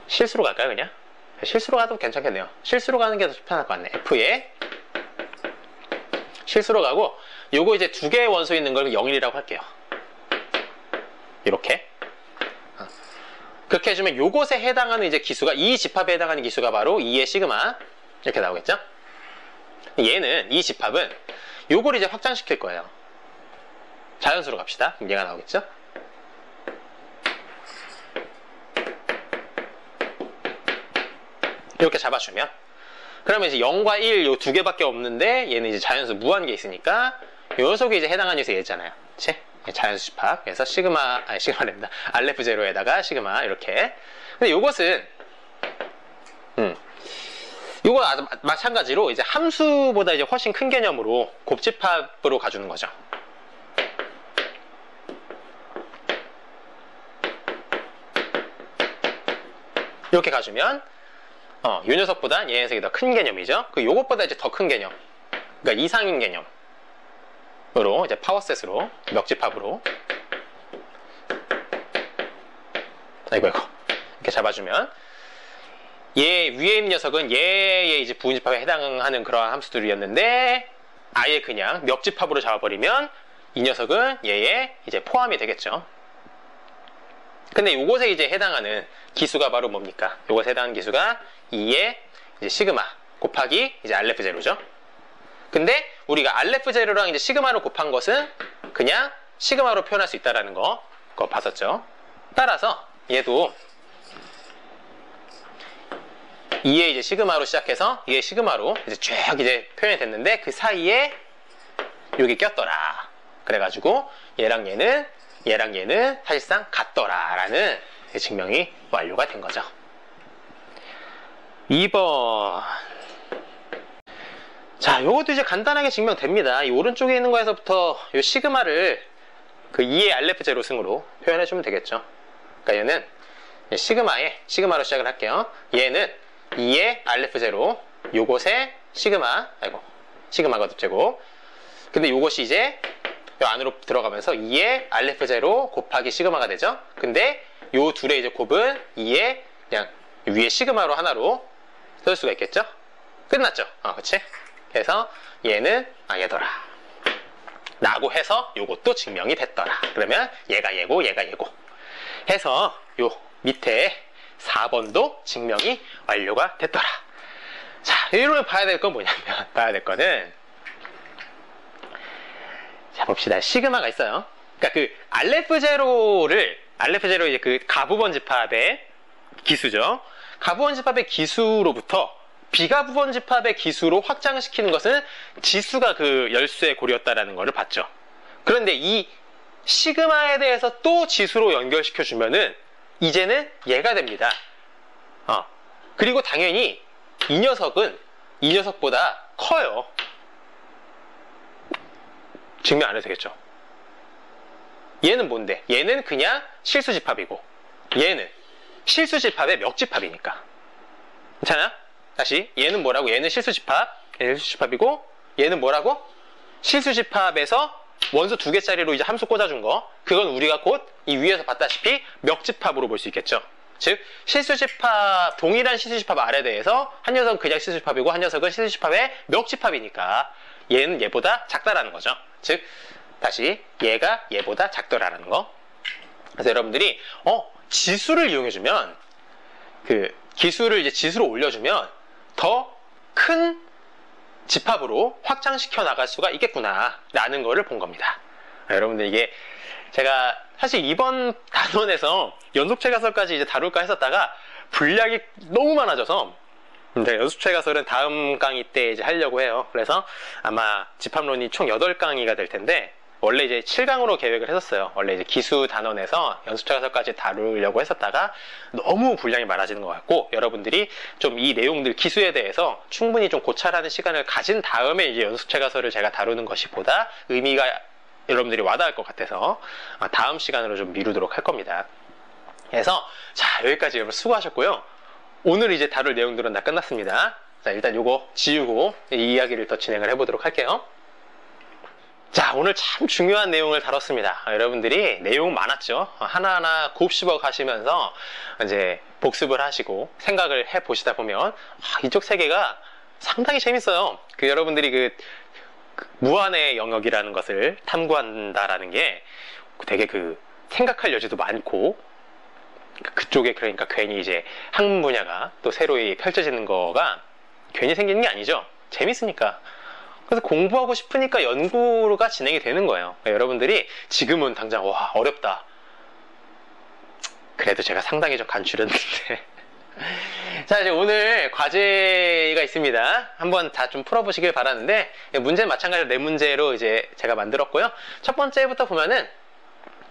S1: 실수로 갈까요, 그냥? 실수로 가도 괜찮겠네요. 실수로 가는 게 더 편할 것 같네. F에 실수로 가고, 요거 이제 두 개의 원소 있는 걸 0일이라고 할게요. 이렇게. 그렇게 해주면 요것에 해당하는 이제 기수가, 이 집합에 해당하는 기수가 바로 2의 시그마. 이렇게 나오겠죠? 얘는, 이 집합은 요걸 이제 확장시킬 거예요. 자연수로 갑시다. 그럼 얘가 나오겠죠? 이렇게 잡아주면, 그러면 이제 0과 1 요 두 개밖에 없는데, 얘는 이제 자연수 무한계 있으니까 요 녀석이 이제 해당하는 녀석이 얘잖아요. 그치? 자연수 집합. 그래서 시그마랜다. 알레프 제로에다가 시그마, 이렇게. 근데 요것은 요거 마찬가지로 이제 함수보다 이제 훨씬 큰 개념으로 곱집합으로 가주는 거죠. 이렇게 가주면 요 녀석보다 얘 녀석이 더 큰 개념이죠. 요것보다 이제 더 큰 개념, 그러니까 이상인 개념으로 이제 파워셋으로 멱집합으로 이거 이렇게 잡아주면, 얘 위에 있는 녀석은 얘의 이제 부분집합에 해당하는 그러한 함수들이었는데, 아예 그냥 멱집합으로 잡아버리면 이 녀석은 얘에 이제 포함이 되겠죠. 근데 요것에 이제 해당하는 기수가 바로 뭡니까? 요것에 해당하는 기수가 2의 이제 시그마 곱하기 이제 알레프 제로죠. 근데 우리가 알레프 제로랑 이제 시그마로 곱한 것은 그냥 시그마로 표현할 수 있다라는 그거 봤었죠. 따라서 얘도 2의 이제 시그마로 시작해서 2의 시그마로 이제 쭉 이제 표현이 됐는데, 그 사이에 여기 꼈더라. 그래가지고 얘랑 얘는 사실상 같더라라는 증명이 완료가 된 거죠. 2번. 자, 요것도 이제 간단하게 증명됩니다. 이 오른쪽에 있는 거에서부터 요 시그마를 그 2의 알레프 제로 승으로 표현해주면 되겠죠. 그러니까 얘는 시그마로 시작을 할게요. 얘는 2의 알레프 제로, 요것에 시그마 거듭 제곱. 근데 요것이 이제 요 안으로 들어가면서 2의 알레프 제로 곱하기 시그마가 되죠. 근데 요 둘의 이제 곱은 2의 그냥 위에 시그마로 하나로 쓸 수가 있겠죠. 끝났죠. 그치? 그래서 얘는 얘더라 라고 해서 요것도 증명이 됐더라. 그러면 얘가 얘고 해서 요 밑에 4번도 증명이 완료가 됐더라. 자, 이러면 봐야 될 건 뭐냐면, 봐야 될 거는, 자, 봅시다. 시그마가 있어요. 그러니까 그 알레프 제로 이제 그 가부번 집합의 기수죠. 가부번 집합의 기수로부터 비가부번 집합의 기수로 확장시키는 것은 지수가 그 열쇠의 고리였다라는 것을 봤죠. 그런데 이 시그마에 대해서 또 지수로 연결시켜 주면은 이제는 얘가 됩니다. 그리고 당연히 이 녀석은 이 녀석보다 커요. 증명 안 해도 되겠죠. 얘는 뭔데? 얘는 그냥 실수집합이고 얘는 실수집합의 멱집합이니까. 괜찮아? 다시 얘는 뭐라고? 얘는 실수집합, 얘는 실수집합이고 얘는 뭐라고? 실수집합에서 원소 2개짜리로 이제 함수 꽂아준 거, 그건 우리가 곧 이 위에서 봤다시피 멱집합으로 볼 수 있겠죠. 즉 실수집합, 동일한 실수집합 R에 대해서 한 녀석은 그냥 실수집합이고 한 녀석은 실수집합의 멱집합이니까 얘는 얘보다 작다라는 거죠. 즉 다시 얘가 얘보다 작더라라는 거. 그래서 여러분들이 지수를 이용해주면, 그 기수를 이제 지수로 올려주면 더 큰 집합으로 확장시켜 나갈 수가 있겠구나 라는 거를 본 겁니다. 여러분들 이게 제가 사실 이번 단원에서 연속체가설까지 이제 다룰까 했었다가 분량이 너무 많아져서 연속체가설은 다음 강의 때 이제 하려고 해요. 그래서 아마 집합론이 총 8강의가 될 텐데 원래 이제 7강으로 계획을 했었어요. 원래 이제 기수 단원에서 연속체가설까지 다루려고 했었다가 너무 분량이 많아지는 것 같고, 여러분들이 좀 이 내용들 기수에 대해서 충분히 좀 고찰하는 시간을 가진 다음에 이제 연속체가설을 제가 다루는 것이 보다 의미가 여러분들이 와닿을 것 같아서 다음 시간으로 좀 미루도록 할 겁니다. 그래서 자, 여기까지 여러분 수고하셨고요. 오늘 이제 다룰 내용들은 다 끝났습니다. 자, 일단 요거 지우고 이 이야기를 더 진행을 해보도록 할게요. 자, 오늘 참 중요한 내용을 다뤘습니다. 여러분들이 내용 많았죠? 하나하나 곱씹어 가시면서 이제 복습을 하시고 생각을 해 보시다 보면 이쪽 세계가 상당히 재밌어요. 여러분들이 그 무한의 영역이라는 것을 탐구한다라는 게 되게 생각할 여지도 많고, 그쪽에 그러니까 괜히 이제 학문 분야가 또 새로이 펼쳐지는 거가 괜히 생기는 게 아니죠. 재밌으니까. 그래서 공부하고 싶으니까 연구가 진행이 되는 거예요. 여러분들이 지금은 당장 와 어렵다. 그래도 제가 상당히 좀 간추렸는데 자, 이제 오늘 과제가 있습니다. 한번 다 좀 풀어보시길 바라는데, 문제는 마찬가지로 4문제로 이제 제가 만들었고요. 첫 번째부터 보면은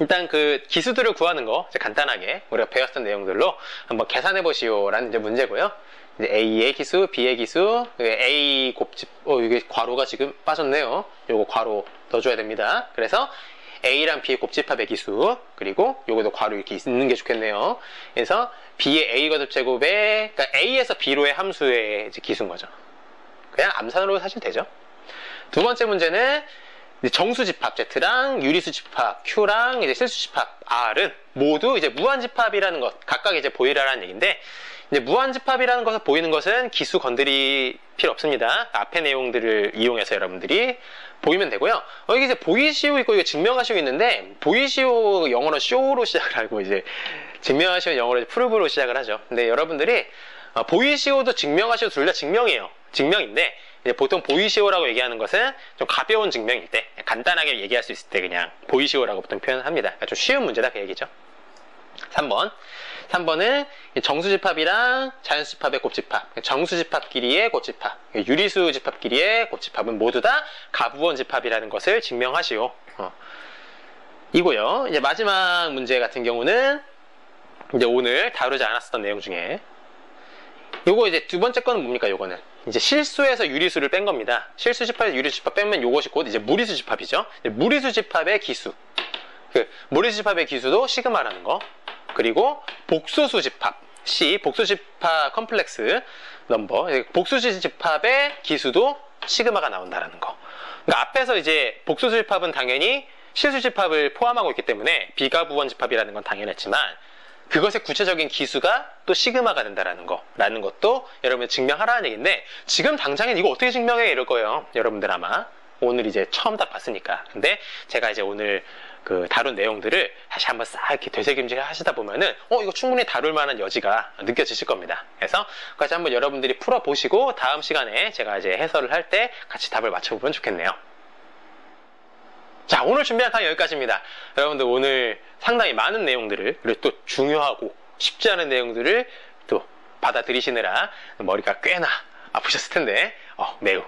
S1: 일단 그 기수들을 구하는 거 이제 간단하게 우리가 배웠던 내용들로 한번 계산해 보시오라는 이제 문제고요. 이제 A의 기수, B의 기수, A 곱집, 이게 괄호가 지금 빠졌네요. 요거 괄호 넣어줘야 됩니다. 그래서 A랑 B의 곱집합의 기수, 그리고 요것도 괄호 이렇게 있는 게 좋겠네요. 그래서 B의 A 거듭 제곱의, 그러니까 A에서 B로의 함수의 이제 기수인 거죠. 그냥 암산으로 사실 되죠. 두 번째 문제는 정수집합 Z랑 유리수집합 Q랑 이제 실수집합 R은 모두 이제 무한집합이라는 것, 각각 이제 보이라는 얘기인데, 이제 무한집합이라는 것을 보이는 것은 기수 건드릴 필요 없습니다. 앞의 내용들을 이용해서 여러분들이 보이면 되고요. 여기 이제 보이시오 있고 이거 증명하시오 있는데, 보이시오 영어로 show로 시작을 하고 이제 증명하시오 영어로 prove로 시작을 하죠. 근데 여러분들이 보이시오도 증명하시오 둘 다 증명이에요. 증명인데 이제 보통 보이시오라고 얘기하는 것은 좀 가벼운 증명일 때, 간단하게 얘기할 수 있을 때 그냥 보이시오라고 보통 표현합니다. 그러니까 좀 쉬운 문제다 그 얘기죠. 3번은 정수집합이랑 자연수집합의 곱집합, 정수집합끼리의 곱집합, 유리수집합끼리의 곱집합은 모두 다 가부원집합이라는 것을 증명하시오. 이고요. 이제 마지막 문제 같은 경우는 이제 오늘 다루지 않았었던 내용 중에 요거 이제 두 번째 거는 뭡니까? 요거는 이제 실수에서 유리수를 뺀 겁니다. 실수집합에서 유리수집합 빼면 요것이 곧 이제 무리수집합이죠. 무리수집합의 기수, 무리수집합의 기수도 시그마라는 거, 그리고 복소수집합 C, 복소집합 컴플렉스 넘버, 복소수집합의 기수도 시그마가 나온다라는 거. 그러니까 앞에서 이제 복소수집합은 당연히 실수집합을 포함하고 있기 때문에 비가부원집합이라는 건 당연했지만, 그것의 구체적인 기수가 또 시그마가 된다라는 거, 라는 것도 여러분 증명하라는 얘기인데, 지금 당장엔 이거 어떻게 증명해? 이럴 거예요. 여러분들 아마 오늘 이제 처음 다 봤으니까. 근데 제가 이제 오늘 다룬 내용들을 다시 한번 싹 이렇게 되새김질 하시다 보면은 이거 충분히 다룰 만한 여지가 느껴지실 겁니다. 그래서 그까지 한번 여러분들이 풀어보시고 다음 시간에 제가 이제 해설을 할 때 같이 답을 맞춰보면 좋겠네요. 자, 오늘 준비한 강의 여기까지입니다. 여러분들 오늘 상당히 많은 내용들을, 그리고 또 중요하고 쉽지 않은 내용들을 또 받아들이시느라 머리가 꽤나 아프셨을 텐데 매우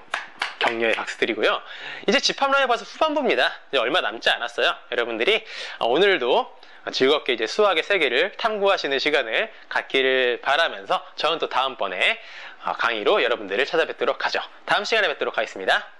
S1: 격려 격려의 박수드리고요. 이제 집합론에 벌써 후반부입니다. 이제 얼마 남지 않았어요. 여러분들이 오늘도 즐겁게 이제 수학의 세계를 탐구하시는 시간을 갖기를 바라면서 저는 또 다음번에 강의로 여러분들을 찾아뵙도록 하죠. 다음 시간에 뵙도록 하겠습니다.